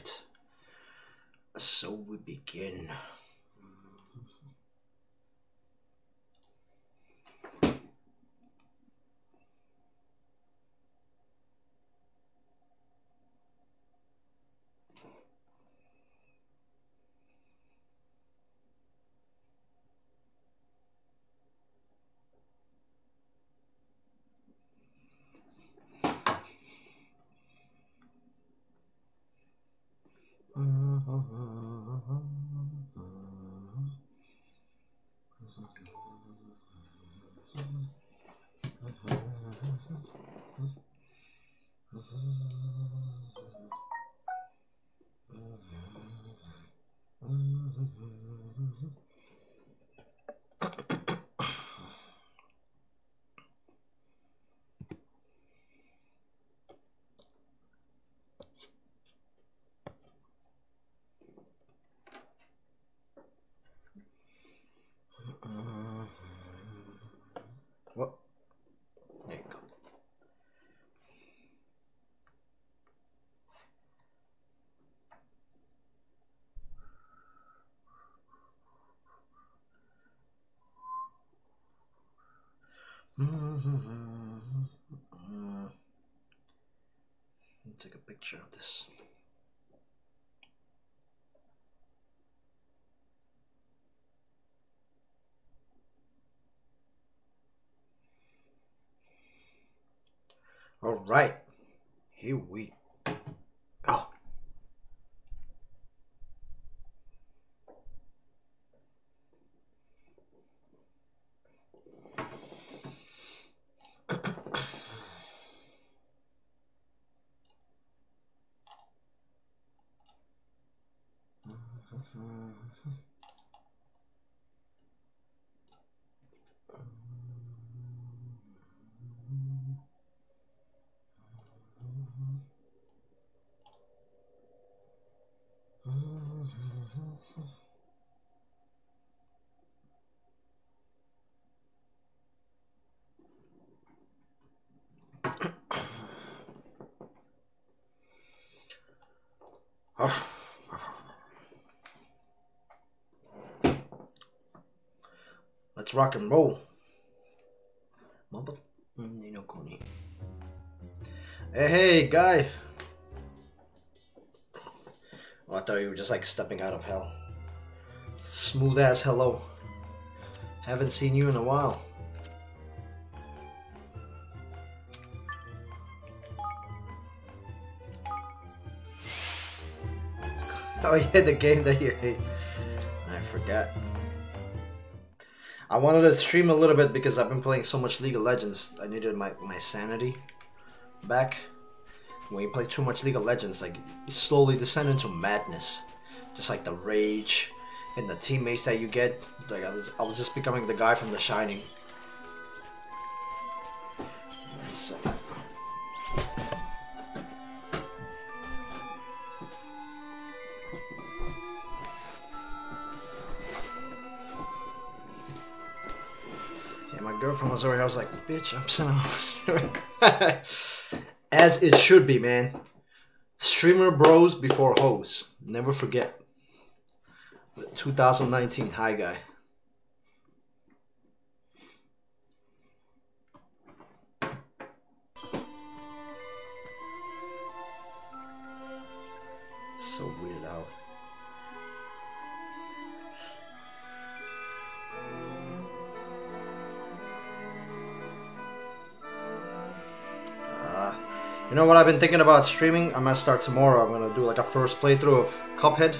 Alright. So we begin. What? There you go. Let's take a picture of this. All right, here we go. Let's rock and roll. Mother, you know, Coney. Hey, guy. Oh, I thought you were just like stepping out of hell. Smooth ass hello. Haven't seen you in a while. Oh yeah, the game that you hate. I forgot. I wanted to stream a little bit because I've been playing so much League of Legends. I needed my sanity back. When you play too much League of Legends, like, you slowly descend into madness. Just like the rage and the teammates that you get. Like I was just becoming the guy from The Shining. One second. My girlfriend was over here. I was like, bitch, I'm sending. As it should be, man. Streamer bros before hoes. Never forget. 2019. Hi, guy. So weird out. You know what I've been thinking about streaming? I'm gonna start tomorrow. I'm gonna do like a first playthrough of Cuphead.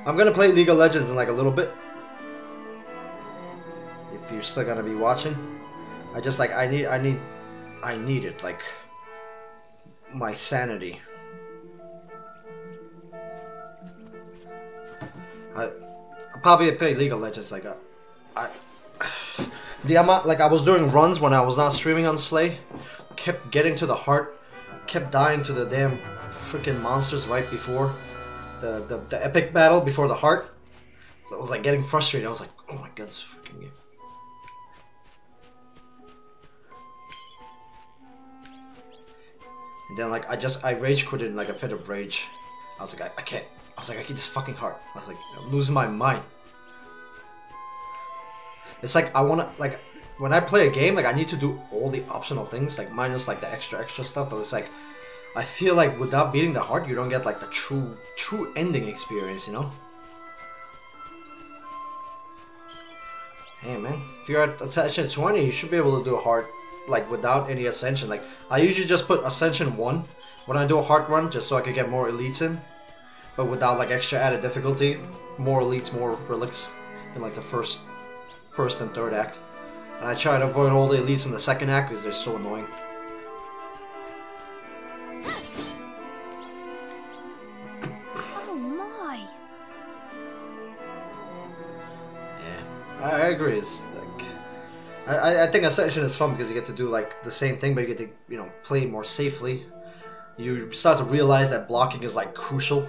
I'm gonna play League of Legends in like a little bit. If you're still gonna be watching. I just like I need it, like my sanity. I'll probably play League of Legends like the amount, like I was doing runs when I was not streaming on Slay. Kept getting to the heart, kept dying to the damn freaking monsters right before the epic battle before the heart. So I was like getting frustrated. I was like, oh my god, this freaking game. And then like I rage quit in like a fit of rage. I was like, I can't. I was like, I get this fucking heart. I was like, I'm losing my mind. It's like I wanna like when I play a game, like I need to do all the optional things, like minus like the extra stuff. But it's like I feel like without beating the heart, you don't get like the true ending experience, you know? Hey man, if you're at Ascension 20, you should be able to do a heart like without any Ascension. Like I usually just put Ascension 1 when I do a heart run, just so I could get more elites in. But without like extra added difficulty, more elites, more relics in like the first and third act. And I try to avoid all the elites in the second act because they're so annoying. Oh my! Yeah, I agree. It's like I think Ascension is fun because you get to do like the same thing, but you get to, you know, play more safely. You start to realize that blocking is like crucial.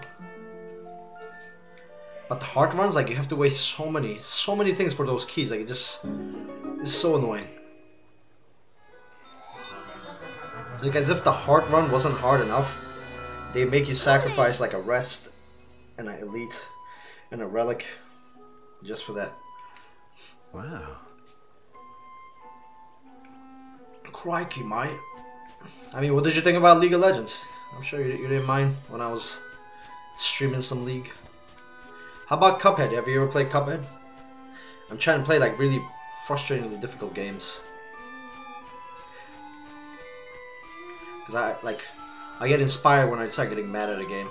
But the hard runs, like you have to waste so many things for those keys. Like it's so annoying. It's like as if the hard run wasn't hard enough, they make you sacrifice like a rest and an elite and a relic just for that. Wow. Crikey, mate. I mean, what did you think about League of Legends? I'm sure you didn't mind when I was streaming some League. How about Cuphead? Have you ever played Cuphead? I'm trying to play like really frustratingly difficult games. Because I get inspired when I start getting mad at a game.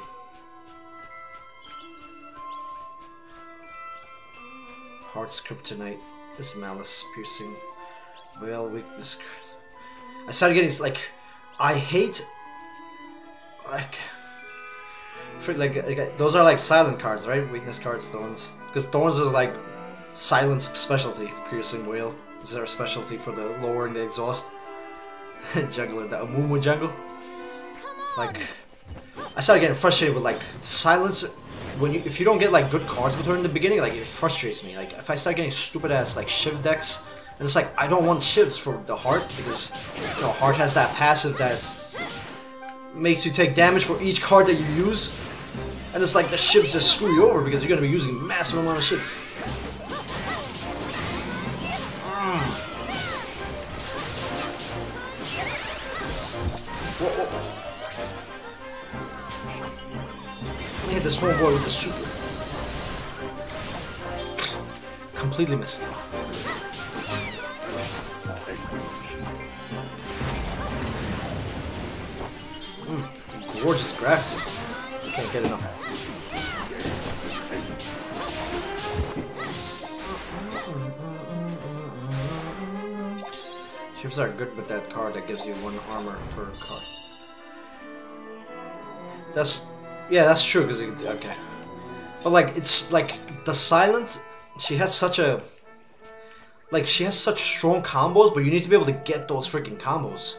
Heart's Kryptonite. This malice piercing. Well, weakness. I started getting like, I hate like those are like silent cards, right? Weakness cards, thorns. Because thorns is like silence specialty. Piercing Wail is their specialty for the lowering the exhaust. Jungler, the Amumu jungle. Like, I started getting frustrated with like silence. If you don't get like good cards with her in the beginning, like it frustrates me. Like if I start getting stupid ass like Shiv decks, and it's like I don't want Shivs for the heart because, you know, heart has that passive that makes you take damage for each card that you use, and it's like the Shivs just screw you over because you're gonna be using a massive amount of Shivs. Whoa. Let me hit this small boy with the super. Completely missed. Gorgeous graphics. Just can't get enough. Shivs are good with that card that gives you 1 armor per card. That's true because okay. But like it's like the silent. She has such strong combos, but you need to be able to get those freaking combos.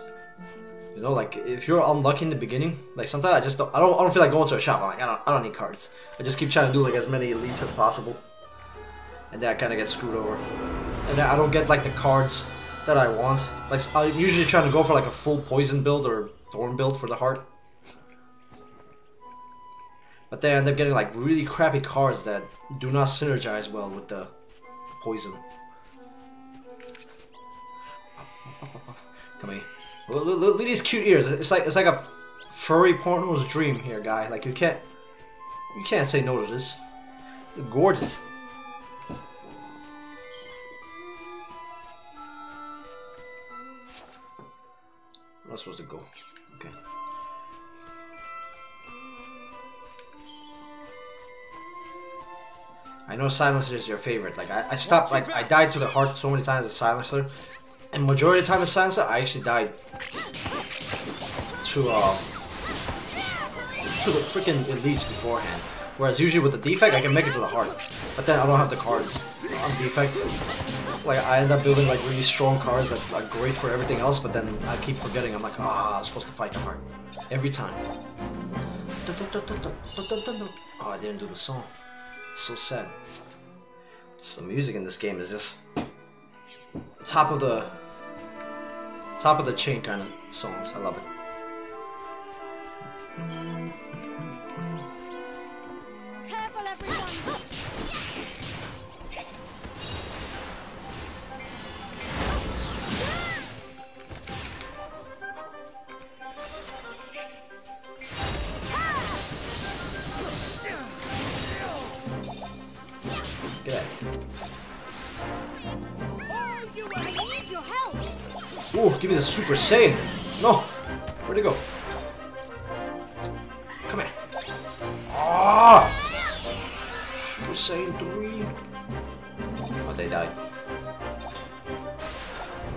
You know, like if you're unlucky in the beginning, like sometimes I don't feel like going to a shop. I'm like I don't need cards. I just keep trying to do like as many elites as possible, and then I kind of get screwed over. And then I don't get like the cards that I want. Like I'm usually trying to go for like a full poison build or thorn build for the heart, but then I end up getting like really crappy cards that do not synergize well with the poison. Come here. Look at these cute ears. It's like a furry porno's dream here, guy. Like you can't say no to this. They're gorgeous. I'm not supposed to go. Okay. I know Silencer is your favorite. Like I stopped. Like I died to the heart so many times as Silencer. And majority of the time as Silencer, I actually died to the freaking elites beforehand. Whereas usually with the defect, I can make it to the heart. But then I don't have the cards on defect. Like I end up building like really strong cards that are great for everything else, but then I keep forgetting. I'm like, I was supposed to fight the heart every time. Oh, I didn't do the song. So sad. So the music in this game is just top of the chain kind of songs. I love it. Careful, everyone. Get out. I need your help. Ooh, give me the Super Saiyan. No, where'd it go? Come here. Ah! Super Saiyan 3. Oh, they died.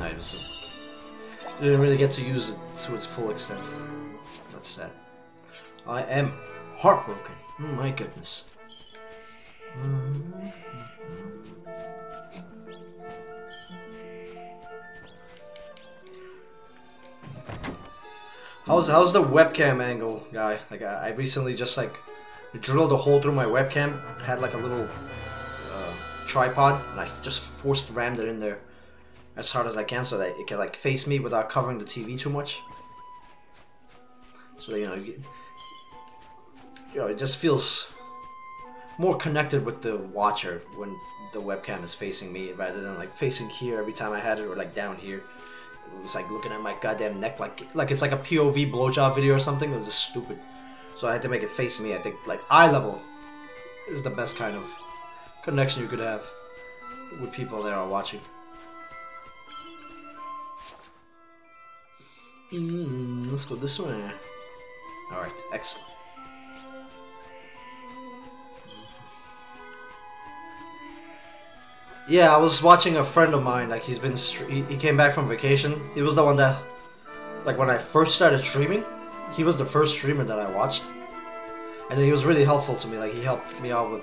No, it was. Didn't really get to use it to its full extent. That's sad. I am heartbroken. Oh my goodness. How's the webcam angle, guy? Like I recently just like drilled a hole through my webcam. Had like a little tripod, and I just forced rammed it in there as hard as I can, so that it can like face me without covering the TV too much. So you know, it just feels more connected with the watcher when the webcam is facing me rather than like facing here every time I had it, or like down here. It was like looking at my goddamn neck like it's like a POV blowjob video or something. It was just stupid. So I had to make it face me. I think like eye level is the best kind of connection you could have with people that are watching. Let's go this way. Alright, excellent. Yeah, I was watching a friend of mine, like he came back from vacation. He was the one that, like when I first started streaming, he was the first streamer that I watched. And he was really helpful to me, like he helped me out with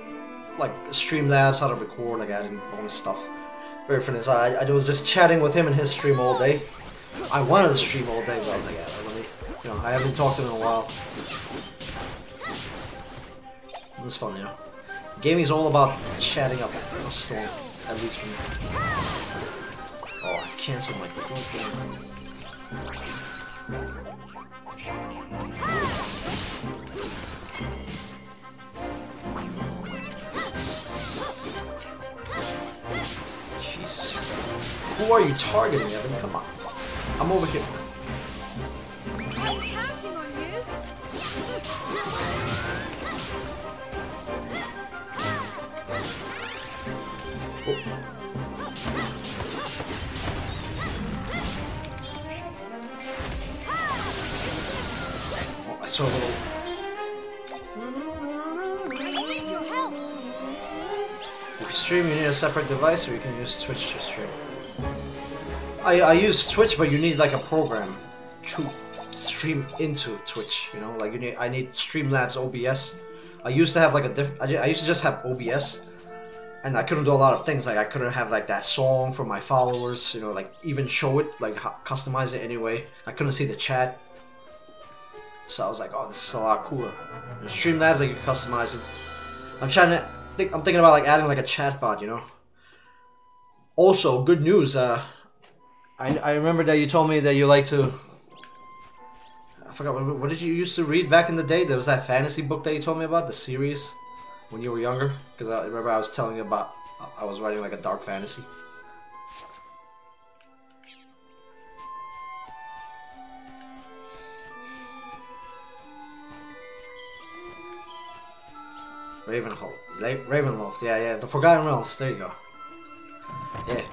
like Streamlabs, how to record, like adding bonus stuff. Very funny. So I was just chatting with him in his stream all day. I wanted to stream all day, but I was like, yeah, let me, you know, I haven't talked to him in a while. It was fun, you know. Gaming's all about chatting up a storm. At least for me. Oh, I canceled my game. Jesus. Who are you targeting, Evan? Come on. I'm over here. I'm counting on you. Oh, I saw a little. I need your help. If you stream, you need a separate device, or you can use Twitch to stream. I use Twitch, but you need like a program to stream into Twitch. You know, like I need Streamlabs OBS. I used to have like I used to just have OBS. And I couldn't do a lot of things, like I couldn't have like that song for my followers, you know, like even show it, like customize it anyway. I couldn't see the chat. So I was like, oh, this is a lot cooler. In Streamlabs, like you can customize it. I'm thinking about like adding like a chat bot, you know. Also, good news, I remember that you told me that you like to, I forgot, what did you used to read back in the day? There was that fantasy book that you told me about, the series. When you were younger, because I remember I was telling you about, I was writing like a dark fantasy. Ravenloft, yeah, the Forgotten Realms, there you go. Yeah,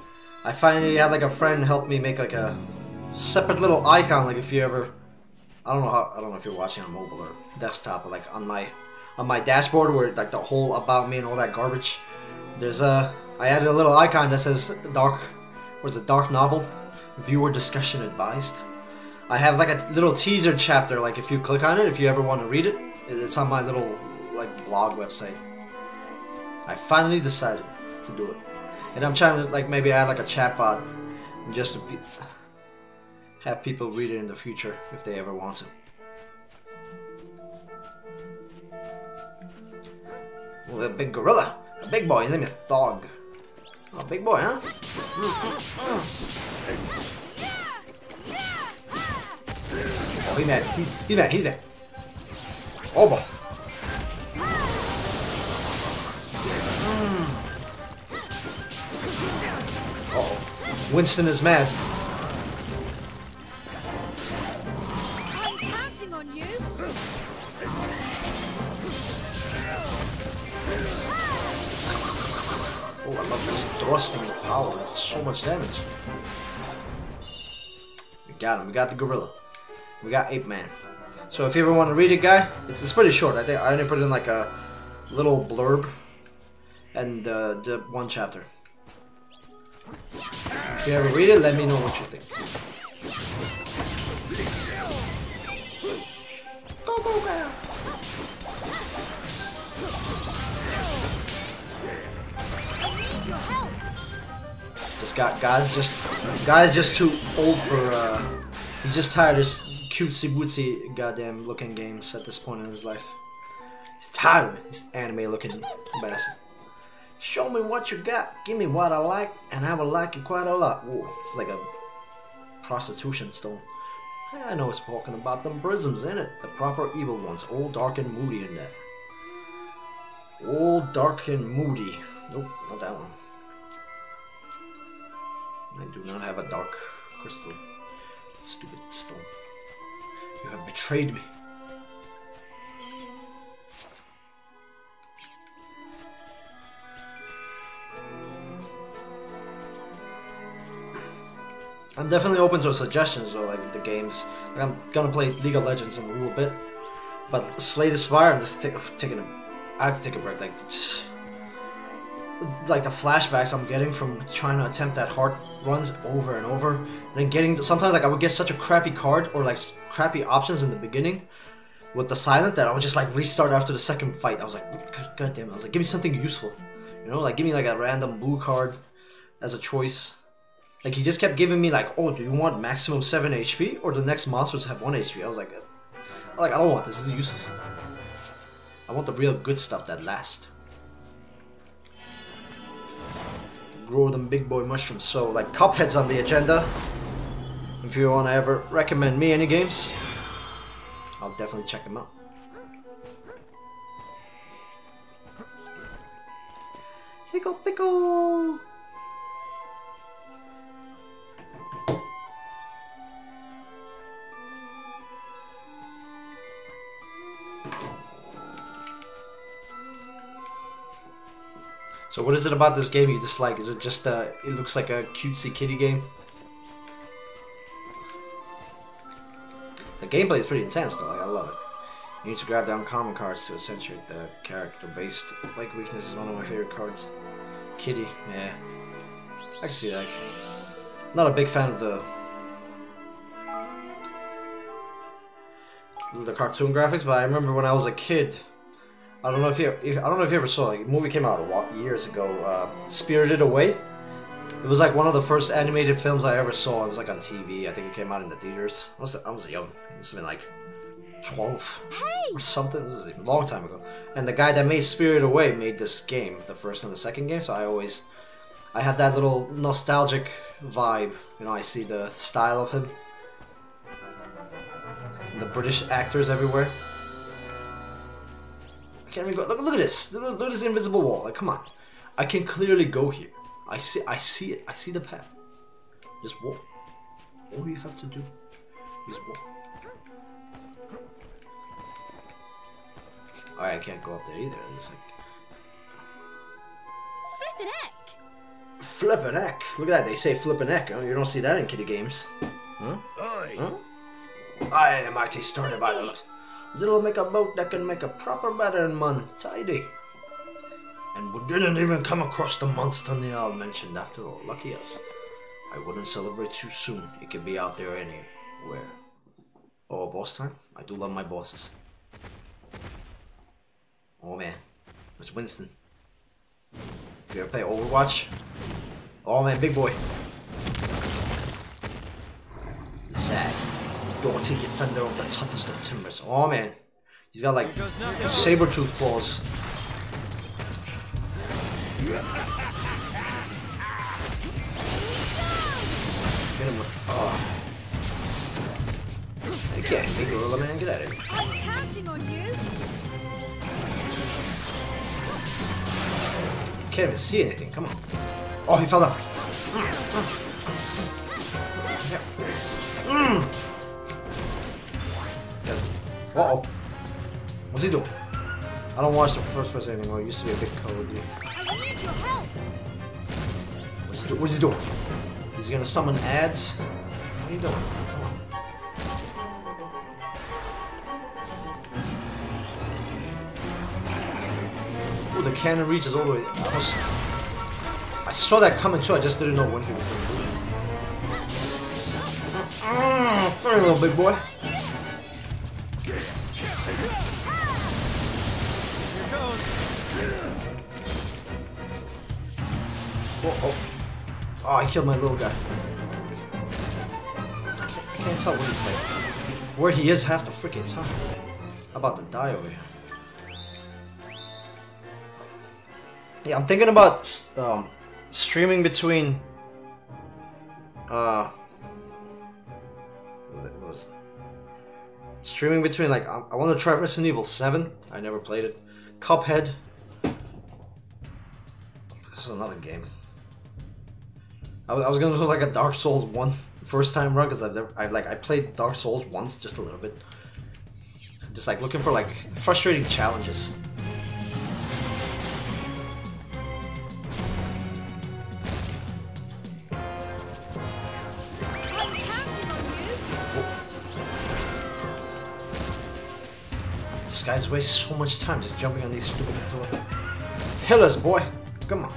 I finally had like a friend help me make like a separate little icon, like if you ever, I don't know if you're watching on mobile or desktop, but like on my dashboard where like the whole about me and all that garbage, there's I added a little icon that says dark novel, viewer discussion advised. I have like a little teaser chapter, like if you click on it, if you ever want to read it, it's on my little like blog website. I finally decided to do it, and I'm trying to like maybe add like a chatbot just to have people read it in the future if they ever want to. Well, a big gorilla. A big boy. His name is Thog. Oh, big boy, huh? Oh, he's mad. He's mad. Oh boy. Uh-oh. Winston is mad. I'm counting on you. Oh, I love this thrusting power. It's so much damage. We got him. We got the gorilla. We got Ape Man. So if you ever want to read it, guy, it's pretty short. I think I only put in like a little blurb and the one chapter. If you ever read it, let me know what you think. Go, go, girl! I need your help. Guy's just too old for. He's just tired of his cutesy bootsy goddamn looking games at this point in his life. He's tired of it. These anime looking bastards. Show me what you got. Give me what I like, and I will like it quite a lot. Whoa, it's like a prostitution stone. I know it's talking about them prisms in it. The proper evil ones. Old, dark, and moody in that. Old, dark, and moody. Nope, not that one. I do not have a dark crystal. Stupid stone. You have betrayed me. I'm definitely open to suggestions or like the games. Like I'm gonna play League of Legends in a little bit, but Slay the Spire, I'm just taking a. I have to take a break. Like the flashbacks I'm getting from trying to attempt that hard runs over and over, and then getting sometimes like I would get such a crappy card or like crappy options in the beginning with the silent that I would just like restart after the second fight. I was like, God damn it! I was like, give me something useful, you know, like give me like a random blue card as a choice. Like he just kept giving me like, oh, do you want maximum 7 HP or the next monster to have 1 HP? I was like, I don't want this. This is useless. I want the real good stuff that lasts. Grow them big boy mushrooms. So like Cuphead's on the agenda. If you want to ever recommend me any games, I'll definitely check them out. Pickle, pickle. So what is it about this game you dislike? Is it just it looks like a cutesy kiddie game? The gameplay is pretty intense though, like, I love it. You need to grab down common cards to accentuate the character-based like weakness is one of my favorite cards. Kitty, yeah. I can see that. Not a big fan of the cartoon graphics, but I remember when I was a kid. I don't know if you ever saw, like, a movie came out years ago, Spirited Away. It was like one of the first animated films I ever saw. It was like on TV. I think it came out in the theaters. I was young. It must have been like 12 or something. It was a long time ago. And the guy that made Spirited Away made this game, the first and the second game. So I have that little nostalgic vibe. You know, I see the style of him. And the British actors everywhere. Can't even go. Look at this. Look at this invisible wall. Like, come on. I can clearly go here. I see it. I see the path. Just walk. All you have to do is walk. Alright, I can't go up there either. It's like Flippin' heck! Flippin' heck. Look at that. They say flippin' heck. You don't see that in kiddie games. Huh? Huh? I am mighty started by the looks. It'll make a boat that can make a proper battering man tidy. And we didn't even come across the monster Niall mentioned after all. Lucky us. I wouldn't celebrate too soon. It could be out there anywhere. Oh, boss time? I do love my bosses. Oh man. Where's Winston? Do you ever play Overwatch? Oh man, big boy. Zag. Doughty defender of the toughest of timbers. Oh man, he's got like saber-tooth claws. Get him with. Oh. can't hit me, Gorilla Man. Get out of here. I'm counting on you. Can't even see anything. Come on. Oh, he fell down. Uh-oh. What's he doing? I don't watch the first person anymore. It used to be a big code, dude. I need your help. What's he doing? He's gonna summon ads? What are you doing? Come on. Oh, the cannon reaches all the way. I saw that coming too, I just didn't know when he was gonna do it. Sorry, little big boy. Oh, I killed my little guy. I can't tell what he's like. Where he is half the freaking time. I'm about to die over here. Yeah, I'm thinking about streaming between streaming between like I want to try Resident Evil 7. I never played it. Cuphead. This is another game. I was gonna do like a Dark Souls 1 first time run because I played Dark Souls once just a little bit. Just like looking for like frustrating challenges. I'm counting on you. This guy's wastes so much time just jumping on these stupid pillars, boy. Come on.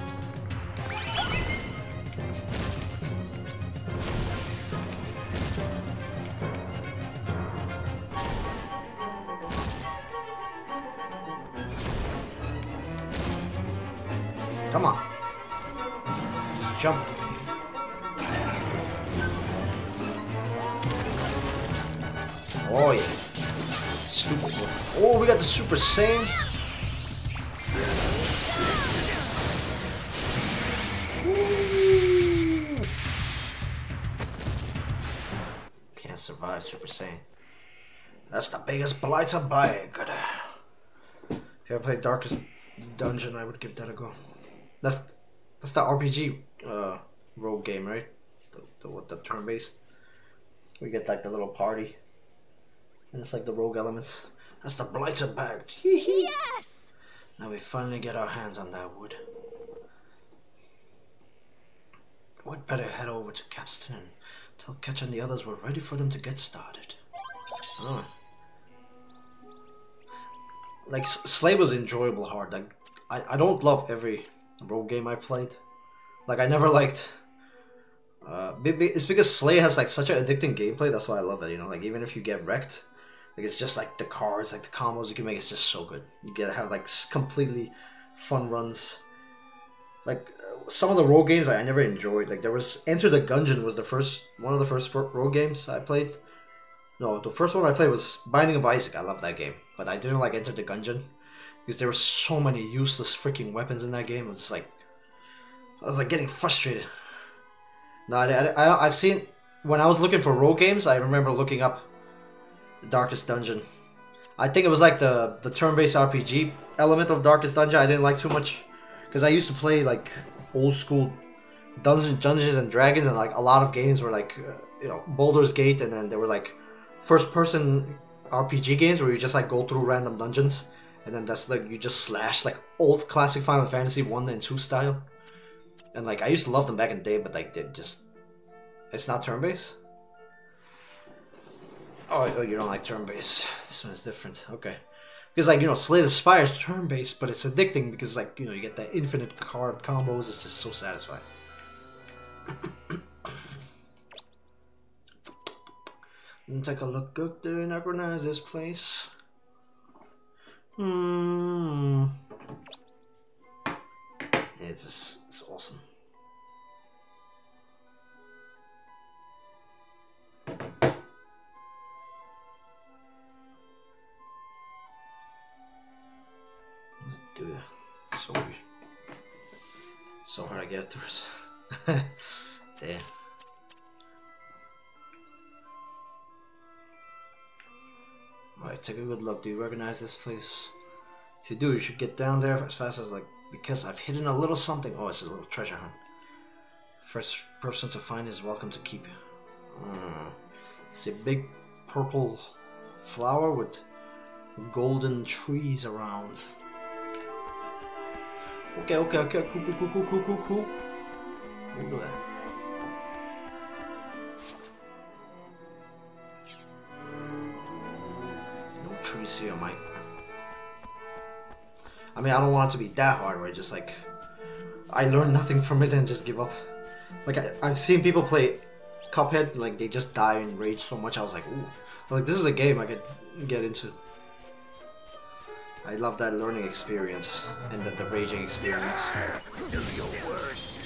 Come on. Just jump. Oh yeah. Stupid boy. Oh, we got the Super Saiyan. Woo. Can't survive Super Saiyan. That's the biggest blighter bag. If you ever played Darkest Dungeon, I would give that a go. That's the RPG rogue game, right? The turn-based. We get like the little party, and it's like the rogue elements. That's the blighter bag. Yes. Now we finally get our hands on that wood. We'd better head over to Capstan and tell Ketch and the others we're ready for them to get started. Oh. Like Slay was enjoyable hard. Like I don't love every rogue game I played. Like I never liked it's because Slay has like such an addicting gameplay. That's why I love it, you know. Like even if you get wrecked, like it's just like the cards, like the combos you can make, it's just so good. You get to have like completely fun runs. Like some of the rogue games I never enjoyed. Like there was Enter the Gungeon was one of the first rogue games I played. No, the first one I played was Binding of Isaac. I love that game, but I didn't like Enter the Gungeon because there were so many useless freaking weapons in that game. It was just like I was like getting frustrated. No, I've seen when I was looking for rogue games. I remember looking up the Darkest Dungeon. I think it was like the turn-based RPG element of Darkest Dungeon. I didn't like too much because I used to play like old school Dungeons and Dragons, and like a lot of games were like you know, Baldur's Gate, and then there were like first-person RPG games where you just like go through random dungeons, and then that's like you just slash like old classic Final Fantasy 1 and 2 style. And like I used to love them back in the day, but like it's not turn-based. Oh, you don't like turn-based. This one's different. Okay. Because like, you know, Slay the Spire is turn-based, but it's addicting because like, you know, you get that infinite card combos. It's just so satisfying. Take a look up there and recognize this place. It's awesome. Dude, so weird. So hard to get through. Damn. Alright, take a good look. Do you recognize this place? If you do, you should get down there as fast as because I've hidden a little something. Oh, it's a little treasure hunt. First person to find is welcome to keep. It's a big purple flower with golden trees around. Okay, cool. We'll do that. No trees here, Mike. I mean, I don't want it to be that hard, right? Just like, I learned nothing from it and just give up. Like, I've seen people play Cuphead, like, they just die and rage so much. I was like, ooh. Like, this is a game I could get into. I love that learning experience and the raging experience. Do your worst.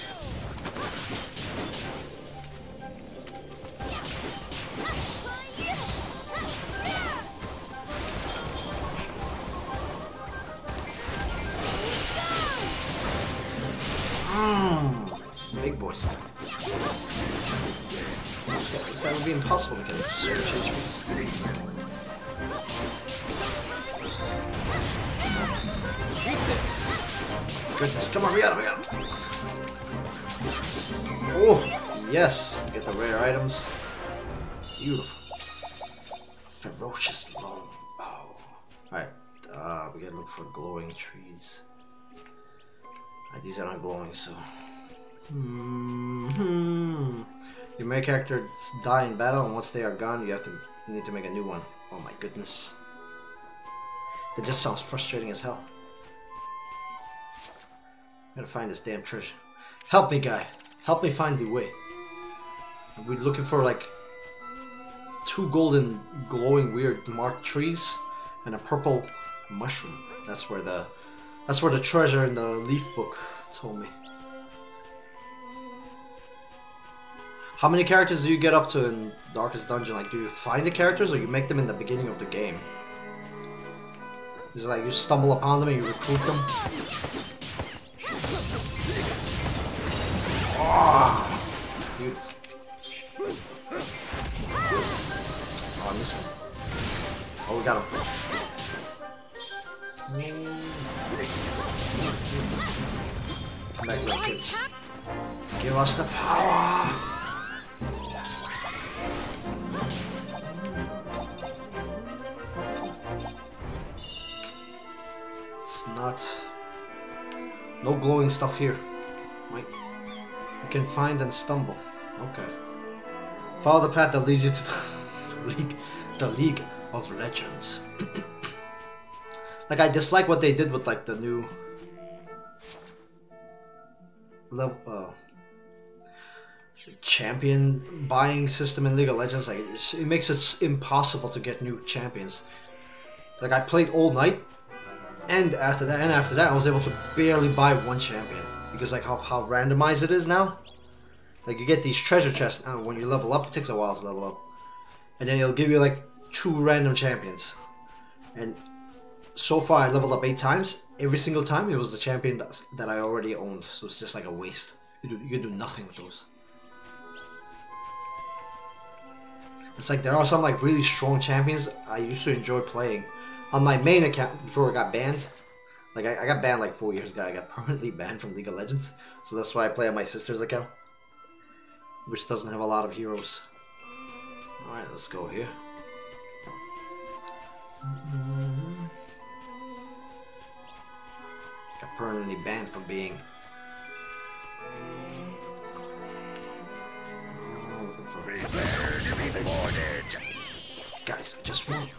Big boy stuff. This guy would be impossible to get super HP. Goodness, come on, we got him. Oh, yes, get the rare items. Beautiful. Ferocious long bow. Alright, we gotta look for glowing trees. Alright, these are not glowing, so... Your main characters die in battle, and once they are gone, you need to make a new one. Oh my goodness. That just sounds frustrating as hell. I gotta find this damn treasure. Help me, guy. Help me find the way. We're looking for like 2 golden, glowing, weird marked trees and a purple mushroom. That's where the treasure in the leaf book told me. How many characters do you get up to in Darkest Dungeon? Like, do you find the characters or you make them in the beginning of the game? Is it like you stumble upon them and you recruit them? Oh, beautiful. Oh, I missed him. Oh, we got him. Come back, little kids. Give us the power! It's not... No glowing stuff here. Wait. You can find and stumble. Okay. Follow the path that leads you to the League of Legends. Like, I dislike what they did with like the new level champion buying system in League of Legends. Like, it makes it impossible to get new champions. Like, I played all night, and after that I was able to barely buy one champion because like how randomized it is now. Like, you get these treasure chests when you level up. It takes a while to level up, and then it'll give you like 2 random champions. And so far I leveled up 8 times. Every single time it was the champion that I already owned, so it's just like a waste. You can do nothing with those. It's like there are some like really strong champions I used to enjoy playing on my main account before I got banned. Like, I got banned like 4 years ago. I got permanently banned from League of Legends, so that's why I play on my sister's account, which doesn't have a lot of heroes. Alright, let's go here. Got permanently banned for being... Oh, looking for... Prepare to be rewarded. Guys, I just want...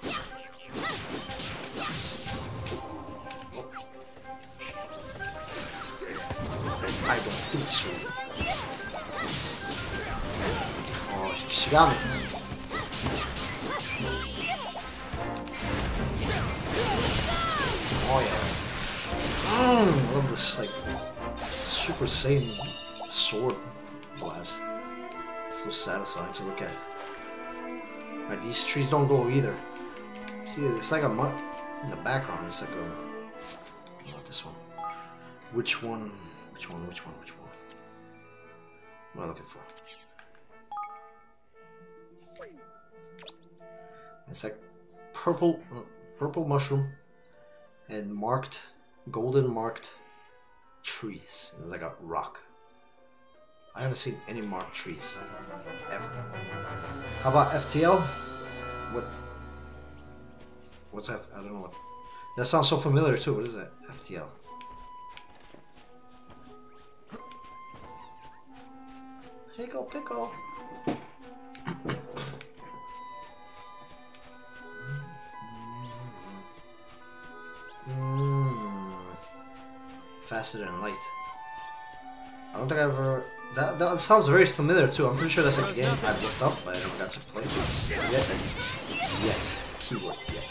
I don't think so. Oh, she got me. Oh yeah. I love this like Super Saiyan sword blast. It's so satisfying to look at. Right, these trees don't glow either. See, it's like a mud in the background. It's like a... Not this one. Which one? Which one? What am I looking for? It's like purple mushroom and golden marked trees. It's like a rock. I haven't seen any marked trees ever. How about FTL? What's F? I don't know what. That sounds so familiar too. What is that? FTL. Pickle, pickle. Faster than light. I don't think I've ever. That sounds very familiar too. I'm pretty sure that's a game I've looked up, but I never got to play yet. Keyword yet.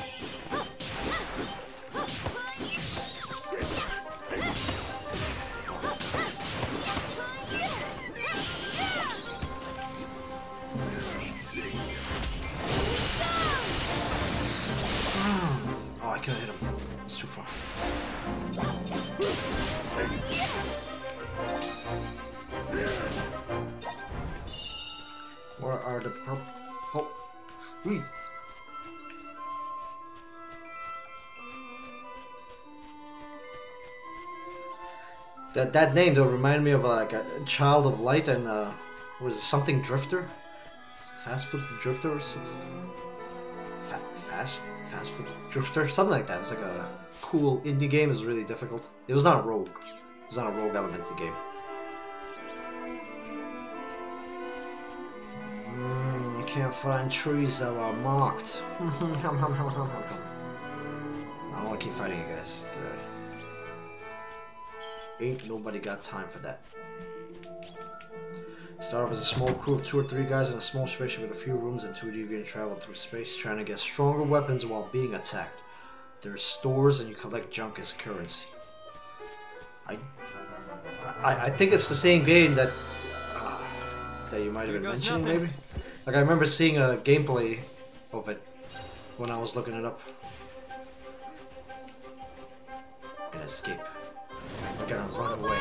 Oh, I can't hit him. It's too far. Where are the purple trees? That name though reminded me of like a Child of Light and was it something Drifter? Fast Food Drifter or something? Fast Food Drifter? Something like that. It was like a cool indie game. It was really difficult. It was not a rogue. It was not a rogue element to the game. Can't find trees that are marked. I don't want to keep fighting you guys. Get out of here. Ain't nobody got time for that. Start off as a small crew of 2 or 3 guys in a small spaceship with a few rooms and 2 deviant travel through space, trying to get stronger weapons while being attacked. There's stores and you collect junk as currency. I think it's the same game that you might have been mentioning, maybe. Like I remember seeing a gameplay of it when I was looking it up. We're gonna escape. We're gonna run away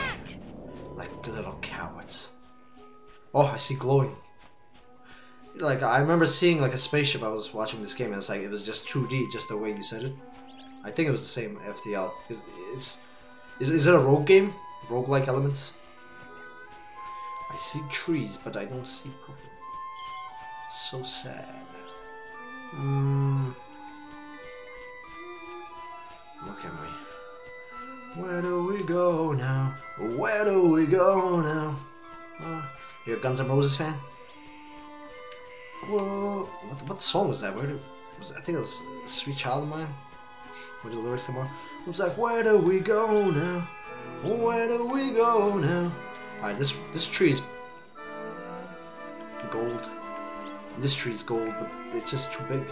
like little cowards. Oh, I see glowing. Like I remember seeing like a spaceship. I was watching this game and it's like it was just 2D, just the way you said it. I think it was the same FTL. Is it a rogue game? Rogue-like elements? I see trees, but I don't see purple. So sad. Look at me. Where do we go now? Where do we go now? You're a Guns N' Roses fan? Whoa! What song was that? I think it was Sweet Child of Mine. Where the lyrics come on? It was like, where do we go now? Where do we go now? Alright, this tree's gold. This tree's gold, but it's just too big.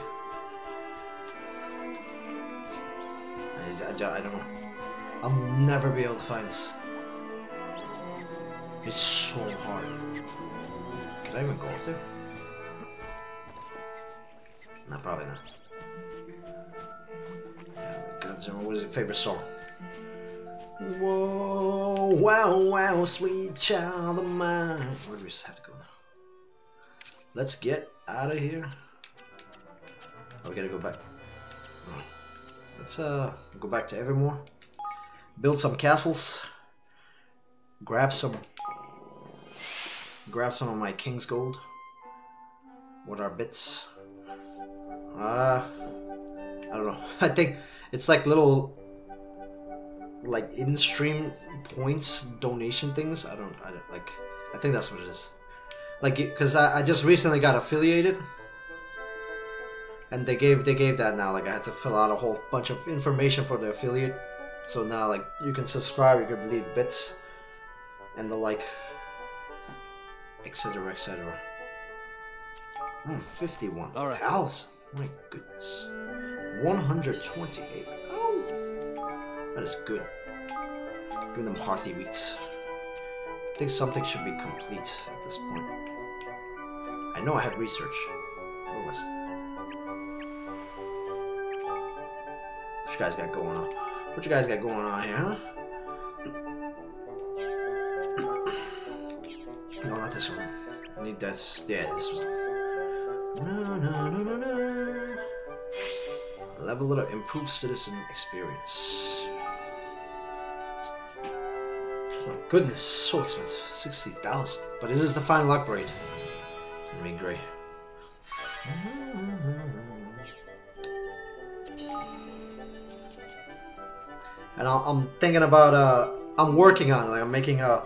I don't know. I'll never be able to find this. It's so hard. Can I even go up there? No, probably not. What is your favorite song? Whoa, wow, wow, sweet child of mine. Where do we just have to go now? Let's get out of here. Oh, we gotta go back. Let's go back to Evermore. Build some castles. Grab some of my King's Gold. What are bits? I don't know. I think it's like little like in-stream points donation things. I don't like. I think that's what it is. Like, because I just recently got affiliated, and they gave that now. Like I had to fill out a whole bunch of information for the affiliate. So now like you can subscribe, you can leave bits, and the like, etc. etc. 51,000. My goodness. 128. Oh, that is good. Give them hearty wheats. I think something should be complete at this point. I know I had research. What was it? What you guys got going on? What you guys got going on here, huh? No, not this one. I need that. Yeah, this was. No. Level it up, improve citizen experience. Oh my goodness, so expensive. 60,000. But this is the final upgrade. It's gonna be great. And I'm thinking about I'm working on it. Like I'm making a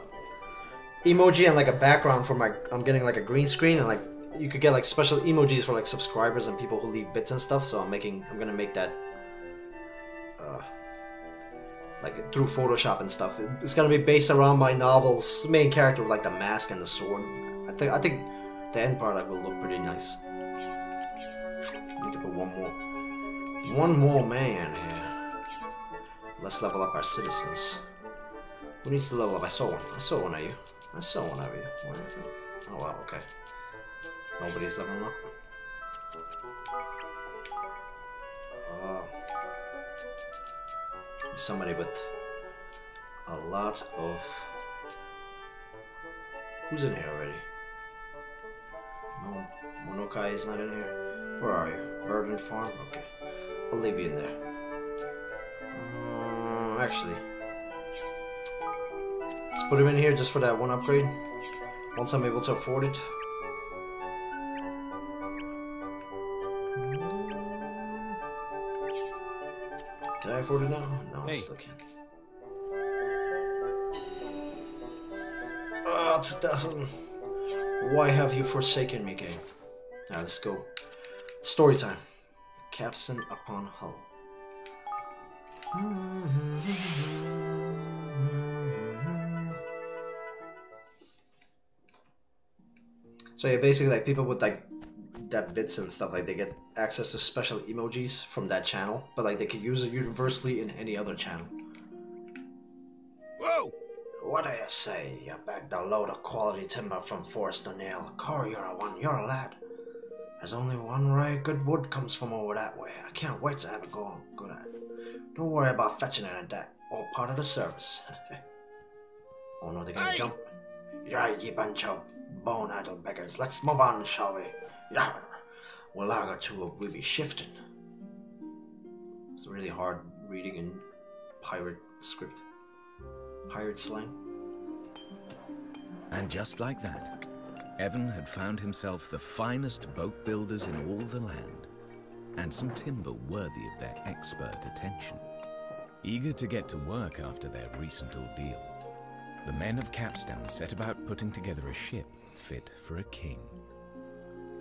emoji and like a background for my. I'm getting like a green screen and like you could get like special emojis for like subscribers and people who leave bits and stuff. So I'm gonna make that like through Photoshop and stuff. It's gonna be based around my novel's main character with like the mask and the sword. I think the end product will look pretty nice. Need to put one more man here. Let's level up our citizens. Who needs to level up? I saw one. I saw one of you. I saw one of you. Oh wow, okay. Nobody's leveling up. Somebody with a lot of... Who's in here already? No, Monokai is not in here. Where are you? Verdant Farm? Okay. I'll leave you in there. Actually, let's put him in here just for that one upgrade. Once I'm able to afford it. Can I afford it now? No, I still can't. 2000. Why have you forsaken me, game? Alright, let's go. Story time. Capstan upon hull. So yeah, basically like people with like that bits and stuff, like they get access to special emojis from that channel, but like they could use it universally in any other channel. Whoa! What do you say? You bagged a load of quality timber from Forest O'Neill. Corey, you're a lad. There's only one right good wood comes from over that way. I can't wait to have it go on good at it. Don't worry about fetching it and that. All part of the service. Oh no, they're gonna jump. Yeah, you bunch of bone-idle beggars. Let's move on, shall we? Yeah. Well, I got to we'll be shifting. It's really hard reading in pirate script. Pirate slang. And just like that, Evan had found himself the finest boat builders in all the land, and some timber worthy of their expert attention. Eager to get to work after their recent ordeal, the men of Capstan set about putting together a ship fit for a king.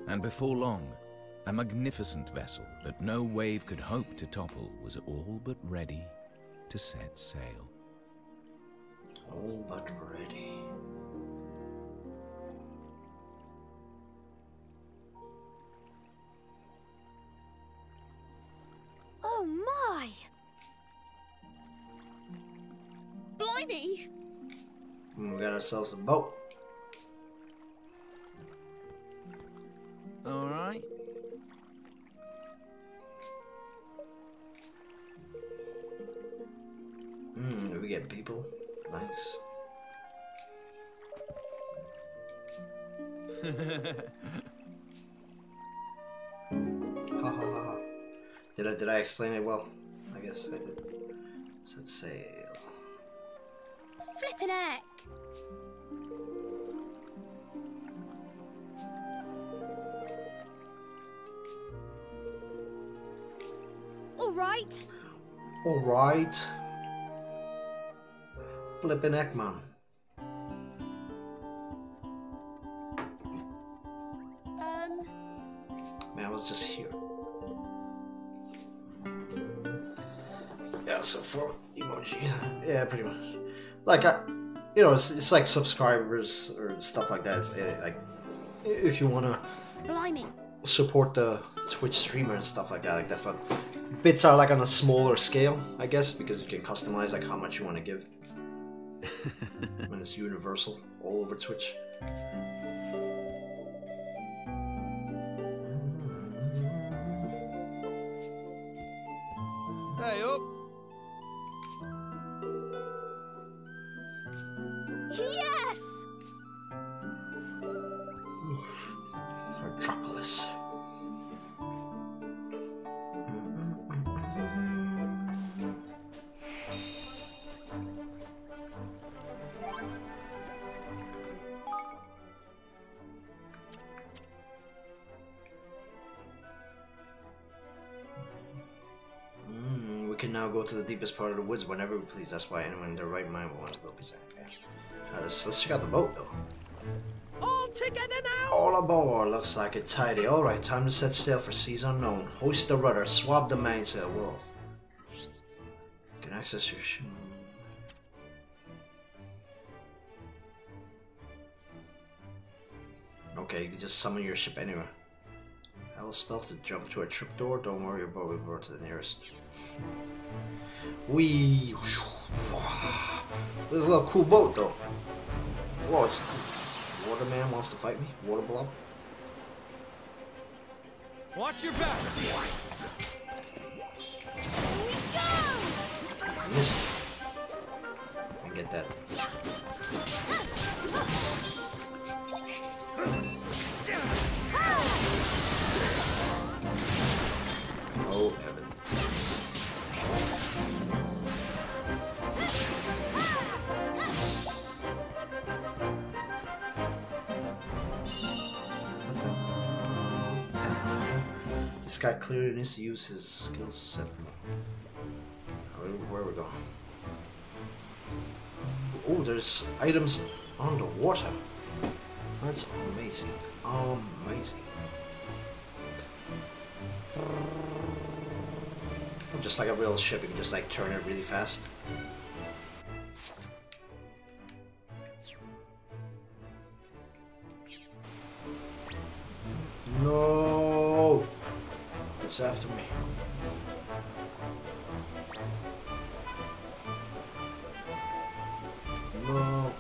And before long, a magnificent vessel that no wave could hope to topple was all but ready to set sail. All but ready. Oh my! Blimey! We got ourselves a boat. All right. We get people. Nice. Ha ha ha. Did I explain it well? I guess I did. Set sail. Flippin' heck! Alright. Alright. Flippin' heck, man. Man, I was just here. Yeah, so for emoji, yeah, pretty much. Like, you know, it's like subscribers or stuff like that. It's, like, if you wanna Blimey. support the Twitch streamer and stuff like that, like that's what bits are like on a smaller scale, I guess, because you can customize like how much you want to give. And it's universal all over Twitch. Hey up! Yes! Metropolis. can now go to the deepest part of the woods whenever we please. That's why anyone in their right mind will want to go beside. Okay. Let's check out the boat though. All together now! All aboard. Looks like it tidy. Alright, time to set sail for seas unknown. Hoist the rudder, swab the mainsail. We're off. You can access your ship. Okay, you can just summon your ship anywhere. I will spell to jump to a trapdoor. Don't worry, your boat will be brought to the nearest. Wee. This is a little cool boat though. Whoa, it's... Waterman wants to fight me? Water blob? Watch your back! Miss it. And get that. Oh, Evan. This guy clearly needs to use his skill set. Where we go? Oh, there's items underwater. That's amazing. Amazing. Just like a real ship, you can just like turn it really fast. No! It's after me. No.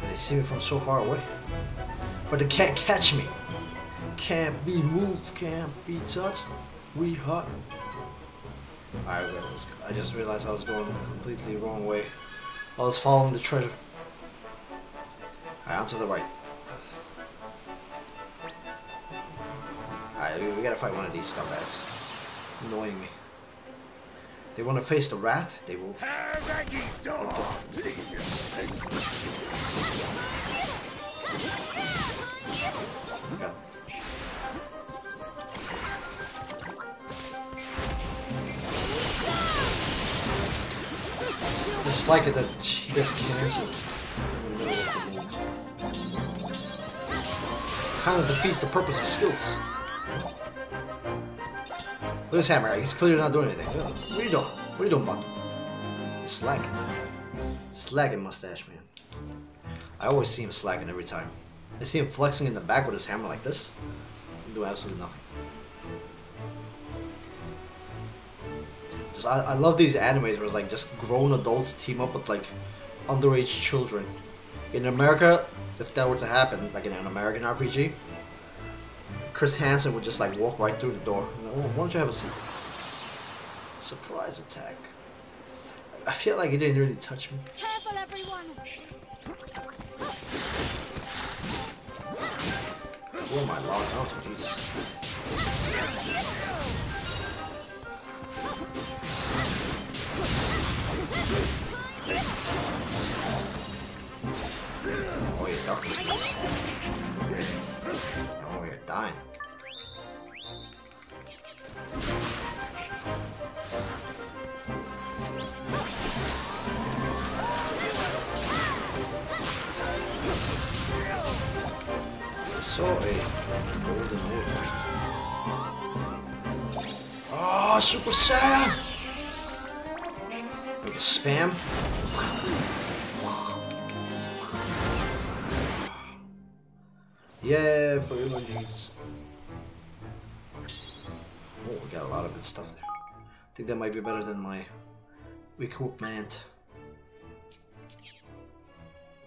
They see me from so far away. But they can't catch me. Can't be moved, can't be touched. We hot. I just realized I was going the completely wrong way. I was following the treasure. Alright, on to the right. Alright, we gotta fight one of these scumbags. Annoying me. They want to face the wrath, they will. Okay. Just like it that she gets canceled in the middle of the move. Kind of defeats the purpose of skills. Look at this hammer, he's clearly not doing anything. What are you doing? What are you doing, bud? He's slacking. Slacking mustache, man. I always see him slacking every time. I see him flexing in the back with his hammer like this. He'll do absolutely nothing. Just, I love these animes where it's like just grown adults team up with like underage children. In America, if that were to happen, like in an American RPG, Chris Hansen would just like walk right through the door. Oh, why don't you have a seat? Surprise attack. I feel like he didn't really touch me. Careful, everyone! Where am I locked onto? Jeez. Oh, you're darkness, please. Oh, you're dying. I saw a golden orb. Oh, Super Saiyan! With the spam. Yeah, for emojis. Oh, we got a lot of good stuff there. I think that might be better than my equipment.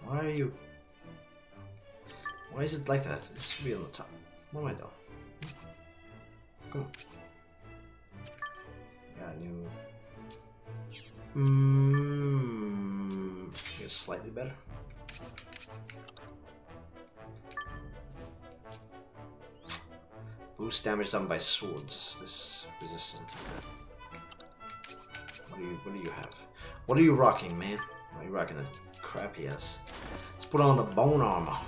Why are you? Why is it like that? It should be on the top. What am I doing? Come on. Got a new. I guess slightly better. Boost damage done by swords. This resistant. What do you have? What are you rocking, man? Why are you rocking a crappy ass? Let's put on the bone armor.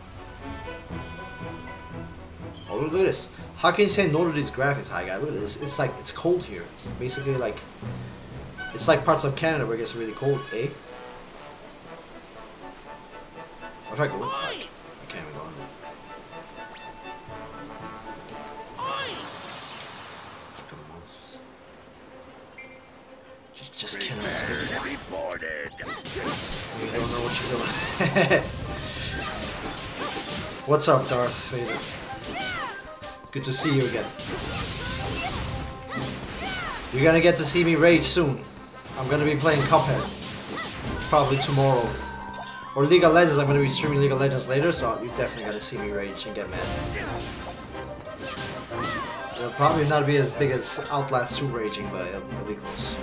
Oh, look at this. How can you say no to these graphics, hi guy? Look at this. It's like it's cold here. It's basically like it's like parts of Canada where it gets really cold, eh? What if I go? I can't even go on there. Freaking monsters. Just cannot escape. To be boarded. You don't know what you're doing. What's up, Darth Vader? Good to see you again. You're gonna get to see me rage soon. I'm gonna be playing Cuphead. Probably tomorrow. Or League of Legends, I'm gonna be streaming League of Legends later, so you're definitely gonna see me rage and get mad. It'll probably not be as big as Outlast 2 raging, but it'll be close.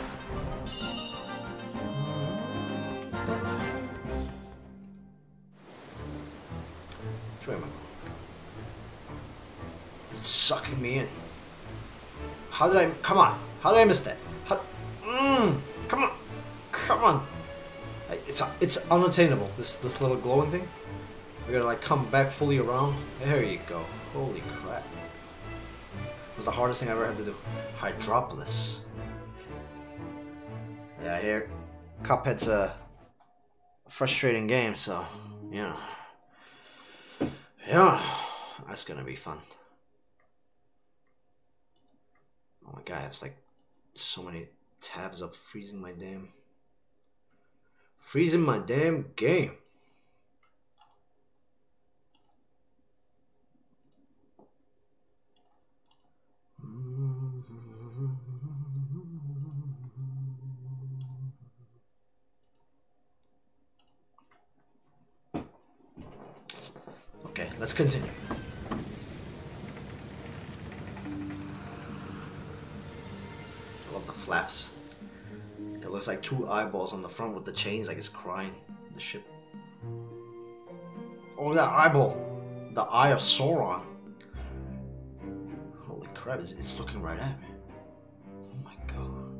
It's sucking me in. How did I? Come on! How did I miss that? How? Come on! Come on! It's unattainable. This little glowing thing. We gotta like come back fully around. There you go. Holy crap! It was the hardest thing I ever had to do. Hydropolis. Yeah, here. Cuphead's a frustrating game, so yeah. Yeah, that's gonna be fun. Oh my god, I have like so many tabs up, freezing my damn game. Okay, let's continue. I love the flaps. It looks like two eyeballs on the front with the chains, like it's crying. The ship. Oh, that eyeball! The eye of Sauron. Holy crap! It's looking right at me. Oh my god.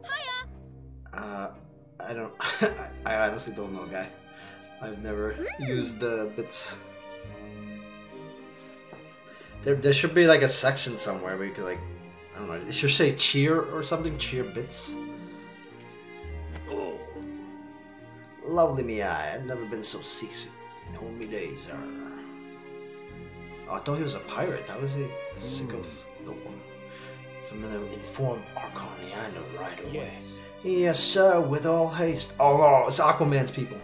Hiya! I don't. I honestly don't know, guy. I've never used the bits. There should be like a section somewhere where you could like, I don't know, it should say cheer or something, cheer bits. Oh, lovely me eye, I've never been so seasick in all me days. Oh, I thought he was a pirate. How was he sick of the water? Familiar, inform Arconiana right away. Yes, sir, with all haste. Oh, it's Aquaman's people.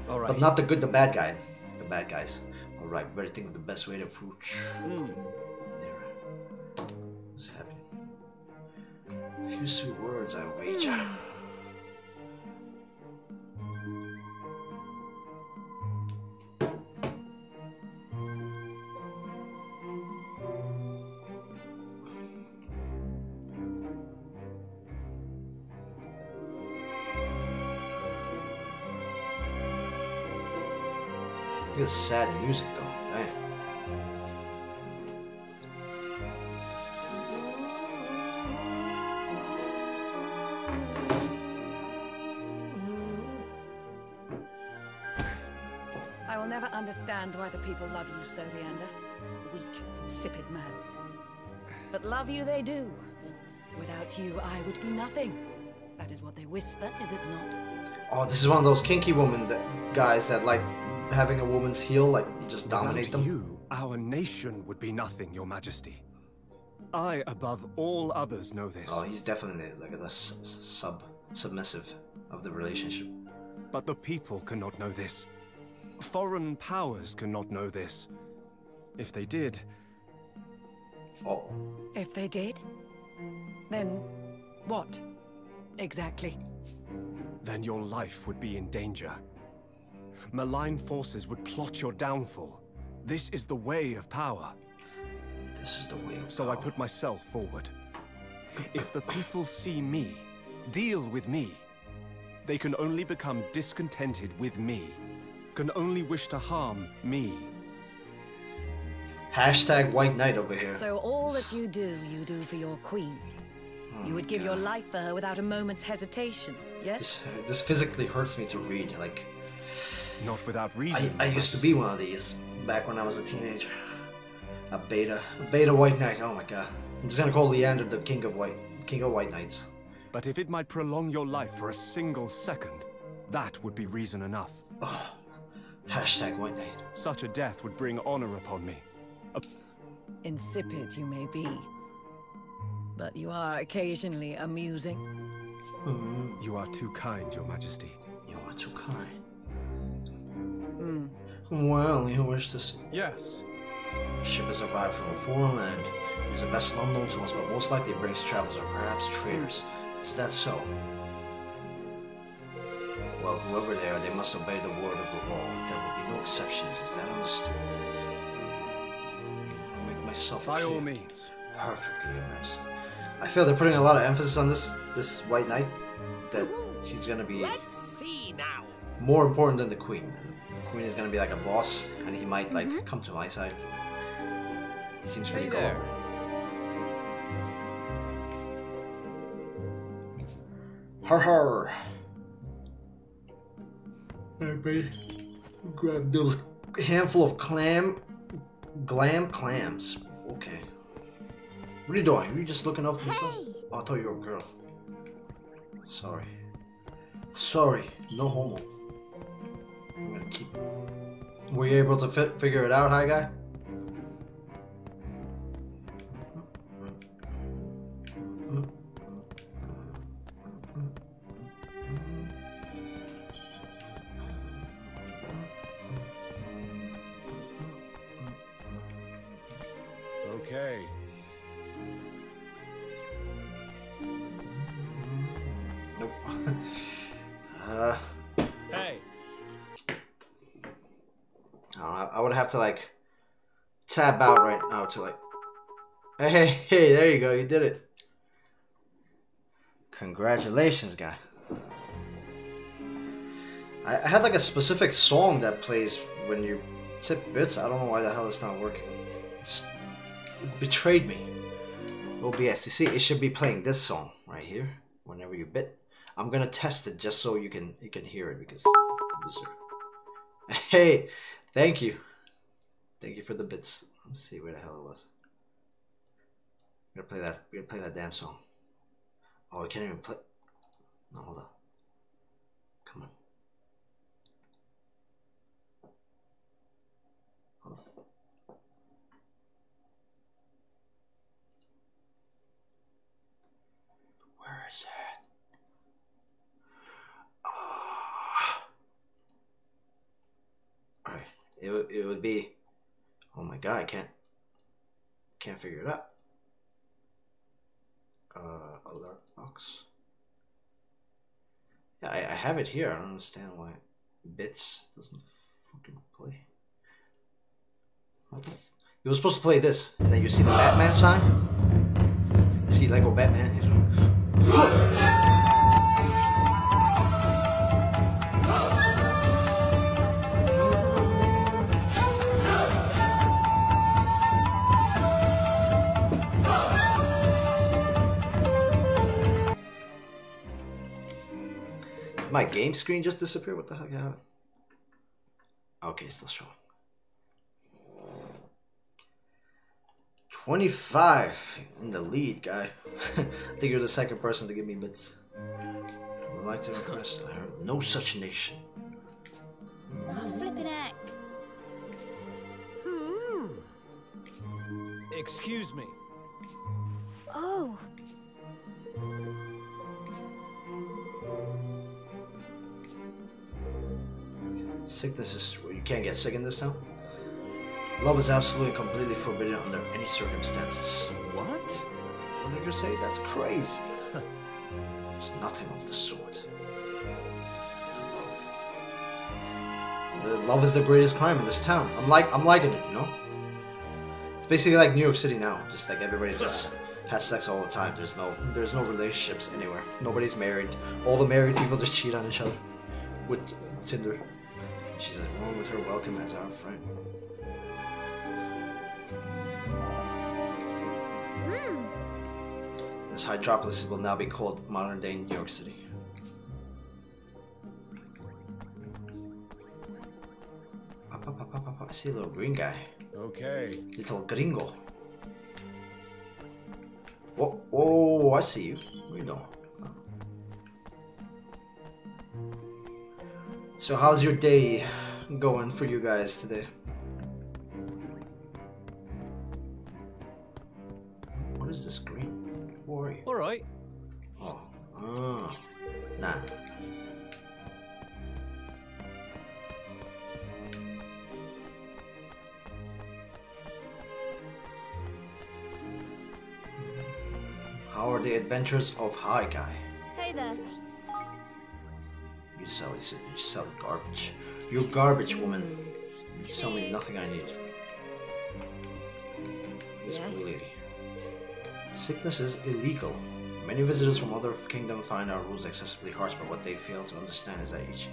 All right. But not the good, the bad guy. The bad guys. Alright, better think of the best way to approach. There. What's happening? A few sweet words, I wager. It's sad music though, right? I will never understand why the people love you so, Leander. Weak, insipid man. But love you they do. Without you, I would be nothing. That is what they whisper, is it not? Oh, this is one of those kinky guys that like having a woman's heel, like, just dominate Without them. you, our nation would be nothing, Your Majesty. I, above all others, know this. Oh, he's definitely like the submissive of the relationship. But the people cannot know this. Foreign powers cannot know this. If they did... Oh. If they did? Then what? Exactly. Then your life would be in danger. Malign forces would plot your downfall. This is the way of power. This is the way of So power. I put myself forward. If the people see me, deal with me, they can only become discontented with me, can only wish to harm me. Hashtag White Knight over here. So all that you do for your queen. Oh You would give your life for her without a moment's hesitation, yes? This physically hurts me to read. Like, Not without reason. I used to be one of these back when I was a teenager. A beta white knight. Oh my god. I'm just gonna call Leander the king of white knights. But if it might prolong your life for a single second, that would be reason enough. Oh, hashtag white knight. Such a death would bring honor upon me. Insipid you may be, but you are occasionally amusing. You are too kind, Your Majesty. You are too kind. Well, you wish to see. Yes. A ship has arrived from a foreign land. It's a vessel unknown to us, but most likely brings travelers or perhaps traders. Is that so? Well, whoever they are, they must obey the word of the law. There will be no exceptions. Is that understood? I'll make myself By clear. all means. Perfectly, Your Majesty. I feel they're putting a lot of emphasis on this white knight. That he's gonna be Let's see now. more important than the queen. The queen is gonna be like a boss, and he might like come to my side. He seems pretty there. gullible. Har har. Hey, buddy. Grab those handful of clams. Okay. What are you doing? Are you just looking off to the sunset? Oh, I thought you were a girl. Sorry. Sorry. No homo. I'm gonna keep. Were you able to figure it out, hi guy? Okay. Nope. Hey. I would have to like tab out right now to like. Hey, there you go. You did it. Congratulations, guy. I had like a specific song that plays when you tip bits. I don't know why the hell it's not working. It betrayed me. OBS. You see, it should be playing this song right here whenever you bit. I'm gonna test it just so you can hear it because you deserve. Hey, thank you for the bits. Let's see where the hell it was. We're gonna play that damn song. Oh, we can't even play. No, hold on. Come on. Hold on. Where is it? Alright, it would be. Oh my god, I can't figure it out. Alert box. Yeah, I have it here. I don't understand why bits doesn't fucking play. What the you were supposed to play this, and then you see the Batman sign. You see Lego Batman. My game screen just disappeared? What the heck happened? Okay, still showing. 25 in the lead, guy. I think you're the second person to give me bits. I would like to impress. I heard no such nation. Oh, flippin' heck. Excuse me. Oh. Sickness is you can't get sick in this town. Love is absolutely completely forbidden under any circumstances. What? What did you say? That's crazy. It's nothing of the sort. It's love. Love is the greatest crime in this town. I'm liking it, you know? It's basically like New York City now. Just like everybody just has sex all the time. There's no relationships anywhere. Nobody's married. All the married people just cheat on each other with Tinder. She's like, wrong with her welcome as our friend. This hydropolis will now be called modern day New York City. I see a little green guy. Okay. Little gringo. Whoa, oh, I see you. What are you doing? Oh. So how's your day going for you guys today? What is this green? Who are you? All right. Oh, nah. How are the adventures of High Guy? Hey there. You sell garbage. You're garbage, woman. You sell me nothing I need. This Yes. lady. Sickness is illegal. Many visitors from other kingdoms find our rules excessively harsh, but what they fail to understand is that each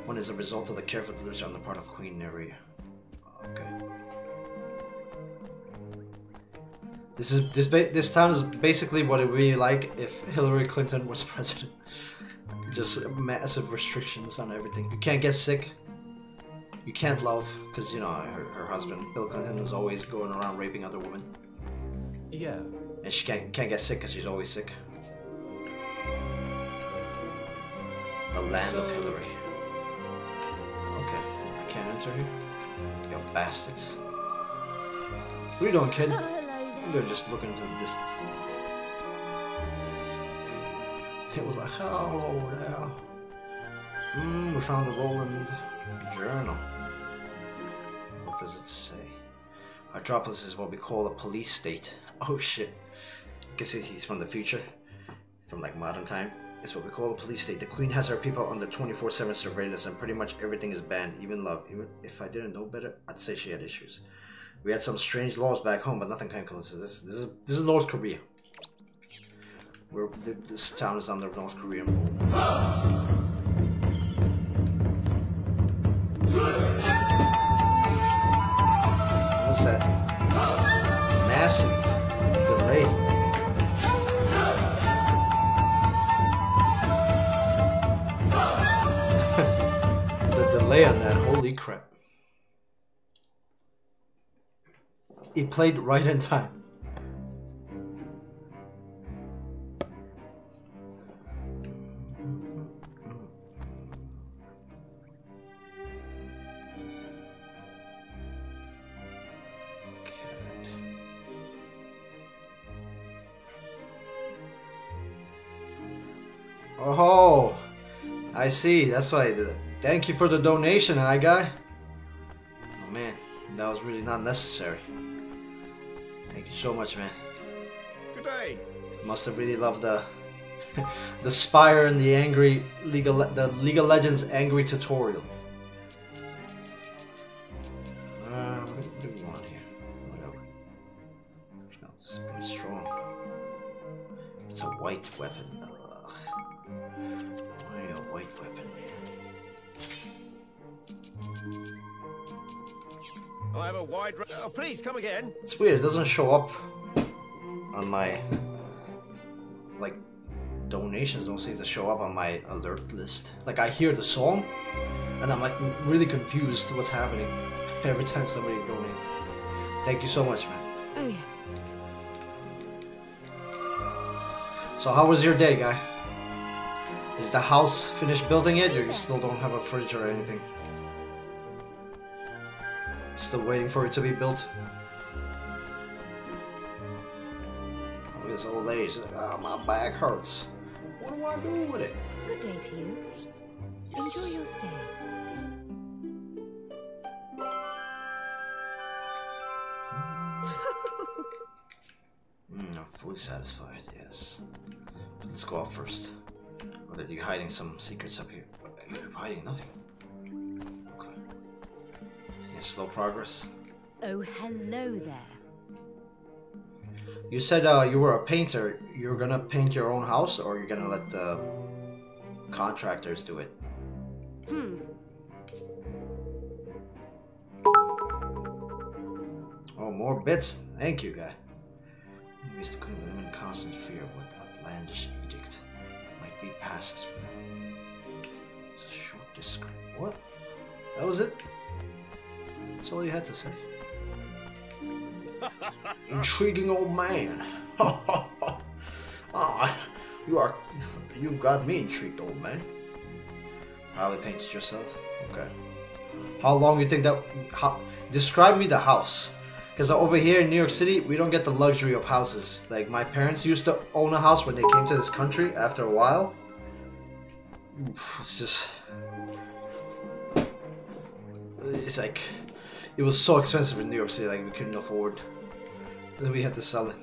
one is a result of the careful delivery on the part of Queen Neria. Okay. This town is basically what it would be like if Hillary Clinton was president. Just massive restrictions on everything. You can't get sick. You can't love, because you know her husband Bill Clinton is always going around raping other women. Yeah. And she can't get sick because she's always sick. The land of Hillary. Okay, I can't enter here. You bastards. What are you doing, kid? You're just looking into the distance. It was like, hello there. We found a Roland journal. What does it say? Hydropolis is what we call a police state. Oh shit. I guess he's from the future. From like modern time. It's what we call a police state. The queen has her people under 24/7 surveillance and pretty much everything is banned, even love. Even if I didn't know better, I'd say she had issues. We had some strange laws back home, but nothing came close to this. This is North Korea. This town is under North Korean rule. What's that? Massive delay. The delay on that, holy crap. It played right in time. Oh, I see. That's why. Thank you for the donation, hi guy. Oh man, that was really not necessary. Thank you so much, man. Good day. Must have really loved the the Spire and the League of Legends angry tutorial. What do we want here? Whatever. It smells pretty strong. It's a white weapon. Why a white weapon, man? I have a wide. Oh, please come again. It's weird. It doesn't show up on my like donations. Don't seem to show up on my alert list. Like I hear the song, and I'm like really confused what's happening every time somebody donates. Thank you so much, man. Oh, yes. So how was your day, guy? Is the house finished building it, or you still don't have a fridge or anything? Still waiting for it to be built? Oh, this old lady, she's like, oh, my back hurts. What do I do with it? Good day to you. Yes. Enjoy your stay. I'm fully satisfied, yes. Let's go up first. Or are you hiding some secrets up here? You're hiding nothing. Okay. Yeah, slow progress. Oh, hello there. You said you were a painter. You're gonna paint your own house, or you're gonna let the contractors do it? Oh, more bits. Thank you, guy. Mr. Queen live in constant fear of what outlandish edict might be passes for them. It's a short description. What? That was it? That's all you had to say? Intriguing old man. Ah, you got me intrigued, old man. Probably painted yourself. Okay. How long you think that? Describe me the house. Because over here in New York City, we don't get the luxury of houses. Like, my parents used to own a house when they came to this country after a while. It's just... It's like... It was so expensive in New York City, like, we couldn't afford. And then we had to sell it.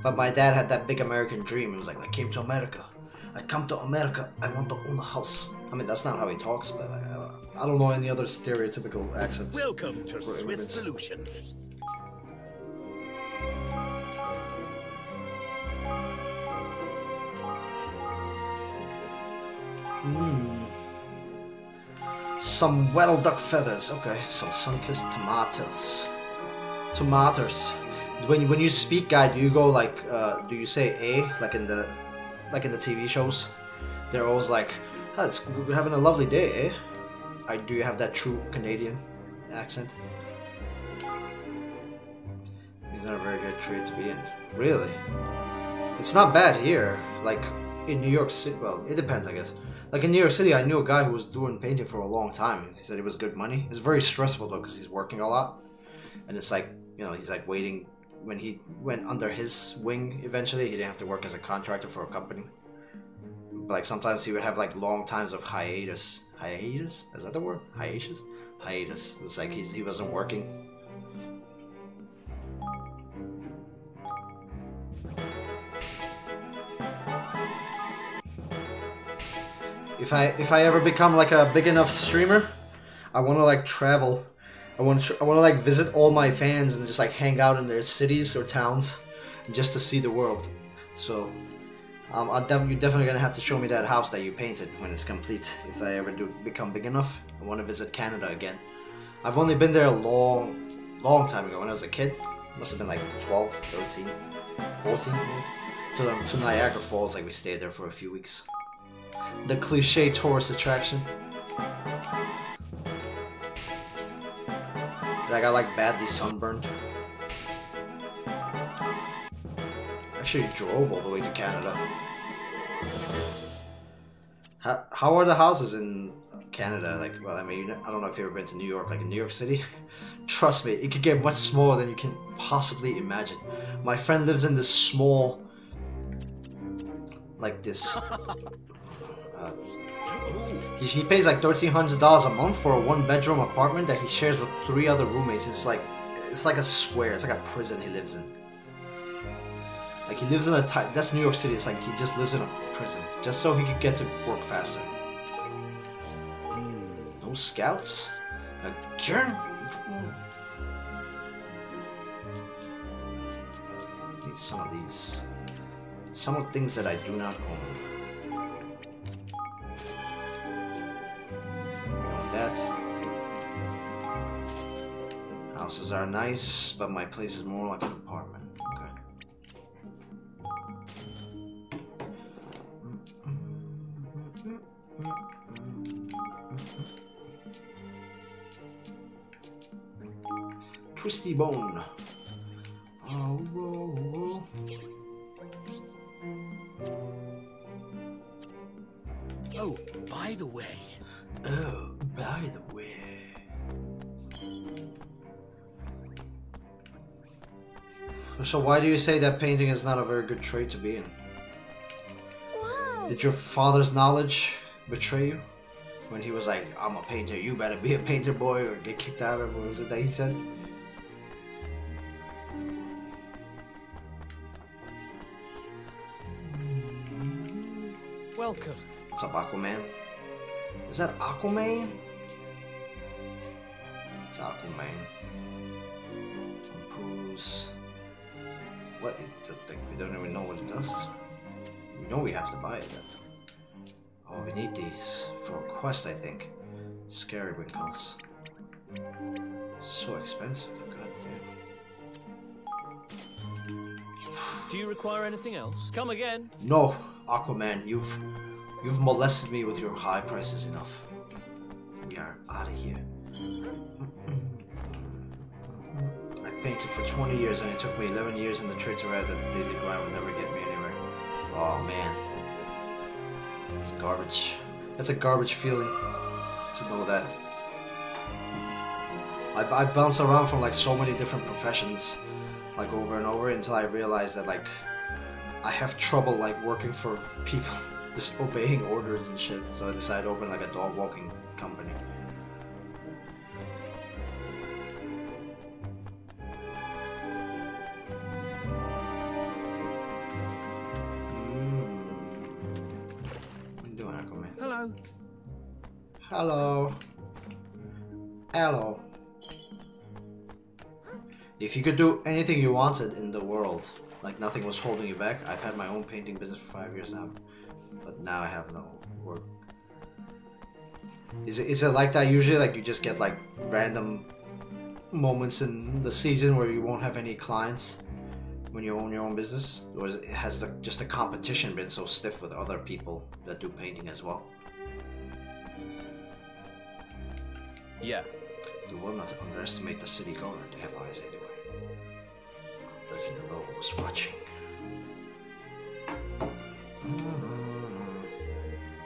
But my dad had that big American dream. He was like, I came to America. I come to America. I want to own a house. I mean, that's not how he talks, but I don't know any other stereotypical accents. Welcome to Swift Solutions. Some wattle duck feathers. Okay, some sun-kissed tomatoes. Tomatoes. When you speak, guy, do you go like? Do you say "a" like in the TV shows? They're always like, oh, we're having a lovely day, eh? Do you have that true Canadian accent? He's not a very good trade to be in. Really? It's not bad here. Like in New York City. Well, it depends, I guess. Like in New York City, I knew a guy who was doing painting for a long time. He said it was good money. It's very stressful though, because he's working a lot, and it's like, you know, he's like waiting. When he went under his wing, eventually, he didn't have to work as a contractor for a company. But like sometimes he would have like long times of hiatus. Hiatus? Is that the word? Hiatus? Hiatus. It was like he wasn't working. If I ever become like a big enough streamer, I want to like travel. I want to like visit all my fans and just like hang out in their cities or towns, just to see the world. So, you're definitely gonna have to show me that house that you painted when it's complete. If I ever do become big enough, I want to visit Canada again. I've only been there a long time ago. When I was a kid, must have been like 12, 13, 14. To Niagara Falls, like we stayed there for a few weeks. The cliche tourist attraction. I got like badly sunburned. Actually drove all the way to Canada. How are the houses in Canada? Like, well, I mean, I don't know if you've ever been to New York, like in New York City. Trust me, it could get much smaller than you can possibly imagine. My friend lives in this small, like this. He pays like $1,300 a month for a one-bedroom apartment that he shares with 3 other roommates. It's like a square. It's like a prison he lives in. Like he lives in that's New York City. It's like he just lives in a prison just so he could get to work faster. No scouts? Again? Need some of these. Some of the things that I do not own. That. Houses are nice, but my place is more like an apartment. Okay. Twisty bone. Oh. Oh, by the way. Oh, by the way. So why do you say that painting is not a very good trade to be in? Wow. Did your father's knowledge betray you? When he was like, I'm a painter, you better be a painter, boy, or get kicked out, or what was it that he said? Welcome. What's up, Aquaman? Is that Aquaman? It's Aquaman. Improves. What? We don't even know what it does. We know we have to buy it. Oh, we need these for a quest, I think. Scary Winkles. So expensive. God damn. Do you require anything else? Come again. No, Aquaman, you've molested me with your high prices enough. We are out of here. I painted for 20 years and it took me 11 years in the trade to realize that the daily grind would never get me anywhere. Oh man. It's garbage. That's a garbage feeling to know that. I bounce around from like so many different professions, like over and over, until I realized that like I have trouble like working for people, just obeying orders and shit. So I decided to open like a dog walking company. What are you doing, Aquaman? Hello. Hello. Hello. If you could do anything you wanted in the world, like nothing was holding you back. I've had my own painting business for 5 years now, but now I have no work. Is it like that usually? Like you just get like random moments in the season where you won't have any clients when you own your own business, or has just the competition been so stiff with other people that do painting as well? Yeah. You will not underestimate the city guard. They have eyes everywhere. Breaking the law was watching.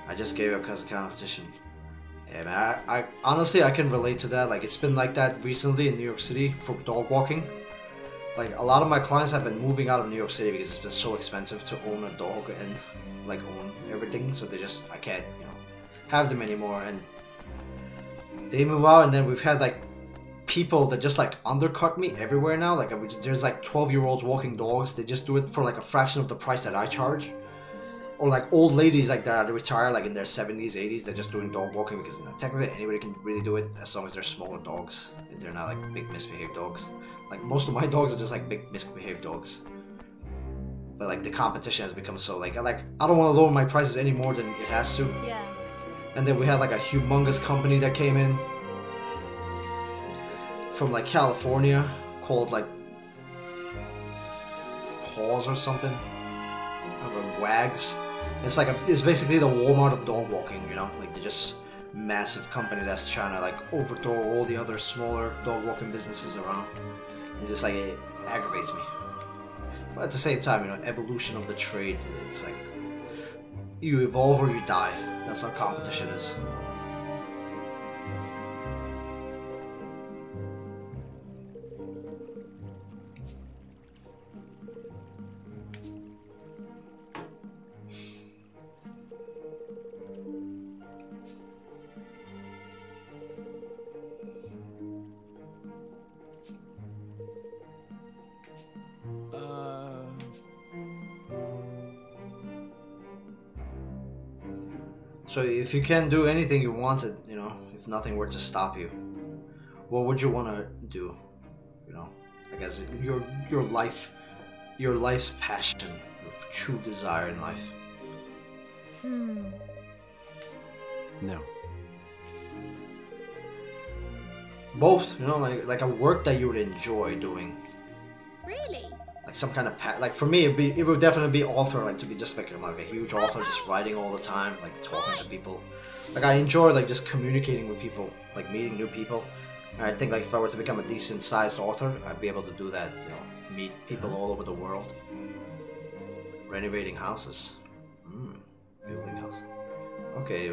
I just gave up because of competition. Yeah, man. I honestly I can relate to that. Like it's been like that recently in New York City for dog walking. Like a lot of my clients have been moving out of New York City because it's been so expensive to own a dog and like own everything. So I can't, have them anymore. And they move out, and then we've had like people that just like undercut me everywhere now. Like there's like 12-year-olds walking dogs. They just do it for like a fraction of the price that I charge. Or like old ladies like that retire like in their 70s, 80s. They're just doing dog walking because technically anybody can really do it as long as they're smaller dogs. They're not like big misbehaved dogs. Like most of my dogs are just like big misbehaved dogs. But like the competition has become so like I don't want to lower my prices any more than it has to. Yeah. And then we had like a humongous company that came in from like California called like Paws or something, or Wags. It's basically the Walmart of dog walking, like they're just massive company that's trying to like overthrow all the other smaller dog walking businesses around. It's just like it aggravates me. But at the same time, evolution of the trade. It's like you evolve or you die. That's how competition is. So if you can do anything you wanted, if nothing were to stop you, what would you want to do? I guess your life's passion, your true desire in life. No. Both, like a work that you would enjoy doing. Really? Like some kind of like for me, it would definitely be author, like to be just like a huge author, just writing all the time, like talking to people. Like I enjoy like just communicating with people, like meeting new people. And I think like if I were to become a decent sized author, I'd be able to do that. Meet people all over the world. Renovating houses, building houses. Okay,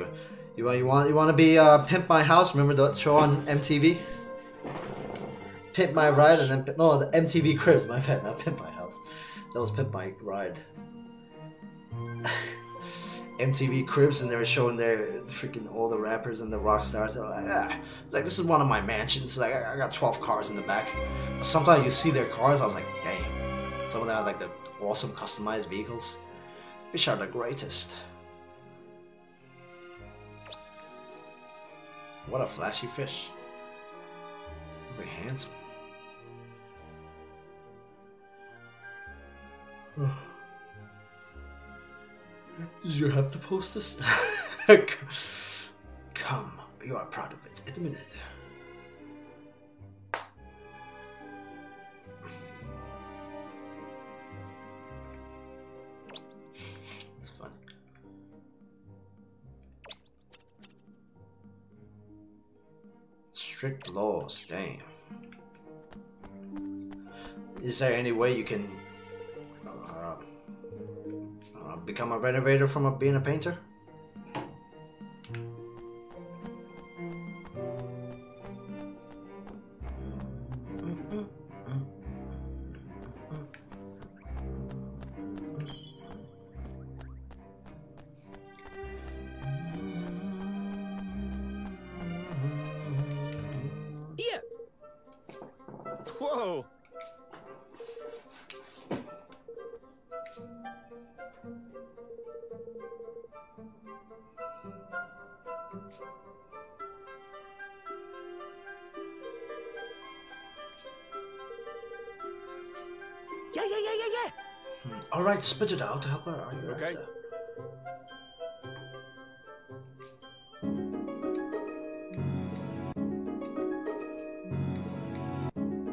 you want to be Pimp My House? Remember the show on MTV? Pimp My Ride, and then the MTV Cribs. My bad, not Pimp My House. That was Pimp My Ride. MTV Cribs, and they were showing their freaking all the rappers and the rock stars. They were like, It's like, this is one of my mansions. Like I got 12 cars in the back. But sometimes you see their cars, I was like, dang. Some of them had like the awesome customized vehicles. Fish are the greatest. What a flashy fish. Very handsome. Did you have to post this? Come, you are proud of it. Admit it. It's funny. Strict laws, damn. Is there any way you can become a renovator from being a painter? Here! Whoa! Yeah. Alright, spit it out. Help her. Are you Okay. after?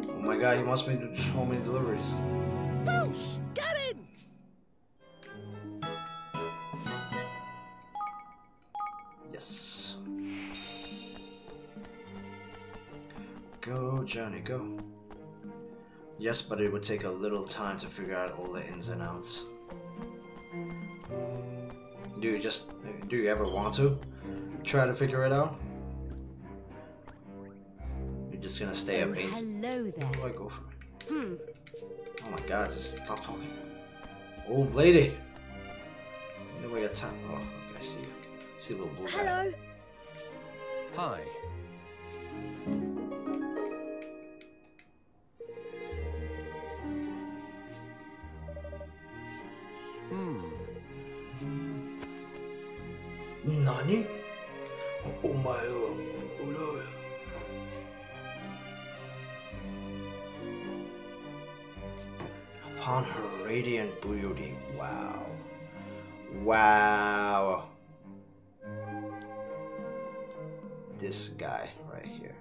Oh my god, he wants me to do so many deliveries. Boosh! Get in! Yes. Go, Johnny, go. Yes, but it would take a little time to figure out all the ins and outs. Do you ever want to try to figure it out? You're just gonna stay up eight. Hello there. Oh, I go for it. Oh my god, just stop talking. Old lady! You know we got time. Oh, okay, I see you. See a little blue guy. Hello. Hi. Nani? Oh my, oh no. Upon her radiant beauty, wow. Wow. This guy right here.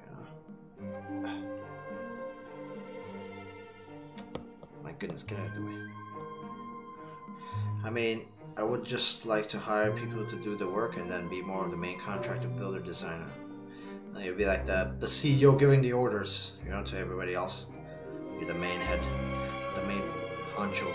My goodness, get out of the way. I mean, I would just like to hire people to do the work and then be more of the main contractor, builder, designer. And you'd be like the CEO giving the orders, you know, to everybody else. You're the main head, the main honcho.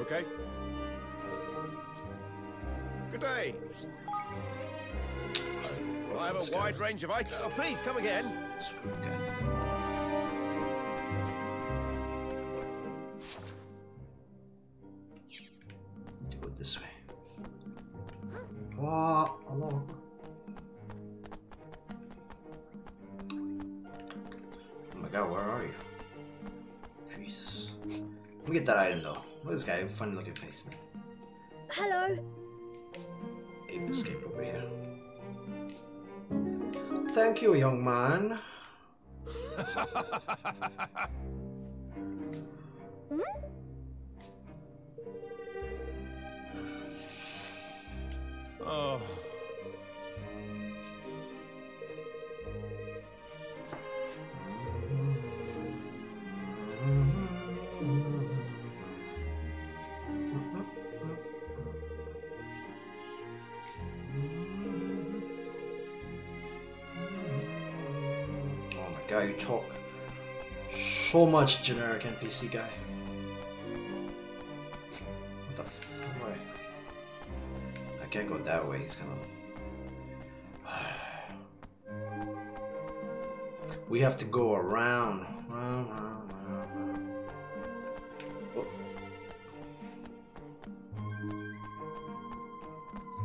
Okay. Good day. I have a wide range of items. Oh, please come again. Screw the guy. Do it this way. Oh, hello. Oh my god, where are you? Jesus. Let me get that item though. Look at this guy, funny looking face, man. Hello. Ape escape over here. Thank you, young man. Oh. God, you talk so much, generic NPC guy. What the fuck? Way? I can't go that way. He's gonna. We have to go around. Round. Oh.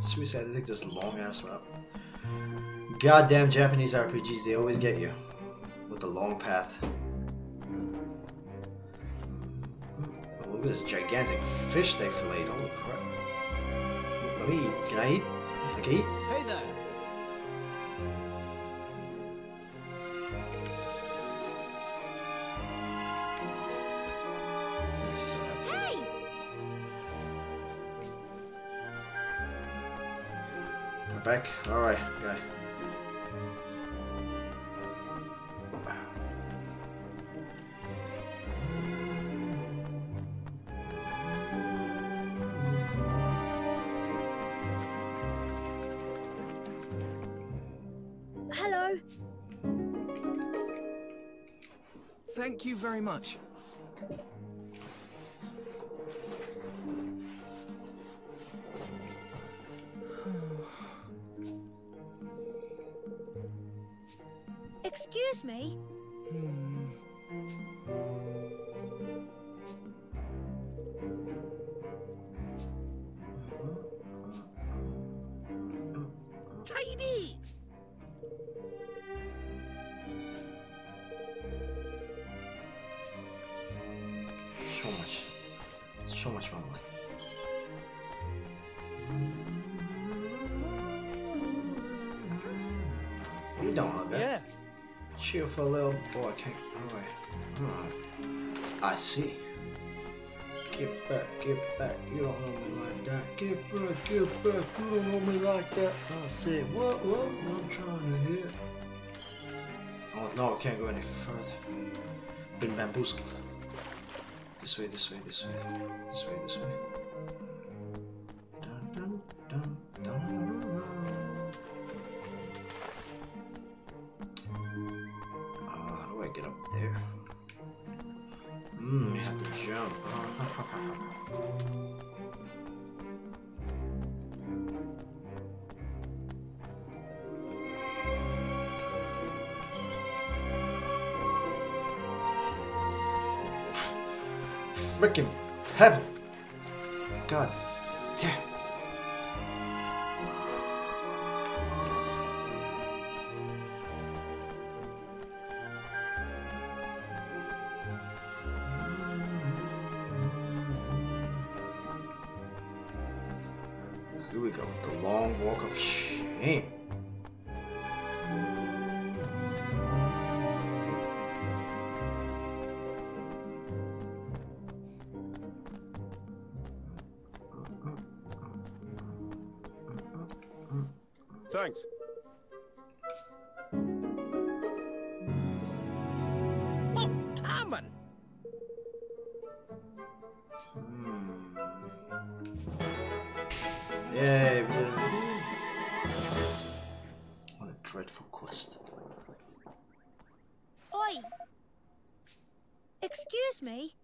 Seriously, I had to take this long ass route. Goddamn Japanese RPGs, they always get you. With the long path. Oh, look at this gigantic fish they filleted. Holy crap. Let me eat. Can I eat? I can eat? Hey there. Hey. We're back. Alright, guy. Hello. Thank you very much. Excuse me? Tidy! So much mumbling. You don't look good. Yeah. Cheerful little boy. Alright. I see. Get back. You don't know me like that. Get back. You don't know me like that. I said, what? I'm trying to hear. Oh no, I can't go any further. Been bamboozled. This way. Dun. How do I get up there? You have to jump. Freaking heaven! God damn! Here we go. The long walk of shame. Thanks. Oh, Tarman! Yay, we did it. What a dreadful quest. Oi! Excuse me?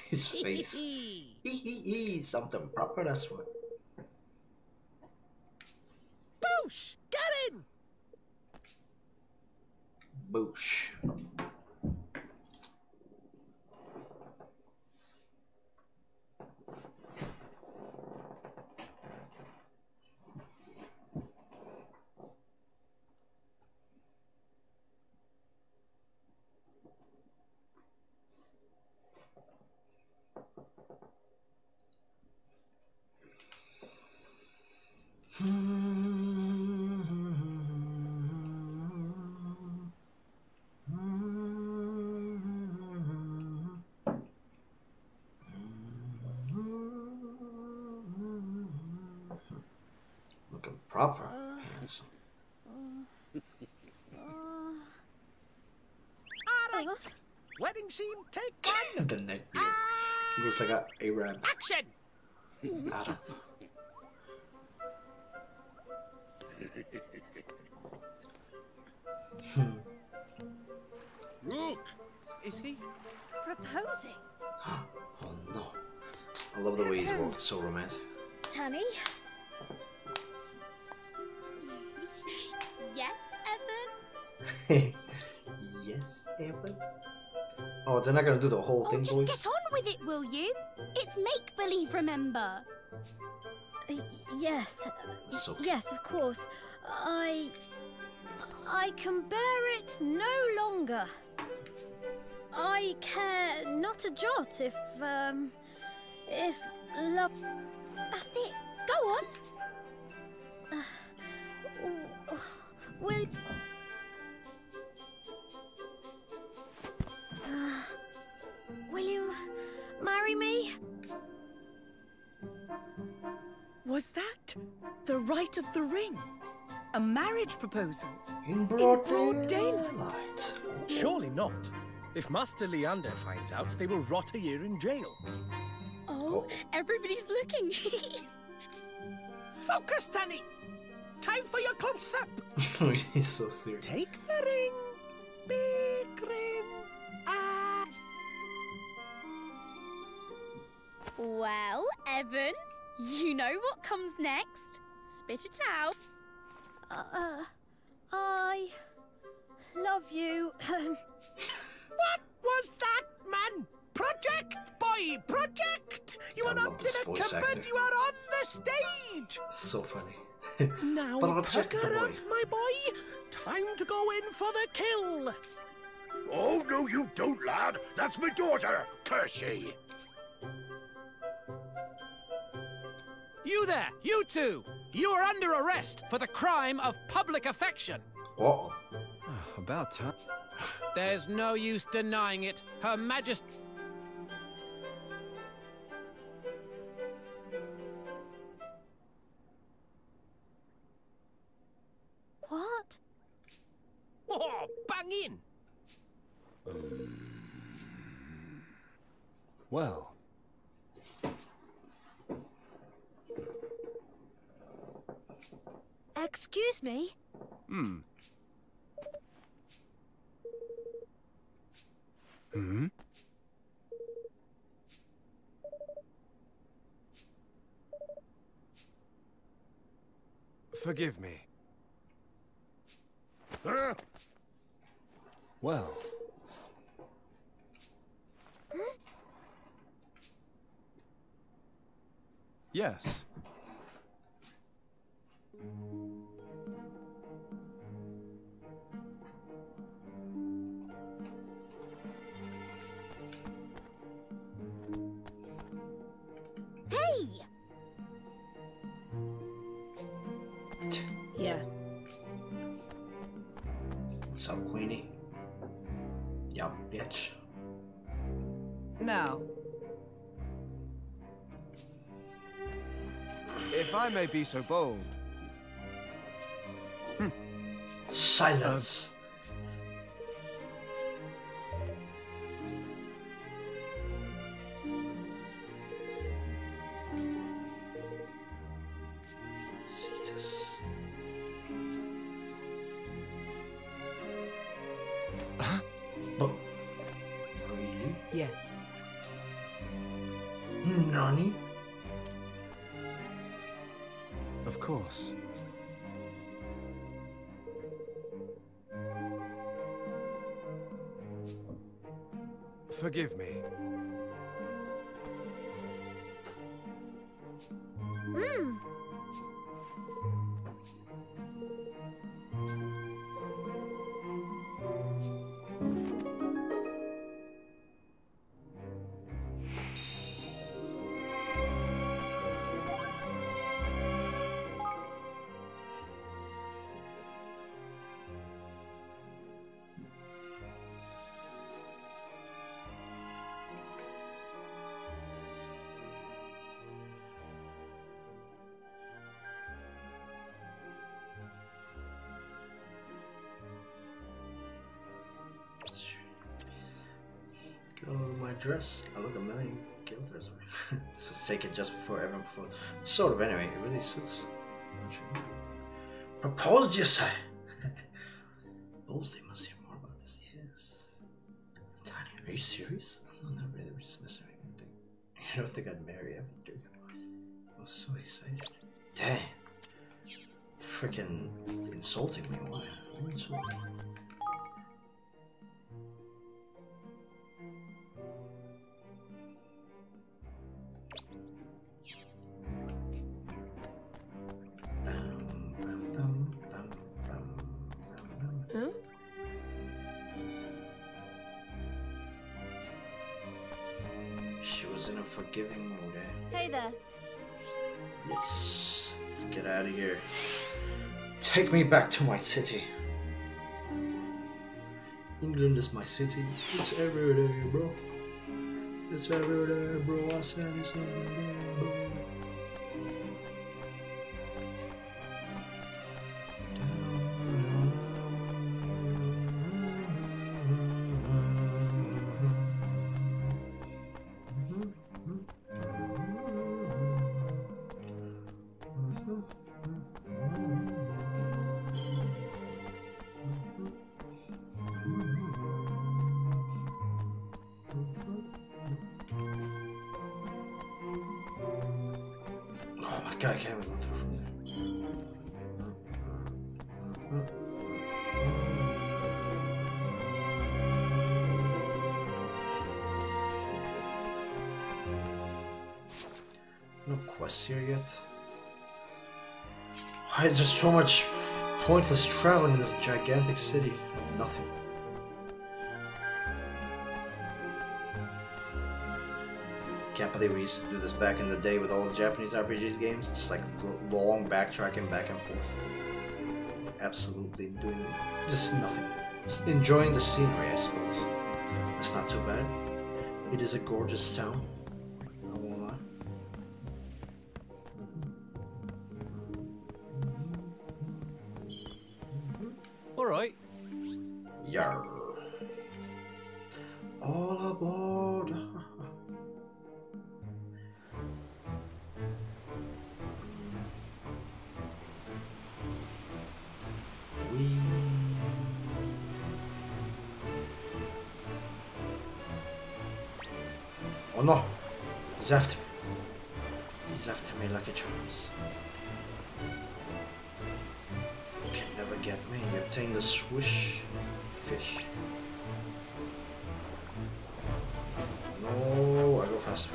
His face. Something proper, that's what. Boosh! Get in! Boosh. Looking proper, handsome. Alright! Wedding scene, take one! The neck beard. Looks like a Arab. Action! Adam. Look! Is he? Proposing? Oh no. I love the way he's walking, so romantic. Tanny? Yes, Evan? Yes, Evan? Oh, they're not gonna do the whole thing, just boys? get on with it, will you? It's make-believe, remember? Yes. So cute. Yes, of course. I can bear it no longer. I care not a jot if love... That's it. Go on. Will you marry me? Was that the rite of the ring? A marriage proposal? In broad broad daylight. Surely not. If Master Leander finds out, they will rot a year in jail. Oh, everybody's looking. Focus, Tanny! time for your close-up. He's so serious. Take the ring. Big ring. Ah. Well, Evan, you know what comes next. Spit it out. I love you. What was that, man? Project, boy, project! You I are love not in this a voice cupboard, actor. you are on the stage! So funny. Now, Project pucker boy. up, my boy. Time to go in for the kill. Oh, no, you don't, lad. That's my daughter, Kirsty. You there, you two! You are under arrest for the crime of public affection. Uh-oh. About time. There's no use denying it. Her Majesty... What? Oh, bang in. Well, Excuse me? Hmm. Forgive me. Huh? Well. Yes. Hey! Yeah. What's up, Queenie? Ya bitch. Now, If I may be so bold. Silence. Cetus. But really? yes. Nani? Of course. Forgive me. Get over my dress. I look a million guilders. This was taken just before everyone before. Sort of anyway, it really suits. Don't you? Proposed, you say? Boldly must hear more about this. Yes. Tiny, are you serious? I'm not really just messing around. You don't think I'd marry Evan, do you? I was so excited. Dang. Freaking insulting me. Why? Who insulted me? Huh? She was in a forgiving mood, eh? Hey there. Yes, let's get out of here. Take me back to my city. England is my city. It's every day, bro. It's every day, bro. I said it's every day, bro. god, I can't even go through from there. No quests here yet. Why is there so much pointless traveling in this gigantic city? Nothing. Can't believe we used to do this back in the day with all the Japanese RPGs games. Just like long backtracking back and forth. Absolutely doing just nothing. Just enjoying the scenery, I suppose. That's not too bad. It is a gorgeous town. I won't lie. Alright. Yarr. All aboard. Oh no! He's after me. He's after me like a charms. You can never get me. You obtain the swish fish. No, I go faster.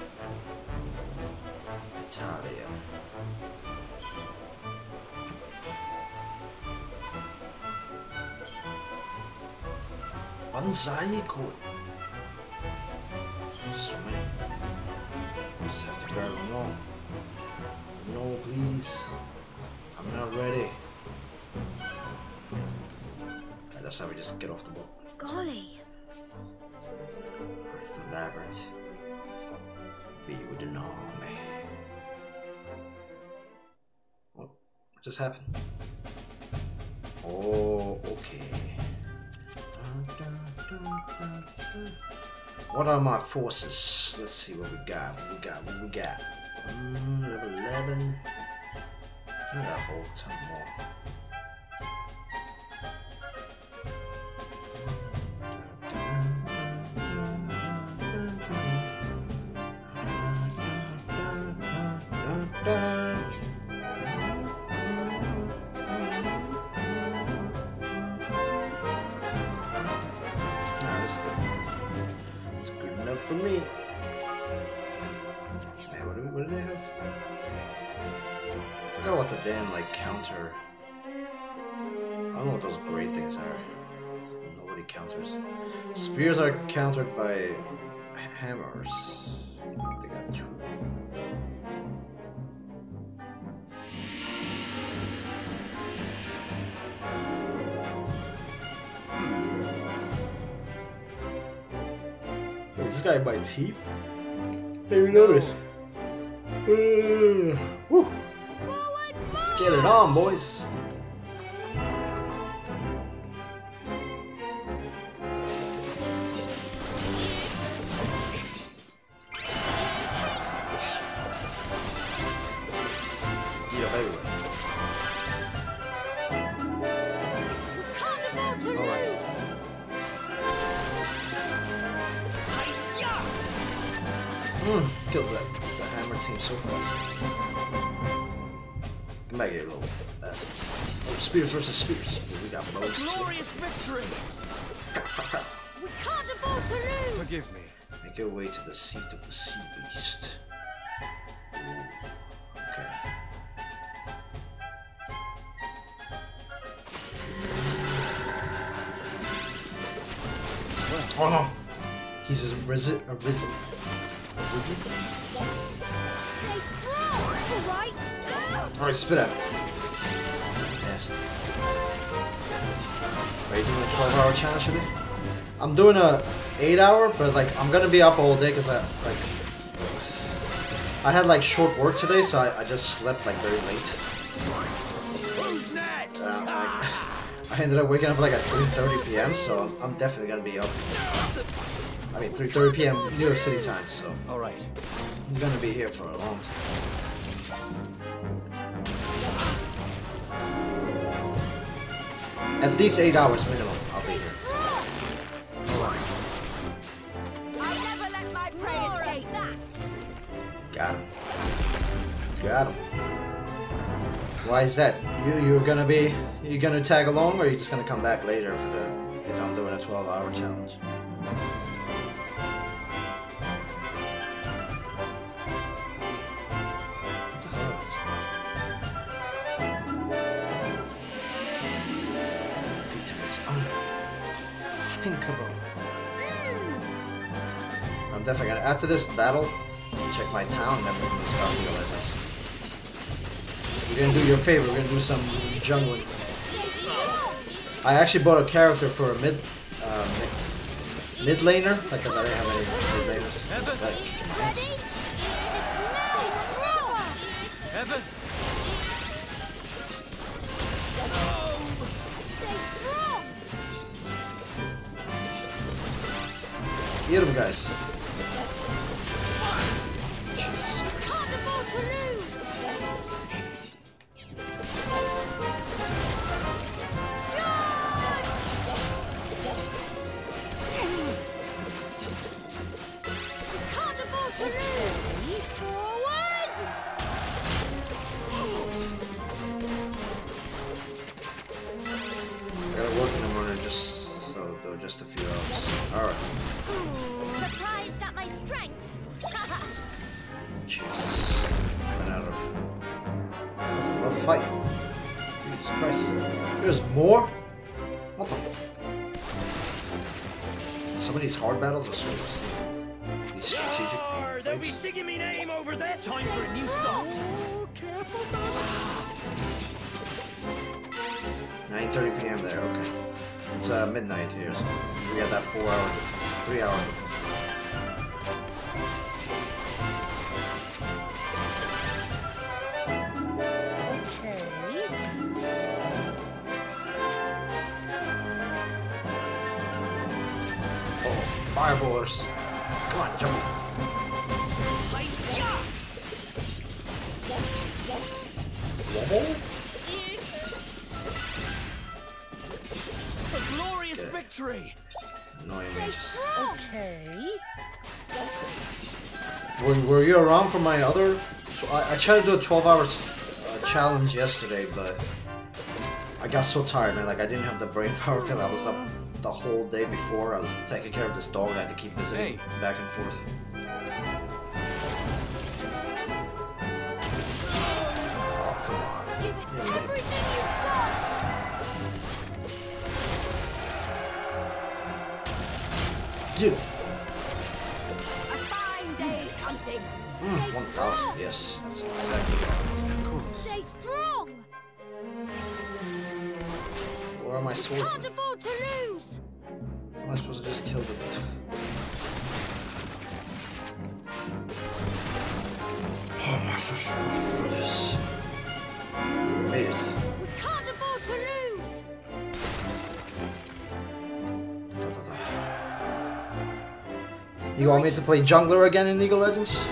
Italia. Banzai code. So many. Just have to grab them all. No, please. I'm not ready. That's how we just get off the boat. Golly. It's the labyrinth. Be with an army. What just happened? Oh, okay. What are my forces? Let's see what we got. What we got? Level 11. I got a whole ton more. For me. Hey, what do they have? I forgot what the damn like counter. I don't know what those great things are. Nobody counters. Spears are countered by hammers. They got 2. This guy by teeth? Didn't even notice. Woo. Let's get it on, boys. Beat up everywhere. Killed the hammer team so fast. Come back here, little bastards. Oh, spears versus spears. We got bows. Glorious victory! We can't afford to lose! Forgive me. Make your way to the seat of the sea beast. Ooh, okay. Oh no! He's risen. Stay strong, alright? Alright, spit at him. Nasty. Are you doing a 12-hour challenge today? I'm doing a 8-hour, but like I'm gonna be up all day because I had like short work today, so I just slept like very late. Who's next? I ended up waking up like at 3:30 p.m. so I'm definitely gonna be up. I mean 3:30 p.m. New York City time, so all right. I'm gonna be here for a long time. At least 8 hours minimum, I'll be here. I'll never let my prey escape that. Got him. Got him. Why is that? You're gonna tag along, or are you just gonna come back later for the if I'm doing a 12-hour challenge? Defeat him is unthinkable. I'm definitely gonna after this battle check my town and then we're gonna start League of Legends. We're gonna do your favor, we're gonna do some jungling. I actually bought a character for a mid laner, because I didn't have any mid laners. Like, yes. Eat them, guys. Jesus Christ. Just a few hours. Alright. Surprised at my strength. Jesus. Ran out of. That was a rough fight. Jesus Christ. There's more? What the? Some of these hard battles are sweet. These strategic. They'll be singing me name over there. Time for a new start. Oh, careful, man. 9:30 p.m. there, okay. It's midnight here, so we got that 4-hour difference, 3-hour difference. Okay. Oh, fireballers. Come on, jump. Wobble? Victory! Annoying. Okay. Were you around for my other? So I tried to do a 12-hour challenge yesterday, but I got so tired, man. Like I didn't have the brain power because I was up the whole day before. I was taking care of this dog. I had to keep visiting back and forth. Oh, come on. Give it everything you've got. Get it. A fine day's hunting. 1,000. Yes, that's exactly right. Of course. Stay strong. Where are my swords? Can't afford to lose. Am I supposed to just kill them? How am I supposed to do this? We made it. We can't afford to lose. You want me to play jungler again in League of Legends?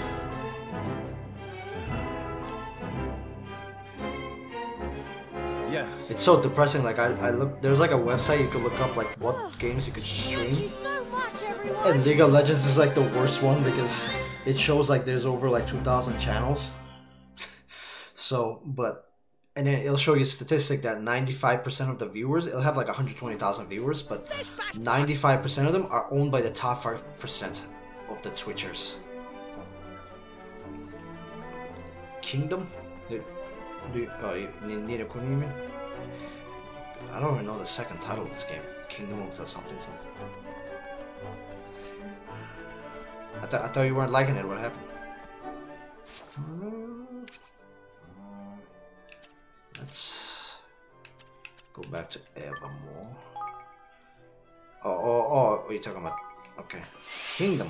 Yes. It's so depressing. Like I look, there's like a website you could look up like what games you could Thank you stream, so much, everyone. and League of Legends is like the worst one because it shows like there's over like 2,000 channels. So, and then it'll show you a statistic that 95% of the viewers, it'll have like 120,000 viewers, but 95% of them are owned by the top 5% of the Twitchers. Kingdom? You need a Kuni? I don't even know the second title of this game. Kingdom of something. I thought you weren't liking it. What happened? Let's go back to Evermore. Oh, what are you talking about? Okay. Kingdom.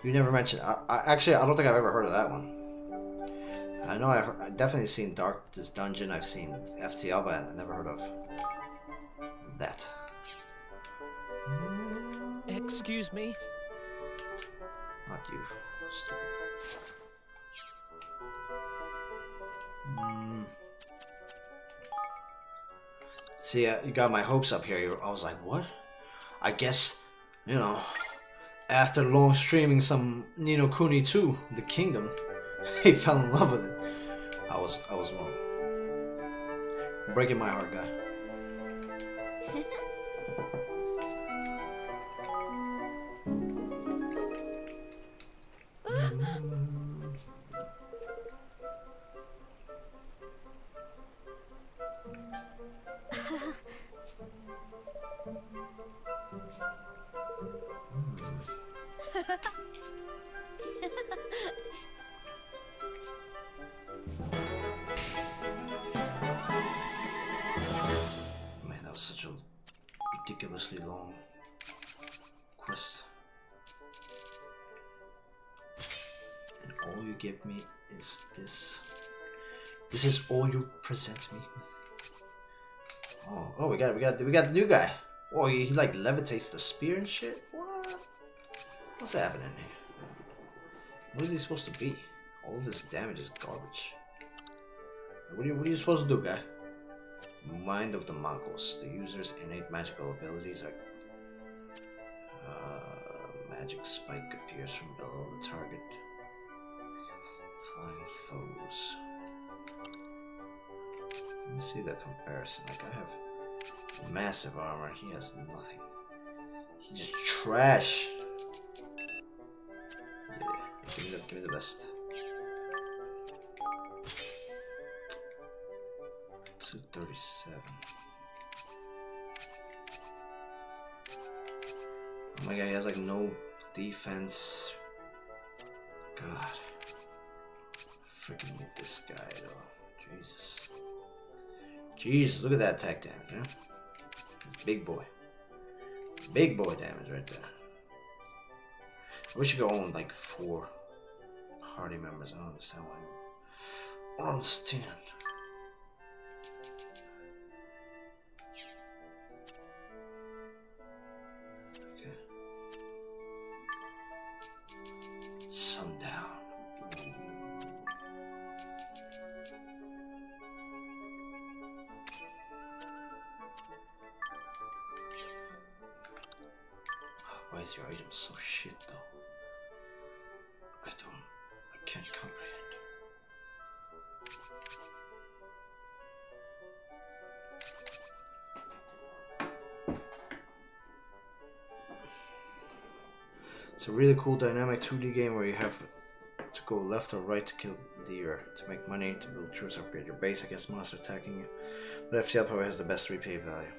You never mentioned... Actually, I don't think I've ever heard of that one. I know I've definitely seen Darkest Dungeon, I've seen FTL, but I never heard of that. Excuse me? Not you. Stupid. See, you got my hopes up here. I was like, what? I guess, you know, after long streaming some Ni no Kuni 2, The Kingdom, he fell in love with it. I was wrong. Breaking my heart, guy. Man, that was such a ridiculously long quest. And all you give me is this. This is all you present me with. Oh, we got the new guy. Oh, he like levitates the spear and shit. What? What's happening here? What is he supposed to be? All of his damage is garbage. What are you supposed to do, guy? Mind of the Mongols. The user's innate magical abilities are... magic spike appears from below the target. Flying foes. Let me see the comparison. Like, I have massive armor. He has nothing. He's just trash. Yeah, give me the best. 237. Oh my god, he has like no defense. God. Freaking need this guy though. Jesus. Jesus, look at that attack damage, huh? It's big boy. Big boy damage right there. I wish you could own like 4 party members. I don't understand why. I don't understand. Okay. Sundown. Why is your item so shit though? I can't comprehend. It's a really cool dynamic 2D game where you have to go left or right to kill deer, to make money, to build troops, upgrade your base against monsters attacking you. But FTL probably has the best replay value.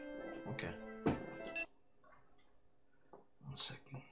Okay. 1 second.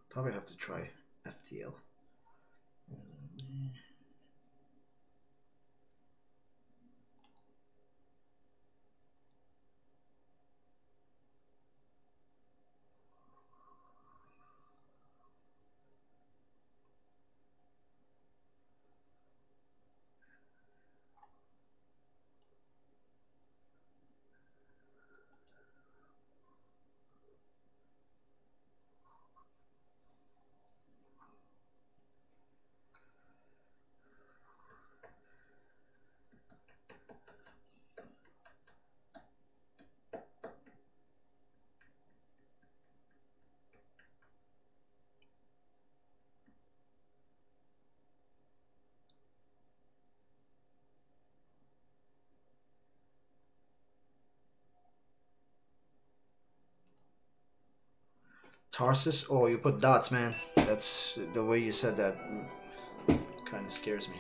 Probably have to try FTL. Tarsus? Oh, you put dots, man. That's the way you said that. Kind of scares me.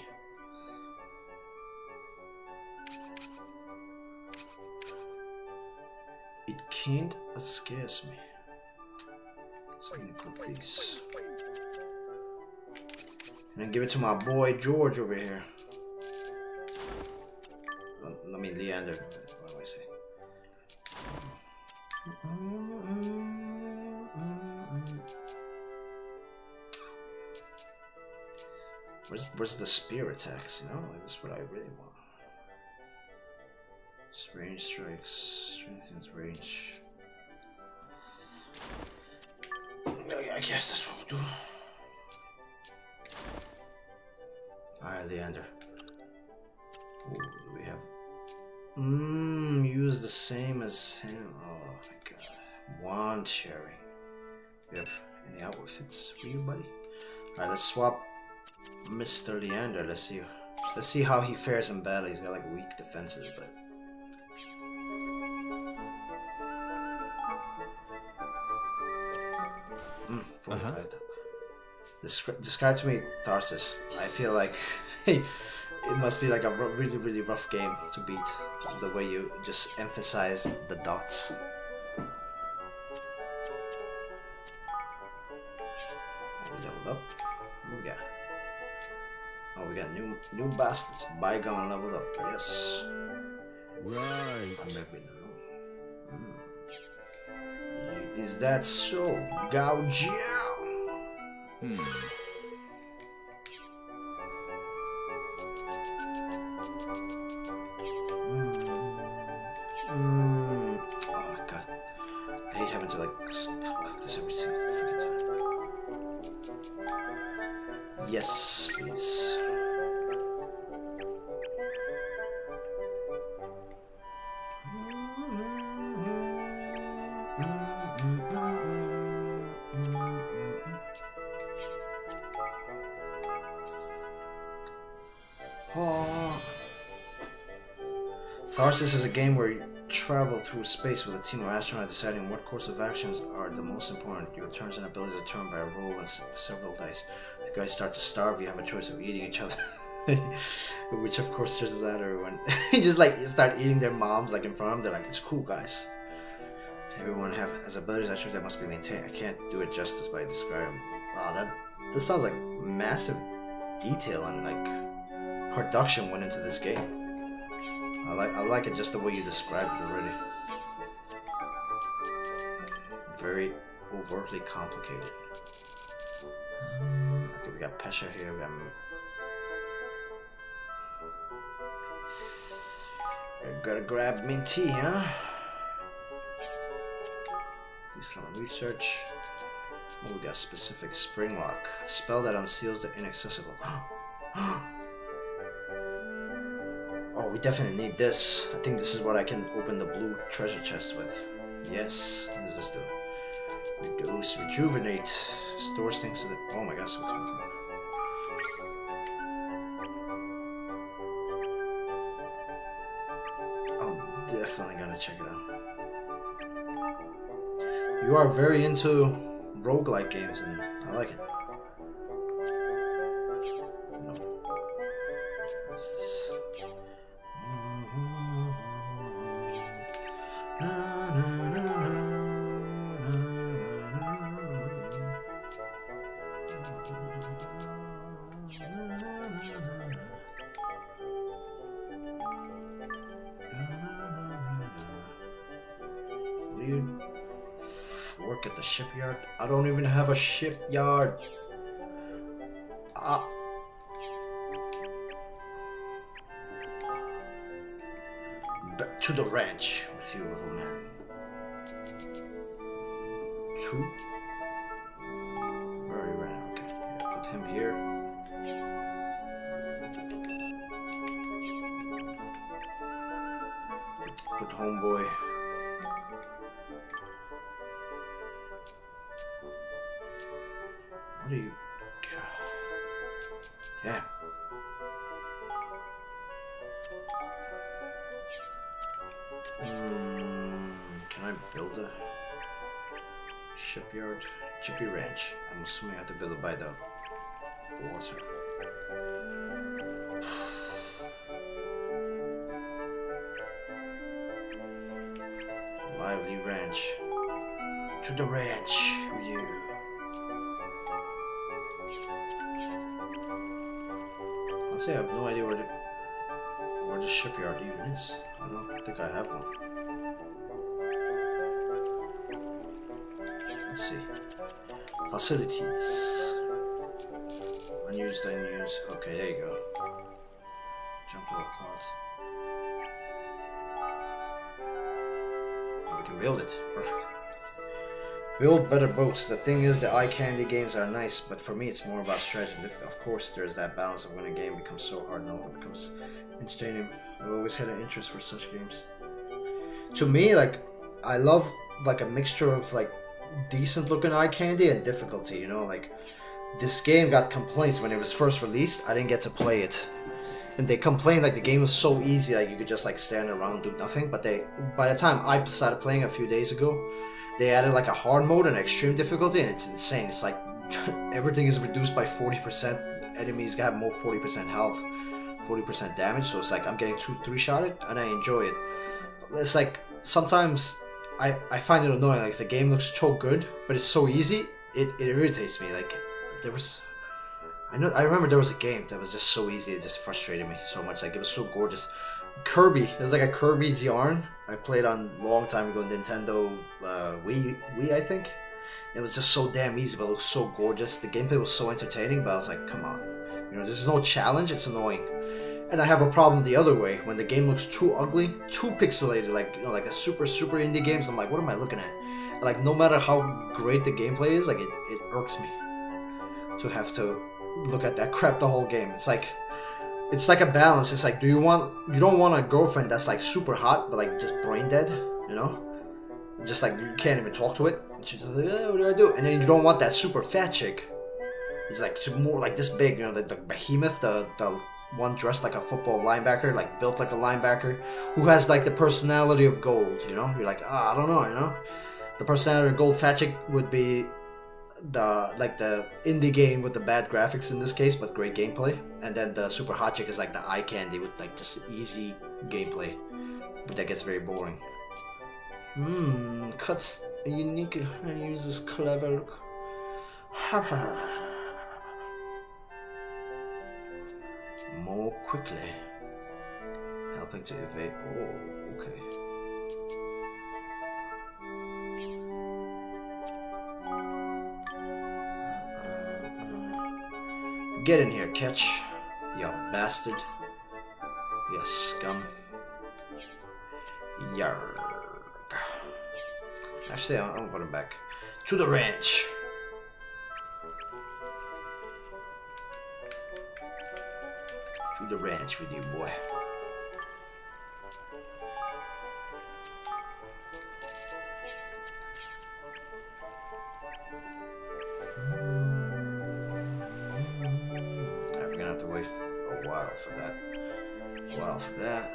It can't scares me. So I'm gonna put these. And then give it to my boy George over here. I mean Leander. What do I say? Where's the spear attacks? You know, like this is what I really want. Range strikes, strengthens range. I guess that's what we'll do. Alright, Leander. Ooh, do we have? Use the same as him. Oh my god. Wand sharing. You have any outfits for you, buddy? Alright, let's swap Mr. Leander. Let's see how he fares in battle. He's got like weak defenses, but 45. Describe to me Tarsus. I feel like it must be like a really rough game to beat. The way you just emphasize the dots. We leveled up. What we got? Oh, we got new bastards. Bygone leveled up. Yes. Right. Is that so? Gao Jiao. Oh my god. I hate having to like cook this every single freaking time. Yes, please. Tarsus is a game where you travel through space with a team of astronauts deciding what course of actions are the most important. Your turns and abilities are determined by a roll and several dice. If you guys start to starve, you have a choice of eating each other. Which of course stresses out everyone. You just like start eating their moms like in front of them. They're like, it's cool guys. Everyone has abilities attributes that must be maintained. I can't do it justice by describing. Wow, that sounds like massive detail and like production went into this game. I like it just the way you described it already. Very overtly complicated. Okay, we got Pesha here. We got. We're gonna grab Minty, huh? Islam research. Oh, we got specific spring lock. Spell that unseals the inaccessible. Oh, we definitely need this. I think this is what I can open the blue treasure chest with. Yes. What does this do? Reduce, rejuvenate, stores things to the. Oh my gosh, what's this? I'm definitely gonna check it out. You are very into roguelike games, and I like it. No. What's this? Dude, work at the shipyard? I don't even have a shipyard. Back to the ranch with you, little man. Two? Where are you right now? Okay, yeah, put him here. Put homeboy. What are you? Damn. Can I build a Shipyard, Chippy Ranch. I'm assuming I have to build it by the water. Lively Ranch. To the ranch with you. Honestly, I have no idea where the shipyard even is. I don't think I have one. Let's see. Facilities. Unused, unused. Okay, there you go. Jump to the plot. We can build it. Perfect. Build better boats. The thing is, the eye candy games are nice, but for me it's more about strategy. Of course, there's that balance of when a game becomes so hard and it becomes entertaining. I've always had an interest for such games. To me, like, I love like a mixture of like decent looking eye candy and difficulty, you know, like this game got complaints when it was first released. I didn't get to play it. And they complained like the game was so easy, like you could just like stand around, do nothing. But by the time I started playing a few days ago, they added like a hard mode and extreme difficulty, and it's insane. It's like everything is reduced by 40%. Enemies have more 40% health, 40% damage. So it's like I'm getting 2-3 shotted, and I enjoy it. It's like sometimes I find it annoying. Like the game looks so good, but it's so easy. It irritates me. Like I remember there was a game that was just so easy, it just frustrated me so much. Like it was so gorgeous. Kirby, it was like a Kirby's Yarn. I played on a long time ago, Nintendo Wii, I think. It was just so damn easy, but it looked so gorgeous. The gameplay was so entertaining, but I was like, come on, you know, this is no challenge. It's annoying. And I have a problem the other way when the game looks too ugly, too pixelated, like, you know, like a super indie games. I'm like, what am I looking at? And like no matter how great the gameplay is, like it irks me to have to look at that crap the whole game. It's like a balance. It's like, you don't want a girlfriend that's like super hot but like just brain dead, you know, just like you can't even talk to it. She's like, what do I do? And then you don't want that super fat chick. It's like more like this big, you know, the behemoth, the one dressed like a football linebacker, like built like a linebacker, who has like the personality of gold, you know. You're like, I don't know, you know. The personality of gold fat chick would be the indie game with the bad graphics in this case, but great gameplay. And then the super hot chick is like the eye candy with like just easy gameplay, but that gets very boring. Cuts a unique and uses clever. More quickly, helping to evade. Oh, okay. Get in here, Catch. You bastard. You scum. Yarg. Actually, I'm going back to the ranch. To the ranch with you, boy. We're gonna have to wait a while for that.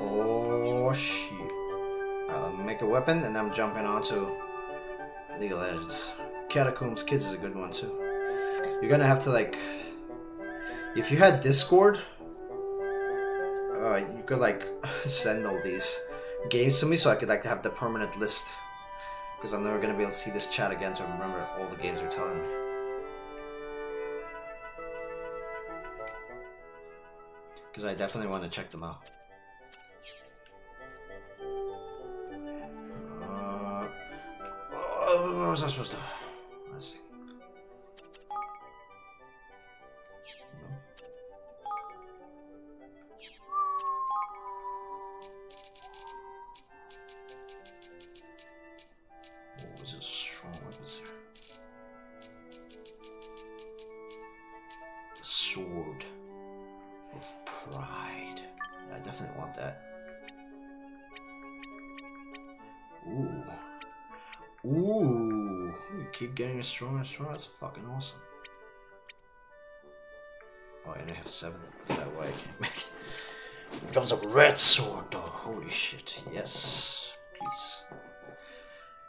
Oh shit. I'll make a weapon and I'm jumping onto League of Legends. Catacombs Kids is a good one too. You're gonna have to like, if you had Discord, you could like send all these games to me so I could like have the permanent list. Because I'm never gonna be able to see this chat again to remember all the games you're telling me. Because I definitely want to check them out. What was I supposed to? Let's see. No. What was it? Strong weapons here. The sword of pride. I definitely want that. Ooh. Ooh, you keep getting stronger and stronger. That's fucking awesome. Oh, I only have 7. Is that why I can't make it? Becomes a red sword though. Holy shit. Yes. Please.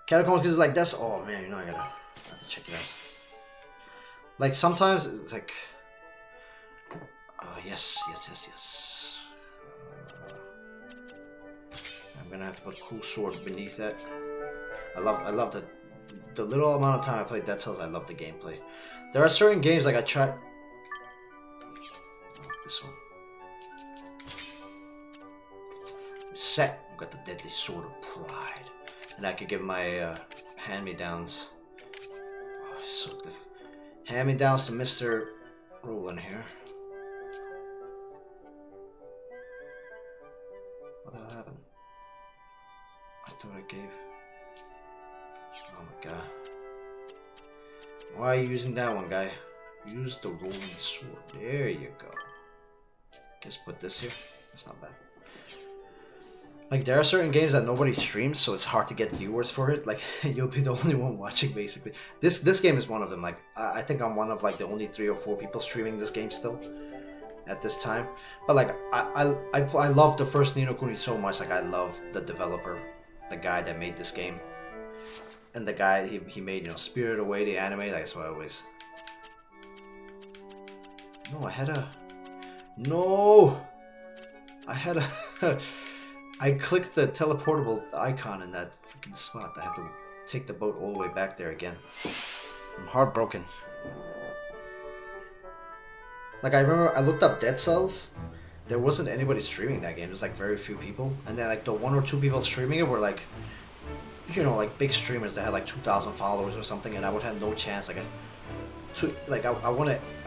Catacombs is like this. Oh man, you know I gotta have to check it out. Like sometimes it's like. Oh yes. I'm gonna have to put cool sword beneath that. I love the little amount of time I played Dead Cells. I love the gameplay. There are certain games like I tried. Oh, this one. Set. I've got the deadly sword of pride, and I could give my hand-me-downs. Oh, it's so difficult. Hand-me-downs to Mr. Roland here. What the hell happened? I thought I gave. Oh my god. Why are you using that one, guy? Use the rolling sword. There you go. Guess put this here. That's not bad. Like, there are certain games that nobody streams, so it's hard to get viewers for it. Like, you'll be the only one watching, basically. This game is one of them. Like, I think I'm one of, like, the only 3 or 4 people streaming this game still. At this time. But, like, I love the first Ni no Kuni so much. Like, I love the developer. The guy that made this game. And the guy, he made, you know, Spirited Away, the anime. Like, that's why I always... No, I had a... No! I had a... I clicked the teleportable icon in that freaking spot. I have to take the boat all the way back there again. I'm heartbroken. Like, I remember I looked up Dead Cells. There wasn't anybody streaming that game. There's like very few people. And then like the 1 or 2 people streaming it were like, you know, like big streamers that had like 2,000 followers or something. And I would have no chance. Like, I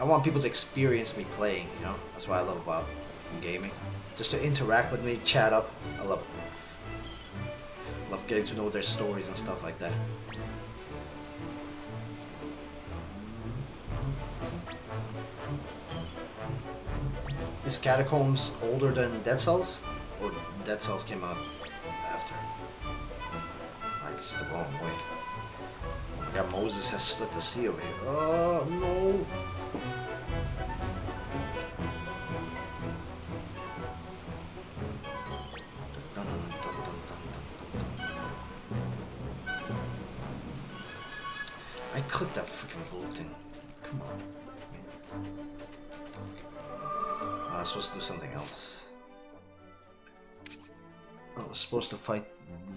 want people to experience me playing, you know? That's what I love about gaming. Just to interact with me, chat up. I love it. Love getting to know their stories and stuff like that. Is Catacombs older than Dead Cells? Or Dead Cells came out after? Alright, this is the wrong way. Oh my god, Moses has split the sea over here. Oh no! I clicked that freaking blue thing. Come on. I was supposed to do something else. I was supposed to fight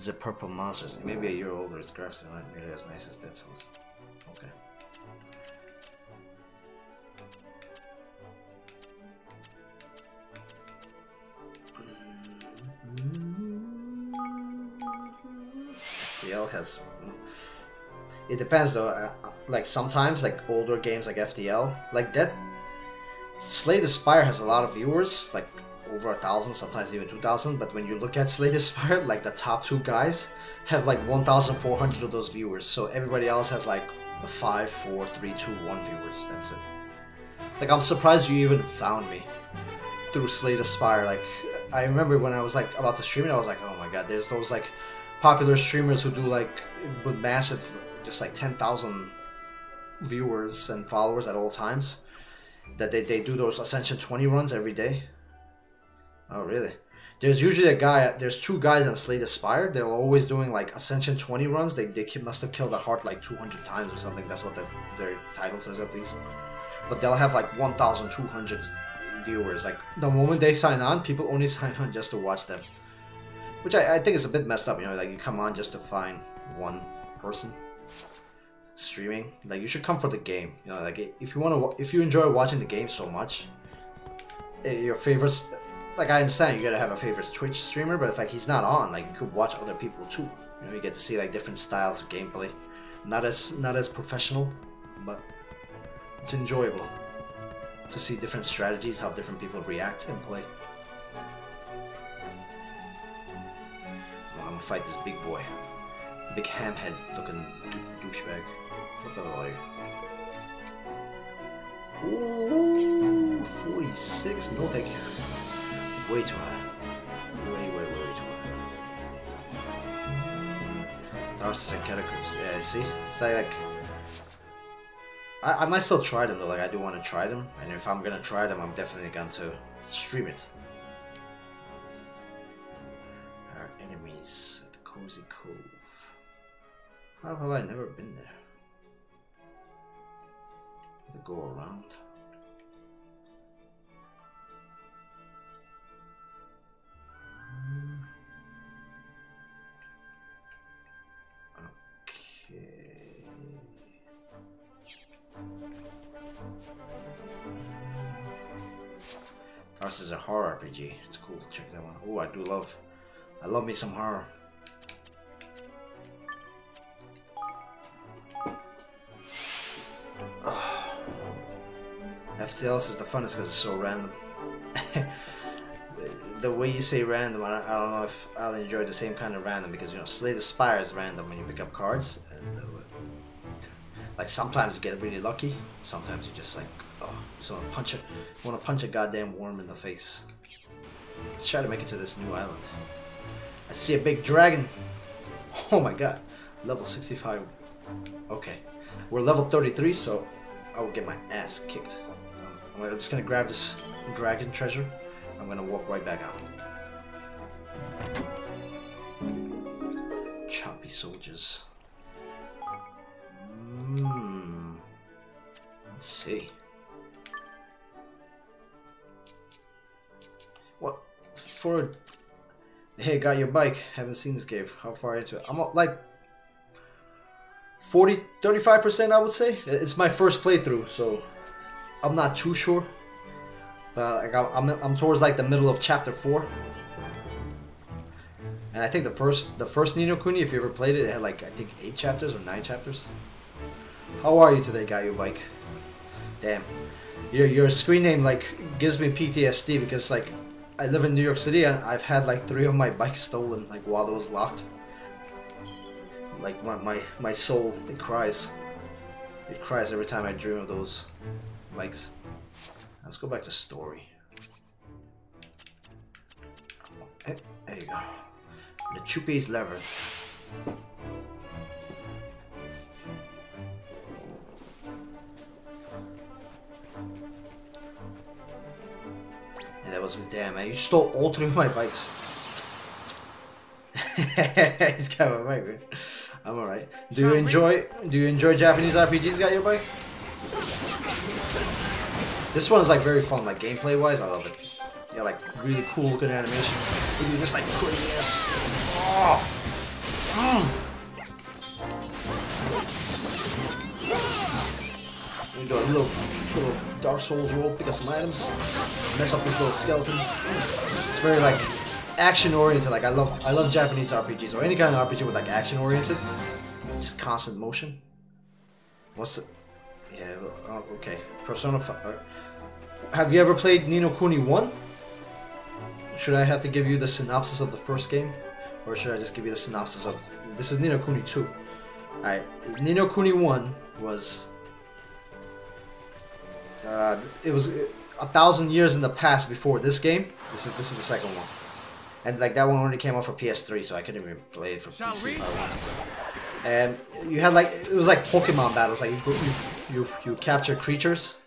the purple monsters. Maybe a year older, its graphics are not nearly as nice as Dead Cells. Okay. FTL has... It depends though, like sometimes like older games like FTL, like that Slay the Spire has a lot of viewers, like over 1,000, sometimes even 2,000, but when you look at Slay the Spire, like the top 2 guys have like 1,400 of those viewers, so everybody else has like 5, 4, 3, 2, 1 viewers, that's it. Like I'm surprised you even found me through Slay the Spire. Like I remember when I was like about to stream it, I was like, oh my god, there's those like popular streamers who do like with massive, just like 10,000 viewers and followers at all times, that they do those Ascension 20 runs every day. Oh really? There's usually a guy, there's 2 guys on Slay the Spire, they're always doing like Ascension 20 runs. They must have killed a heart like 200 times or something, that's what their title says at least. But they'll have like 1,200 viewers. Like the moment they sign on, people only sign on just to watch them. Which I think is a bit messed up, you know, like you come on just to find one person streaming. Like you should come for the game, you know, like if you enjoy watching the game so much, your favorites, like I understand you gotta have a favorite Twitch streamer, but it's like he's not on, like you could watch other people too, you know, you get to see like different styles of gameplay. Not as professional, but it's enjoyable to see different strategies, how different people react and play. Well, I'm gonna fight this big boy, big hamhead looking douchebag. What's that like? Ooh, 46? No, thank you. Way too high. Way too high. Tarsus and Catacombs. Yeah, you see? It's like I might still try them though. Like I do want to try them, and if I'm gonna try them, I'm definitely going to stream it. Nice. At the Cozy Cove. How have I never been there? To go around. Okay. Ours is a horror RPG. It's cool. Check that one. Oh, I love me some horror. FTLs is the funnest because it's so random. The way you say random, I don't know if I'll enjoy the same kind of random, because you know, Slay the Spire is random when you pick up cards, and like sometimes you get really lucky, sometimes you just like, oh, just want to punch a goddamn worm in the face. Let's try to make it to this new island. I see a big dragon. Oh my god, level 65. Okay, we're level 33, so I will get my ass kicked. I'm just gonna grab this dragon treasure. I'm gonna walk right back out. Choppy soldiers. Let's see. What for? Hey, got your bike. Haven't seen this game. How far into it? I'm up like 35%, I would say. It's my first playthrough, so I'm not too sure. But I'm towards like the middle of chapter 4, and I think the first Ni no Kuni, if you ever played it, it had like I think 8 chapters or 9 chapters. How are you today, guy? Your bike? Damn, your screen name like gives me PTSD, because like I live in New York City and I've had like 3 of my bikes stolen like while it was locked. Like my soul, it cries. It cries every time I dream of those bikes. Let's go back to story. Hey, there you go. The Chupi's Labyrinth. Yeah, that was damn, man. You stole all 3 of my bikes. He's got my bike, man. I'm alright. Do you enjoy Japanese RPGs? Got your bike? This one is like very fun, like gameplay wise, I love it. Yeah, like really cool looking animations. You just like crazy ass. You do a little Dark Souls roll, pick up some items, mess up this little skeleton. It's very like action oriented. Like I love Japanese RPGs, or any kind of RPG with like action oriented, just constant motion. What's the? Yeah. Oh, okay. Persona 5. Have you ever played Ni no Kuni 1? Should I have to give you the synopsis of the first game? Or should I just give you the synopsis of... This is Ni no Kuni 2. Alright, Ni no Kuni 1 was... it was 1,000 years in the past before this game. This is the second one. And like that one only came out for PS3, so I couldn't even play it for PC if I wanted to. And you had like... It was like Pokemon battles. Like you capture creatures.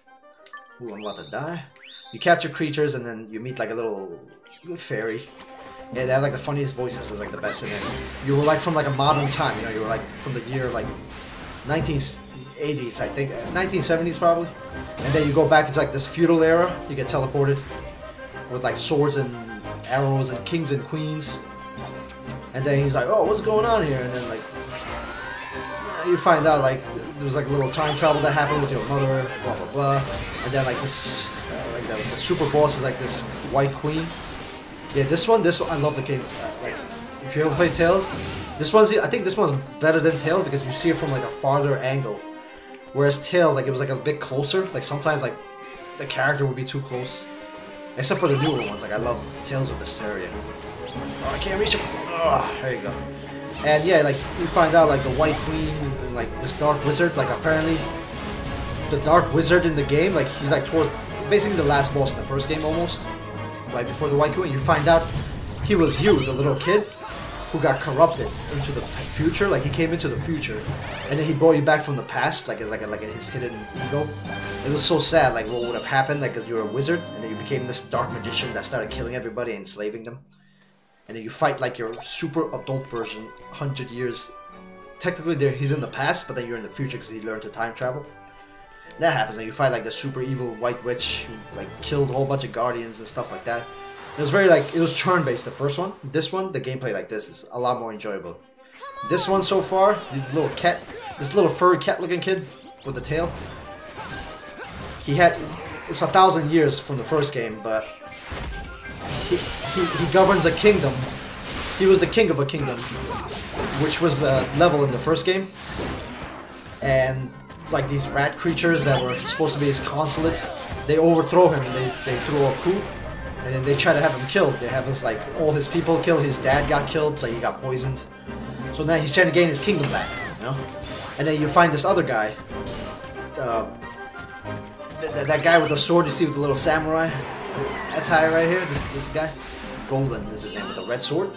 Ooh, I'm about to die. You capture creatures and then you meet like a little fairy. Yeah, they have like the funniest voices. It was like the best. And then you were like from like a modern time. You know, you were like from the year like 1980s, I think, 1970s probably. And then you go back into like this feudal era. You get teleported with like swords and arrows and kings and queens. And then he's like, "Oh, what's going on here?" And then like you find out like there was like a little time travel that happened with your mother, blah blah blah. And then like this, like the super boss is like this white queen. Yeah, this one, I love the game. Like, if you ever play Tales, I think this one's better than Tales because you see it from like a farther angle. Whereas Tales, like it was like a bit closer. Like sometimes like the character would be too close. Except for the newer ones. Like I love Tales of Mysteria. Oh, I can't reach him. Oh, there you go. And yeah, like you find out like the White Queen and like this Dark Wizard. Like apparently, the Dark Wizard in the game, like he's like towards basically the last boss in the first game almost. Right before the White Queen, you find out he was you, the little kid, who got corrupted into the future. Like he came into the future, and then he brought you back from the past, like as like his hidden ego. It was so sad, like what would have happened, like because you were a wizard, and then you became this dark magician that started killing everybody and enslaving them. and then you fight like your super adult version 100 years. Technically he's in the past, but then you're in the future because he learned to time travel. And that happens, and you fight like the super evil white witch who like killed a whole bunch of guardians and stuff like that. It was very like, it was turn-based, the first one. This one, the gameplay like this is a lot more enjoyable. This one so far, this little cat, this little furry cat looking kid with the tail. It's 1,000 years from the first game, but he governs a kingdom. He was the king of a kingdom, which was a level in the first game. And like these rat creatures that were supposed to be his consulate, they overthrow him and they throw a coup. And then they try to have him killed. They have his, like, all his people killed. His dad got killed, like he got poisoned. So now he's trying to gain his kingdom back, you know? And then you find this other guy. That guy with the sword you see with the little samurai attire right here. This guy. Golden is his name, with the red sword.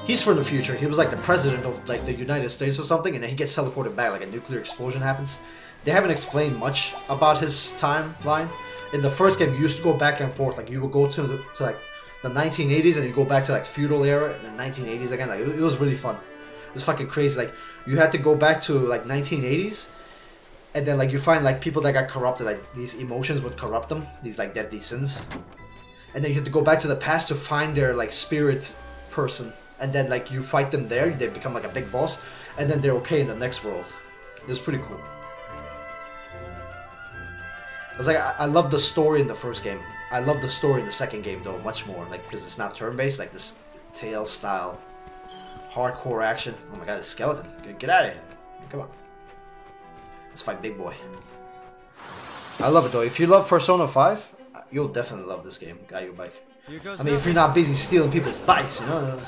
He's from the future. He was like the president of like the United States or something, and then he gets teleported back, like a nuclear explosion happens. They haven't explained much about his timeline. In the first game, you used to go back and forth. Like you would go to like the 1980s, and you go back to like feudal era, and the 1980s again. Like it was really fun. It was fucking crazy. Like you had to go back to like 1980s, and then like you find like people that got corrupted. Like these emotions would corrupt them. These like deadly sins, and then you had to go back to the past to find their like spirit person, and then like you fight them there. They become like a big boss, and then they're okay in the next world. It was pretty cool. I was like, I love the story in the first game. I love the story in the second game though much more, like because it's not turn-based, like this Tales style, hardcore action. Oh my god, the skeleton! Get out of here! Come on, let's fight Big Boy. I love it though. If you love Persona 5, you'll definitely love this game. Got your bike. I mean, if you're not busy stealing people's bikes, you know,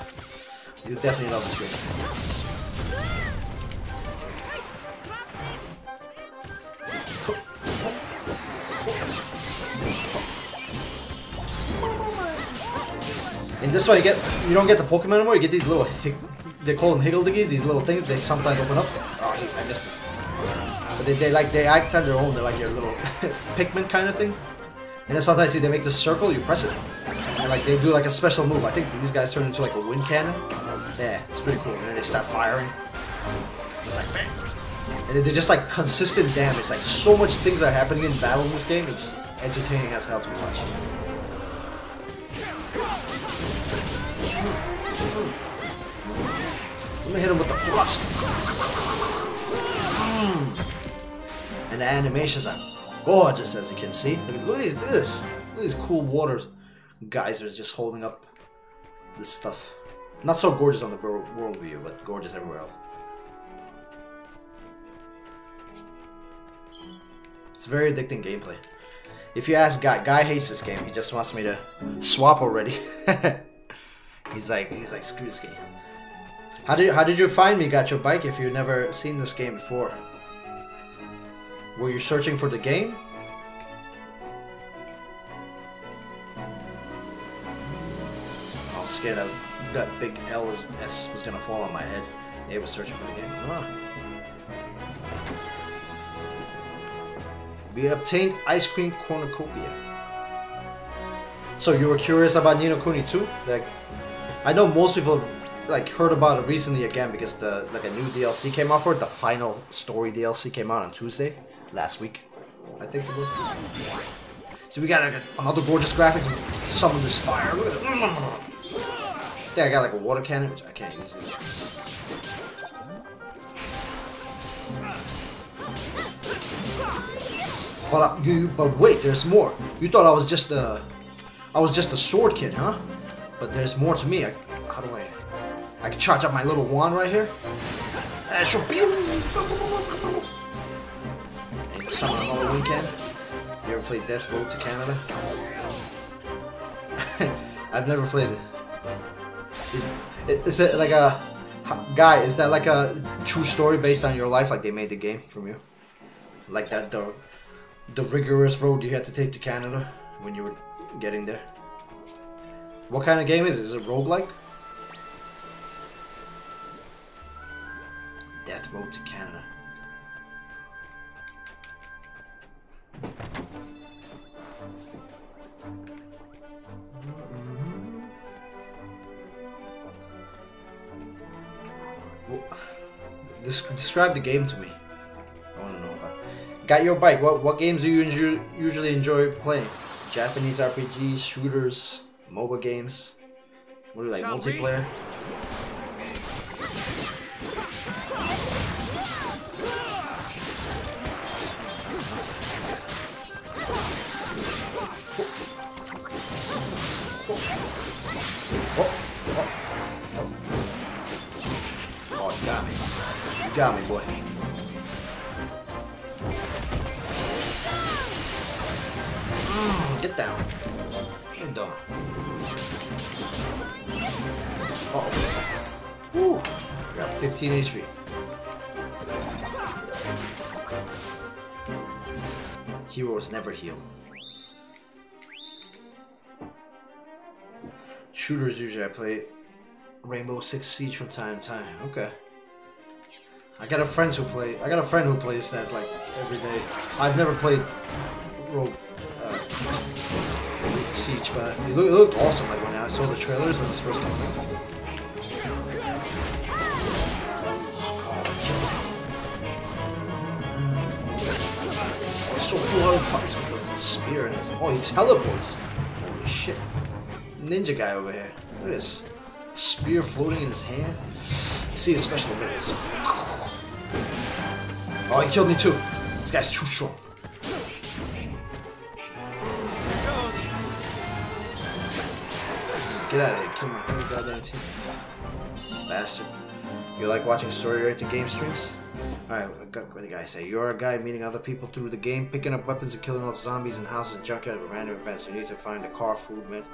you'll definitely love this game. And this way you don't get the Pokemon anymore, you get these little, they call them Higgledyggies, these little things, they sometimes open up. Oh, I missed it. But they act on their own, they're like your little Pikmin kind of thing. And then sometimes see they make this circle, you press it, and like they do like a special move. I think these guys turn into like a wind cannon. Yeah, it's pretty cool. And then they start firing. It's like bang. And they're just like consistent damage, like so much things are happening in battle in this game, it's entertaining as hell to watch. Let me hit him with the thrust. And the animations are gorgeous, as you can see. Look at this. Look at these cool waters. Geysers just holding up this stuff. Not so gorgeous on the world view, but gorgeous everywhere else. It's very addicting gameplay. If you ask Guy hates this game. He just wants me to swap already. He's like screw this game. How did you find me, Got Your Bike, if you've never seen this game before? Were you searching for the game? I was scared that big S was gonna fall on my head. They were searching for the game. Ah. We obtained Ice Cream Cornucopia. So you were curious about Ni no Kuni 2? Like, I know most people have like heard about it recently again because a new DLC came out for it. The final story DLC came out on Tuesday last week, I think it was. So we got another gorgeous graphics. Summon this fire. Look at it. There, I got like a water cannon, which I can't use. But wait, there's more. You thought I was just a sword kid, huh? But there's more to me. How do I can charge up my little wand right here. And summon another wind cannon. You ever played Death Road to Canada? I've never played it. Is it like a guy? Is that like a true story based on your life? Like they made the game from you? Like that the rigorous road you had to take to Canada when you were getting there? What kind of game is it? Is it roguelike? Death Road to Canada. describe the game to me. I want to know about it. Got Your Bike. What games do you usually enjoy playing? Japanese RPGs, shooters, mobile games? What do you like, multiplayer? Oh, you got me. You got me, boy. Get down. You're done. Uh-oh. Woo. Got 15 HP. Heroes never heal. Shooters usually I play Rainbow Six Siege from time to time. Okay. I got a friend who plays that like every day. I've never played Siege, but it looked awesome like when I saw the trailers when it was first coming out. Oh, it's so cool how he fights with the spear in his. Oh, he teleports. Holy shit. Ninja guy over here. Look at this. Spear floating in his hand. You see his special abilities. Oh, he killed me too. This guy's too strong. Get out of here. Kill my whole goddamn team. Bastard. You like watching story-oriented game streams? Alright, what did the guy say? You're a guy meeting other people through the game, picking up weapons and killing off zombies in houses, junkyard, and random events. You need to find a car, food, mint.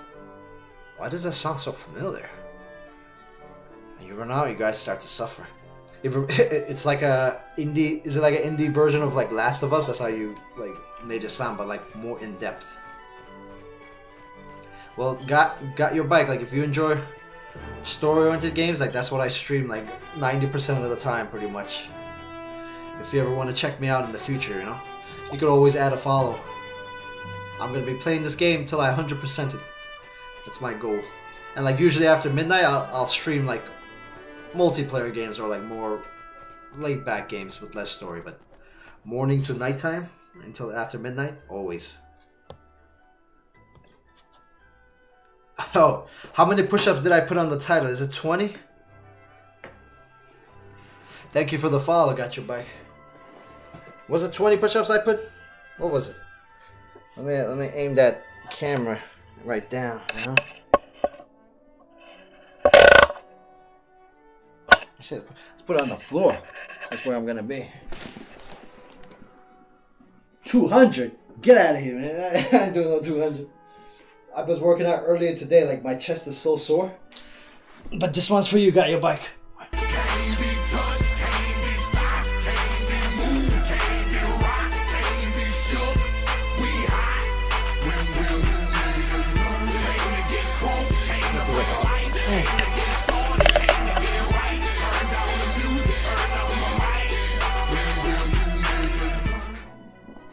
Why does that sound so familiar? When you run out, you guys start to suffer. It's like a indie. Is it like an indie version of like Last of Us? That's how you like made it sound, but like more in depth. Well, got your bike. Like if you enjoy story-oriented games, like that's what I stream like 90% of the time, pretty much. If you ever want to check me out in the future, you know, you could always add a follow. I'm gonna be playing this game till I 100% it. That's my goal. And like usually after midnight, I'll stream like multiplayer games or like more laid back games with less story. But morning to nighttime until after midnight, always. Oh, how many push-ups did I put on the title? Is it 20? Thank you for the follow. Got your bike. Was it 20 push-ups I put? What was it? Let me aim that camera right down, you know? Let's put it on the floor. That's where I'm gonna be. 200? Get out of here, man. I ain't doing no 200. I was working out earlier today, like my chest is so sore. But this one's for you, got your bike.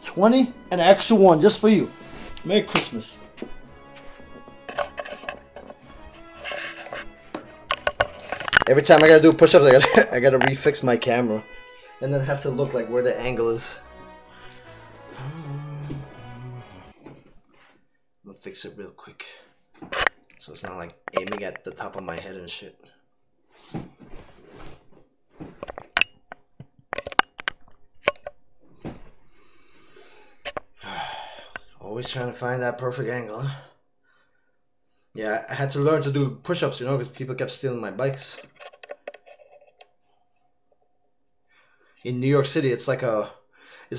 $20 and an extra one just for you. Merry Christmas. Every time I gotta do push-ups, I gotta refix my camera, and then have to look like where the angle is. I'm gonna fix it real quick, so it's not like aiming at the top of my head and shit. Always trying to find that perfect angle. Huh? Yeah, I had to learn to do push-ups, you know, because people kept stealing my bikes. In New York City, it's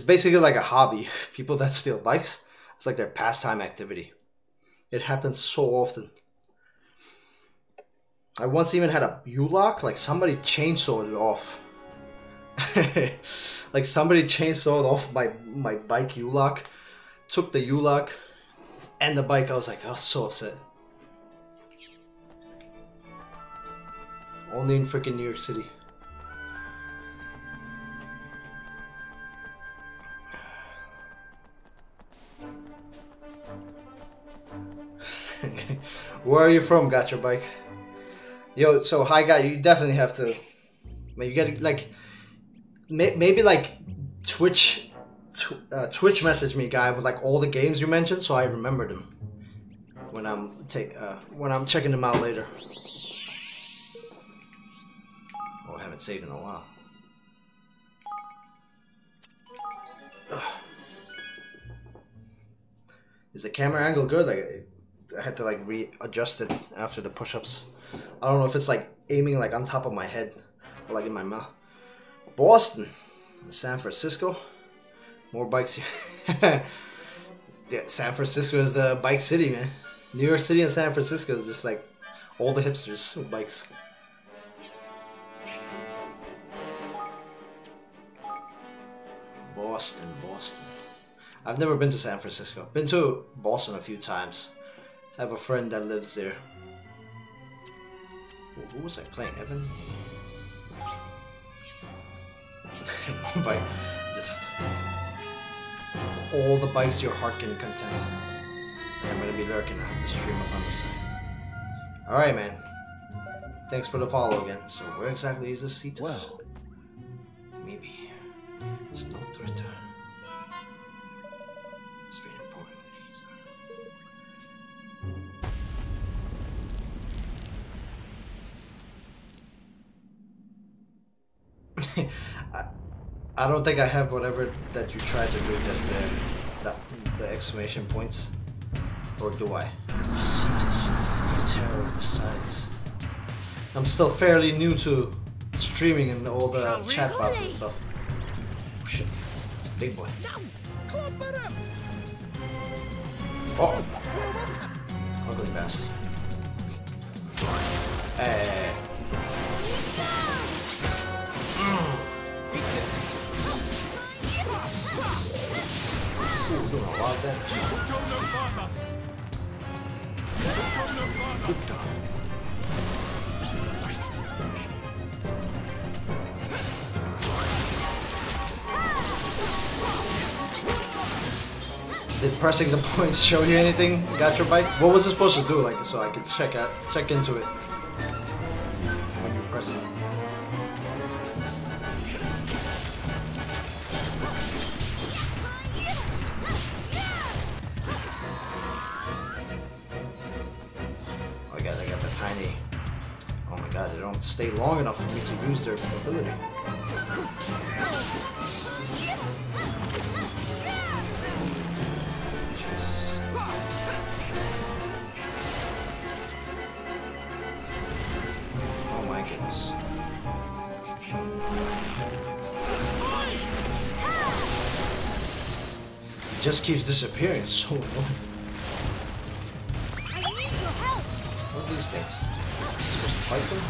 basically like a hobby. People that steal bikes, it's like their pastime activity. It happens so often. I once even had a U-lock, like somebody chainsawed it off. Like somebody chainsawed off my bike U-lock, took the U-lock and the bike. I was so upset. Only in freaking New York City. Where are you from? Got your bike. Yo, so hi guy, you definitely have to. Man, you gotta like. maybe like Twitch messaged me, guy, with like all the games you mentioned, so I remember them when I'm checking them out later. Oh, I haven't saved in a while. Ugh. Is the camera angle good? Like, I had to like readjust it after the push-ups. I don't know if it's like aiming like on top of my head or like in my mouth. Boston, San Francisco, more bikes here. Yeah, San Francisco is the bike city, man. New York City and San Francisco is just like all the hipsters with bikes. Boston. I've never been to San Francisco. Been to Boston a few times. I have a friend that lives there. Who was I playing? Evan? Bike. Just all the bikes your heart can content. I'm gonna be lurking. I have to stream up on the side. Alright, man. Thanks for the follow again. So where exactly is this seat? Well, maybe it's no threat. It's very important. I don't think I have whatever that you tried to do just there. The exclamation points. Or do I? Jesus, the terror of the sides. I'm still fairly new to streaming and all the chatbots and stuff. Oh shit, it's a big boy. Oh! Ugly bastard. Hey. Ooh, doing a lot of damage. Good dog. Did pressing the points show you anything? Got your bike? What was it supposed to do? Like, so I could check into it when you press it. Oh, I got the tiny. Oh my god, they don't stay long enough for me to use their ability. Jesus. Oh my goodness. It just keeps disappearing, it's so annoying. I need your help. What are these things? Am I supposed to fight them?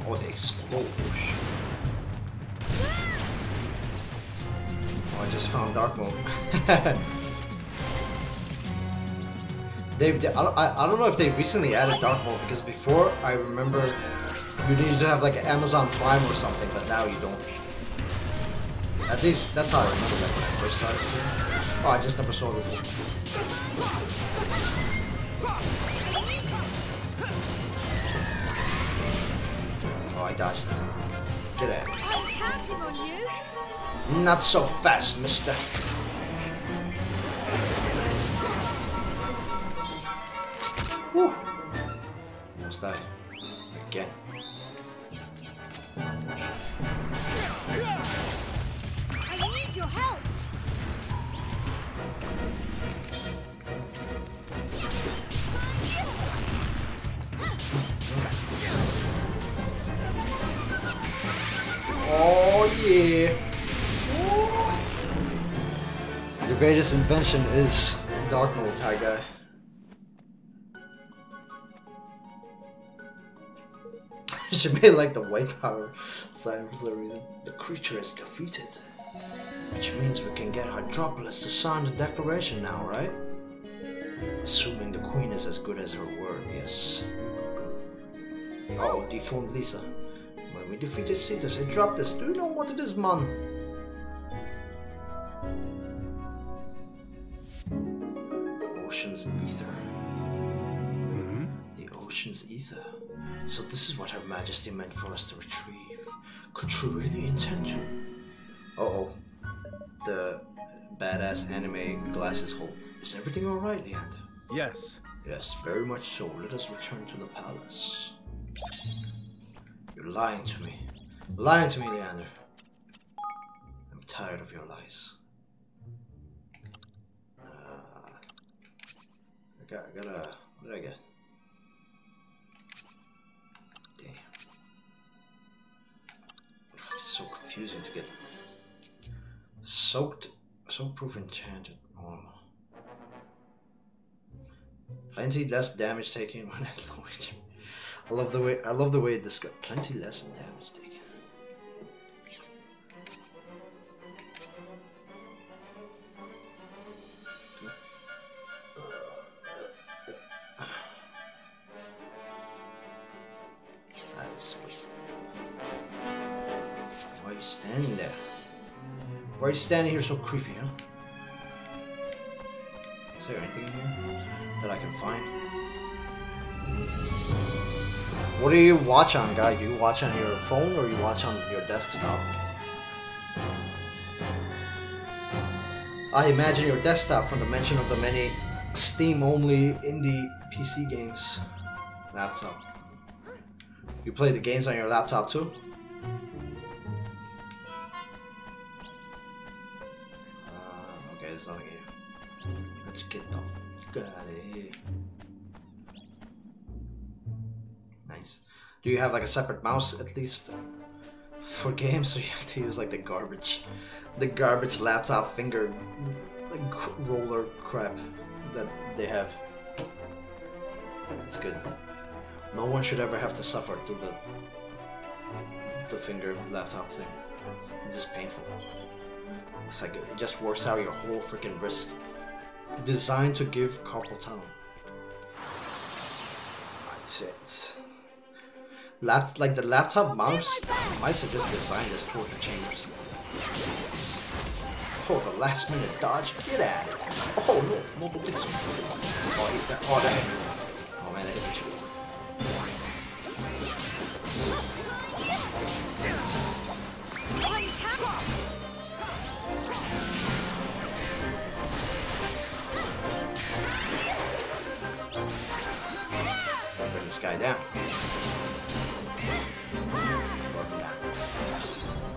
Oh, they explode. Oh, shit. Oh, I just found dark mode. I don't know if they recently added dark mode, because before I remember you needed to have like an Amazon Prime or something, but now you don't. At least that's how I remember that when I first started streaming. Oh, I just never saw it before. Oh, I dodged that. Get out. I'm counting on you. Not so fast, mister. Whew. Almost died. Again. I need your help. Oh yeah. The greatest invention is dark mode, hi guy. She made like the white power sign for some reason. The creature is defeated. Which means we can get Hydropolis to sign the declaration now, right? Assuming the queen is as good as her word, yes. Oh, deformed Lisa. When we defeated Cetus, it dropped this. Do you know what it is, man? Ocean's ether. The ocean's ether. So this is what Her Majesty meant for us to retrieve. Could she really intend to? Uh-oh. The badass anime glasses hold. Is everything alright, Leander? Yes. Yes, very much so. Let us return to the palace. You're lying to me. Lying to me, Leander. I'm tired of your lies. I gotta... What did I get? Damn. It's so confusing to get. Soakproof enchanted armor. Plenty less damage taken when at low HP. I love the way this got plenty less damage taken. Why are you standing there? Why are you standing here so creepy, huh? Is there anything in here that I can find? What do you watch on, guy? Do you watch on your phone or you watch on your desktop? I imagine your desktop from the mention of the many Steam-only indie PC games. Laptop. You play the games on your laptop too? Okay, there's nothing here. Let's get the fuck out of here. Nice. Do you have like a separate mouse at least for games, so you have to use like the garbage laptop finger like roller crap that they have? That's good. No one should ever have to suffer through the finger laptop thing. It's just painful. It's like it just works out your whole freaking wrist. Designed to give carpal tunnel. Like the laptop mice are just designed as torture chambers. Oh, the last minute dodge. Get at it. Oh no, mobile pixel. Oh, hit that. Oh, that hit me. Oh man, that hit me too. Bring this guy down.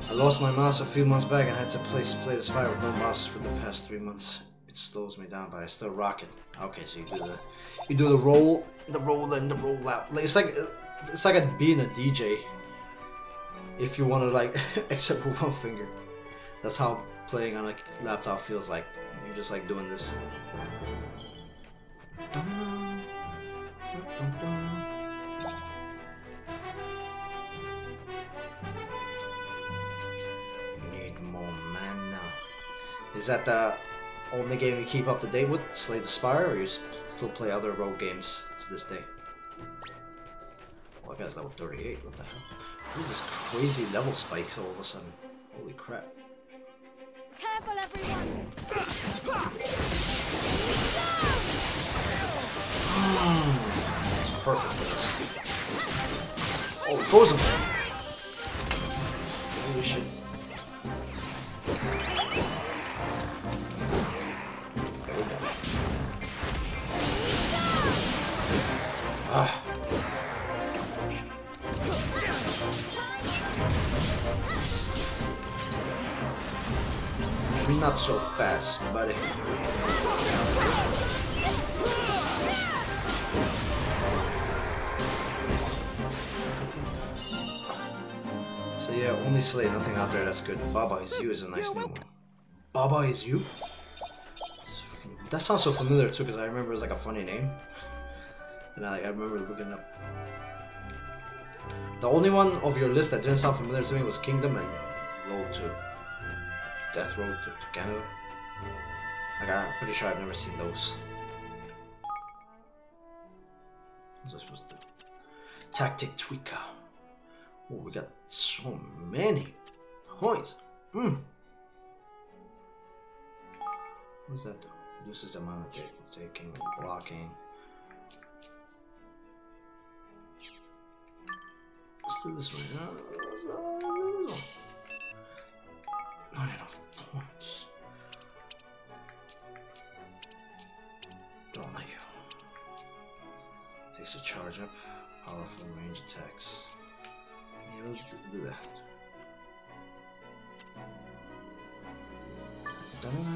I lost my mouse a few months back and had to play the Spire with no mouse for the past 3 months. It slows me down, but I still rock it. Okay, so you do the roll and the roll out. It's like being a DJ. If you want to like, except with one finger. That's how playing on a laptop feels like. You're just like doing this. Need more mana. Is that the only game you keep up to date with, Slay the Spire, or you still play other rogue games to this day? Well, that guy's level 38, what the hell? What is this crazy level spikes all of a sudden? Holy crap. Careful, everyone! Perfect for this. Oh, frozen! Holy shit. Ah. Not so fast, buddy. So yeah, only Slay, nothing out there, that's good. Baba is you is a nice new one. Baba is you? That sounds so familiar too, because I remember it's like a funny name. And I remember looking up. The only one of your list that didn't sound familiar to me was Kingdom and Road to Death Road to Canada. Like, I'm pretty sure I've never seen those. What was I supposed to do? Tactic Tweaker. Oh, we got so many points. What does that do? Reduces the amount of taking, blocking. let's do this one. Let's do this one. Not enough points. Don't like you. Takes a charge up. Powerful range attacks. Yeah, we'll do that. Da-da-da.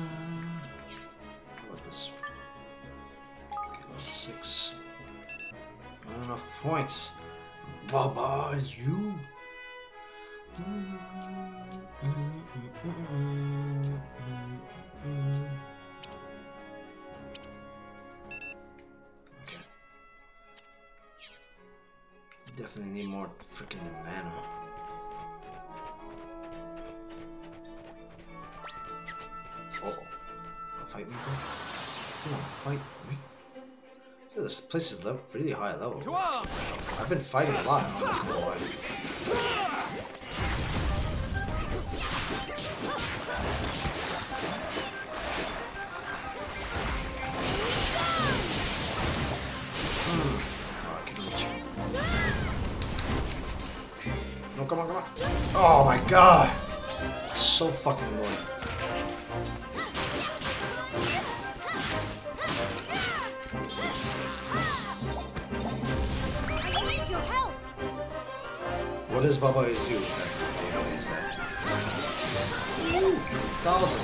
How about this? Okay, level 6. Not enough points. Baba, is you. Okay. Definitely need more freaking mana. Oh, fight me, bro? You wanna fight me? I feel this place is really high level. I've been fighting a lot. I don't understand why. Oh, I can reach you. No, come on, come on. Oh my god! So fucking annoying. What is Baba is you? What is that? Ooh, 2,000.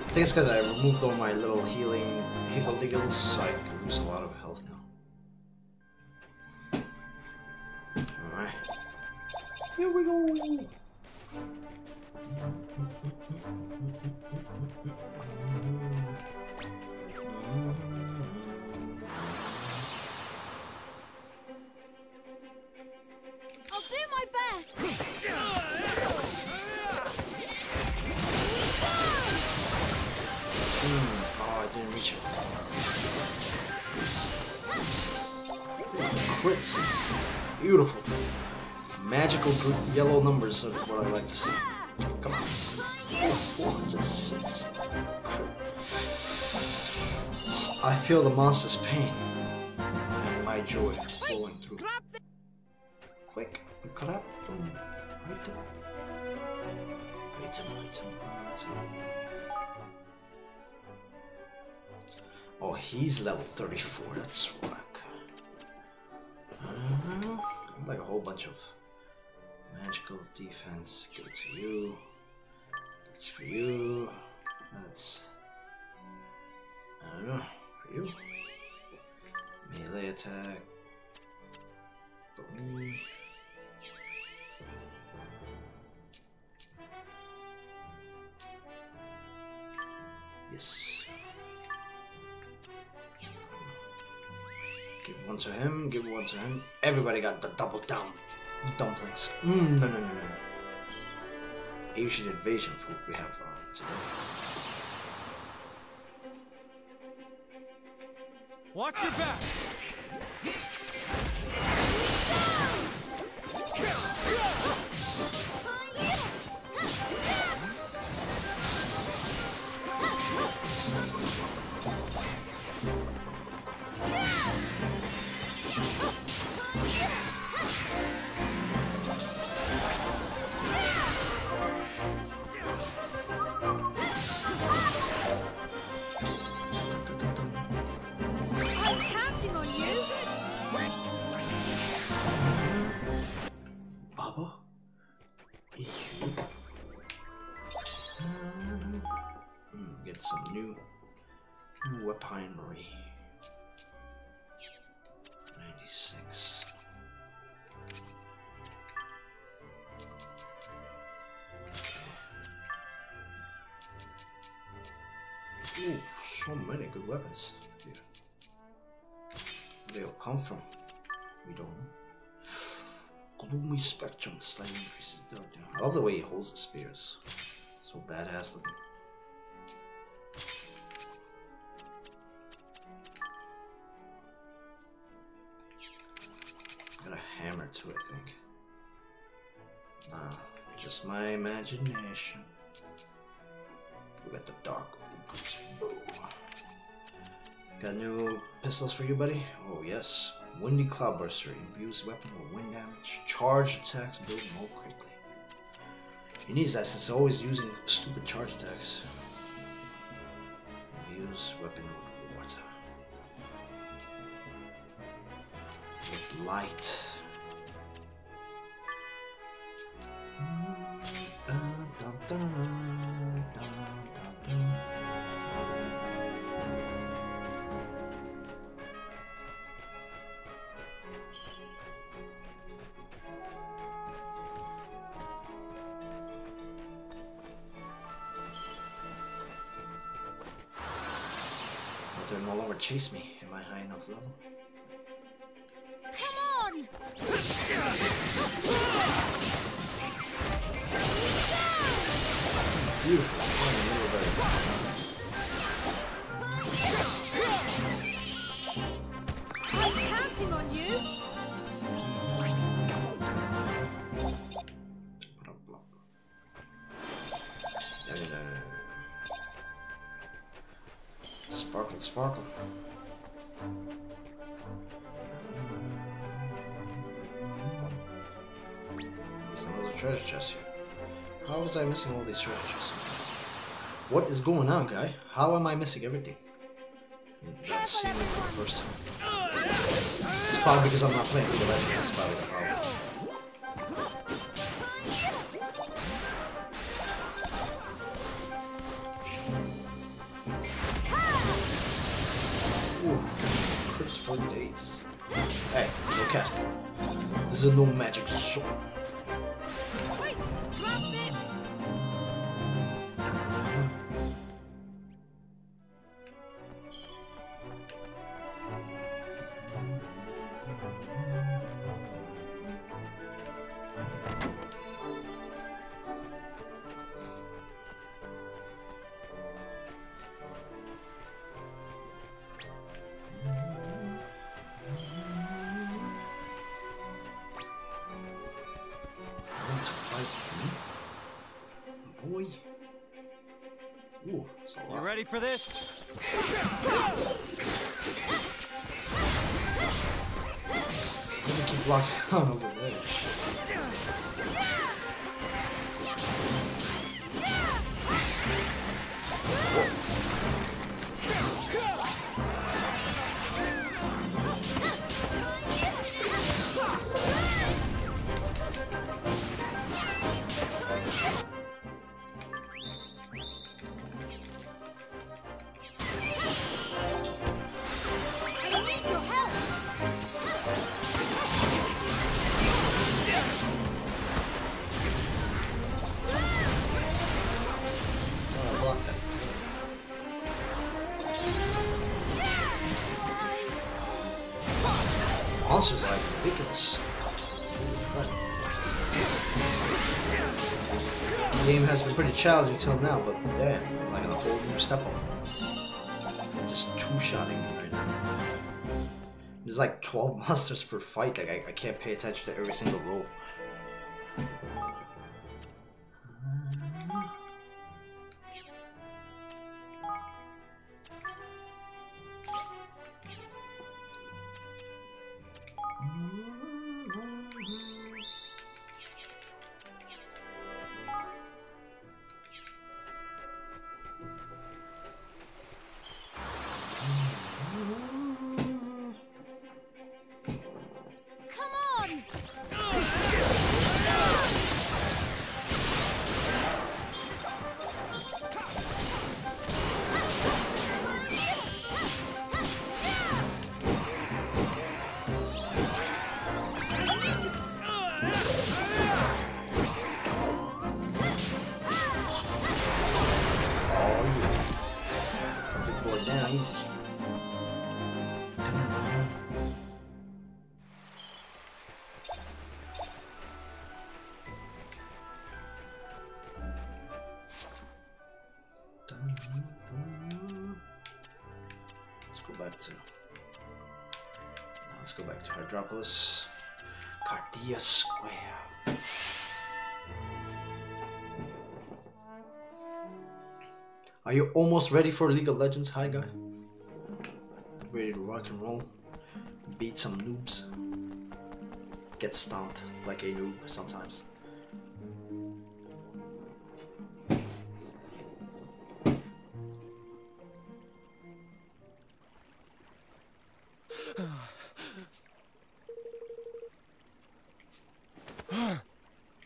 I think it's because I removed all my little healing higgle-diggles, so I can lose a lot of health now. Alright. Here we go! I'll do my best! Oh, I didn't reach it. Crits. Beautiful. Magical yellow numbers are what I like to see. Come on. 406. I feel the monster's pain and my joy flowing through. Quick, grab them. Item. Oh, he's level 34. That's rock. Like a whole bunch of magical defense. Give it to you. That's for you. That's, I don't know, for you. Melee attack for me. Yes. Give one to him, give one to him. Everybody got the double down dumplings. No. Asian invasion food we have today. Watch your backs! Baba? Is you? Get some new weaponry. 96. Okay. Ooh, so many good weapons here. Where they'll come from, we don't know. Gloomy Spectrum slightly increases dark down. I love the way he holds the spears. So badass looking. Got a hammer too, I think. Just my imagination. We got the dark bow. Got new pistols for you, buddy? Oh yes. Windy Cloudburster imbues weapon with wind damage. Charge attacks build more quickly. He needs that since always using stupid charge attacks. Use weapon with water. With light. They'll no longer chase me. Am I high enough level? Come on! Beautiful. I'm counting on you. Sparkle, sparkle. There's another treasure chest here. How was I missing all these treasure chests? What is going on, guy? How am I missing everything? That's seen it for the first time. It's probably because I'm not playing League of Legends. That's probably the problem. Crits for days. Hey, no casting. This is a no magic sword. Wait, grab this. Boy. Ooh, that's a lot. You ready for this? Doesn't keep blocking out over there. Monsters are like wickets. The game has been pretty challenging till now, but damn, like a whole new step up. Just two-shotting me right now. There's like 12 monsters per fight. Like I can't pay attention to every single roll. Let's go back to Hydropolis. Cardia Square. Are you almost ready for League of Legends, hi guy? Ready to rock and roll? Beat some noobs? Get stomped like a noob sometimes.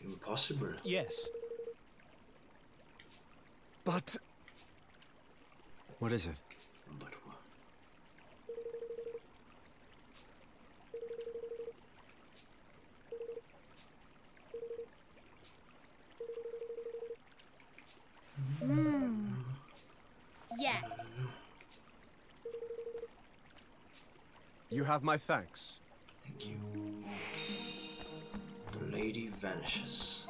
Impossible. Yes. But... What is it? But what? Yeah. You have my thanks. Thank you. The lady vanishes.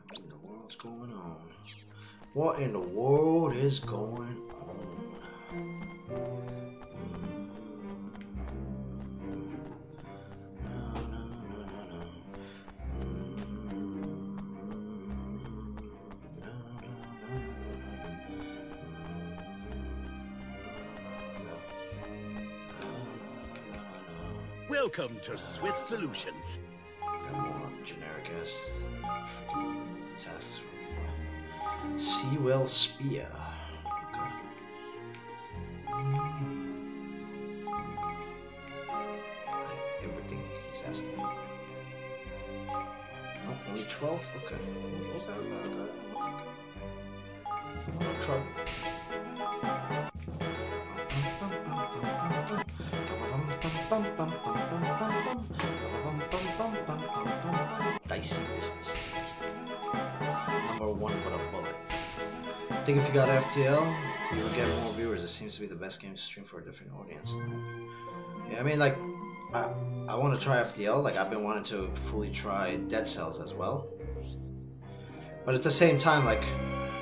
What in the world's going on? What in the world is going on? Welcome to Swift Solutions. Got more generic ass tasks. Seawell Spear. Okay. Everything he's asking for. Oh, only 12? Okay. I'll try. Dicey business. Number one with a bullet. I think if you got FTL, you'll get more viewers. It seems to be the best game to stream for a different audience. Yeah, I mean, like, I want to try FTL. Like, I've been wanting to fully try Dead Cells as well. But at the same time, like,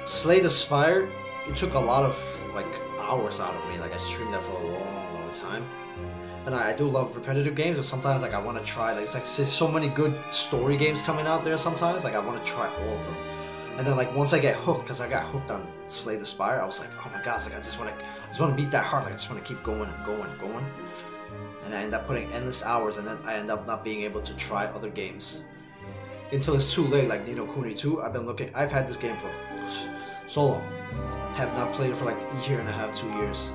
Slay the Spire, it took a lot of, like, hours out of me. Like, I streamed that for a long time. And I do love repetitive games, but sometimes like I want to try, like, it's like there's so many good story games coming out there sometimes, like I want to try all of them. And then like once I get hooked, because I got hooked on Slay the Spire, I was like, oh my god, it's like I just want to beat that hard, like I just want to keep going and going and going. And I end up putting endless hours, and then I end up not being able to try other games until it's too late. Like, you know, Kuni 2, I've had this game for so long, have not played it for like a year and a half, 2 years.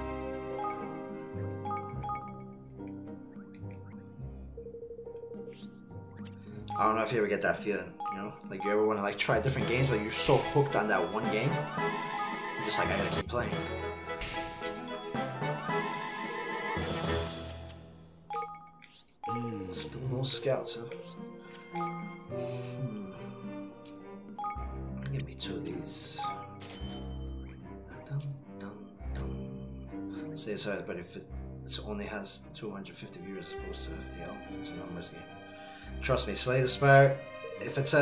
I don't know if you ever get that feeling, you know? Like, you ever want to, like, try different games, but you're so hooked on that one game, you're just like, I gotta keep playing. Still no scouts, huh? Give me two of these. Say sorry, but if it only has 250 viewers as opposed to FTL, it's a numbers game. Trust me, Slay the Spire, if it's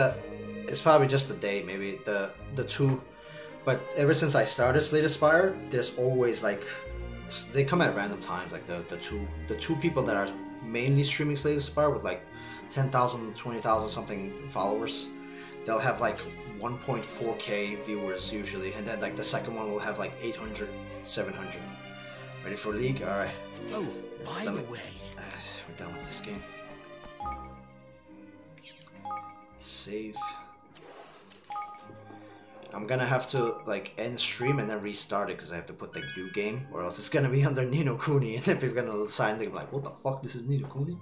probably just the day, maybe the two, but ever since I started Slay the Spire, there's always like, they come at random times, like the two people that are mainly streaming Slay the Spire with like 10,000, 20,000 something followers, they'll have like 1.4k viewers usually, and then like the second one will have like 800, 700. Ready for League? Alright. Oh, by the way. We're done with this game. Save. I'm gonna have to like end stream and then restart it because I have to put like new game, or else it's gonna be under Ni no Kuni, and then people are gonna sign it like, what the fuck, this is Ni no Kuni?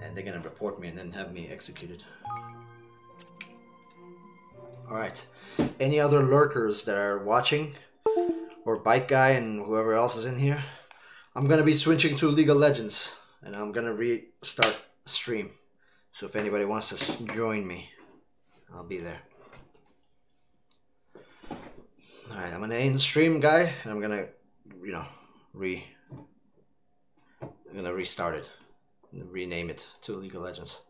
And they're gonna report me and then have me executed. Alright. Any other lurkers that are watching? Or Bike Guy and whoever else is in here? I'm gonna be switching to League of Legends, and I'm gonna restart stream. So if anybody wants to join me, I'll be there. Alright, I'm gonna end stream, guy, and I'm gonna, you know, restart it. And rename it to League of Legends.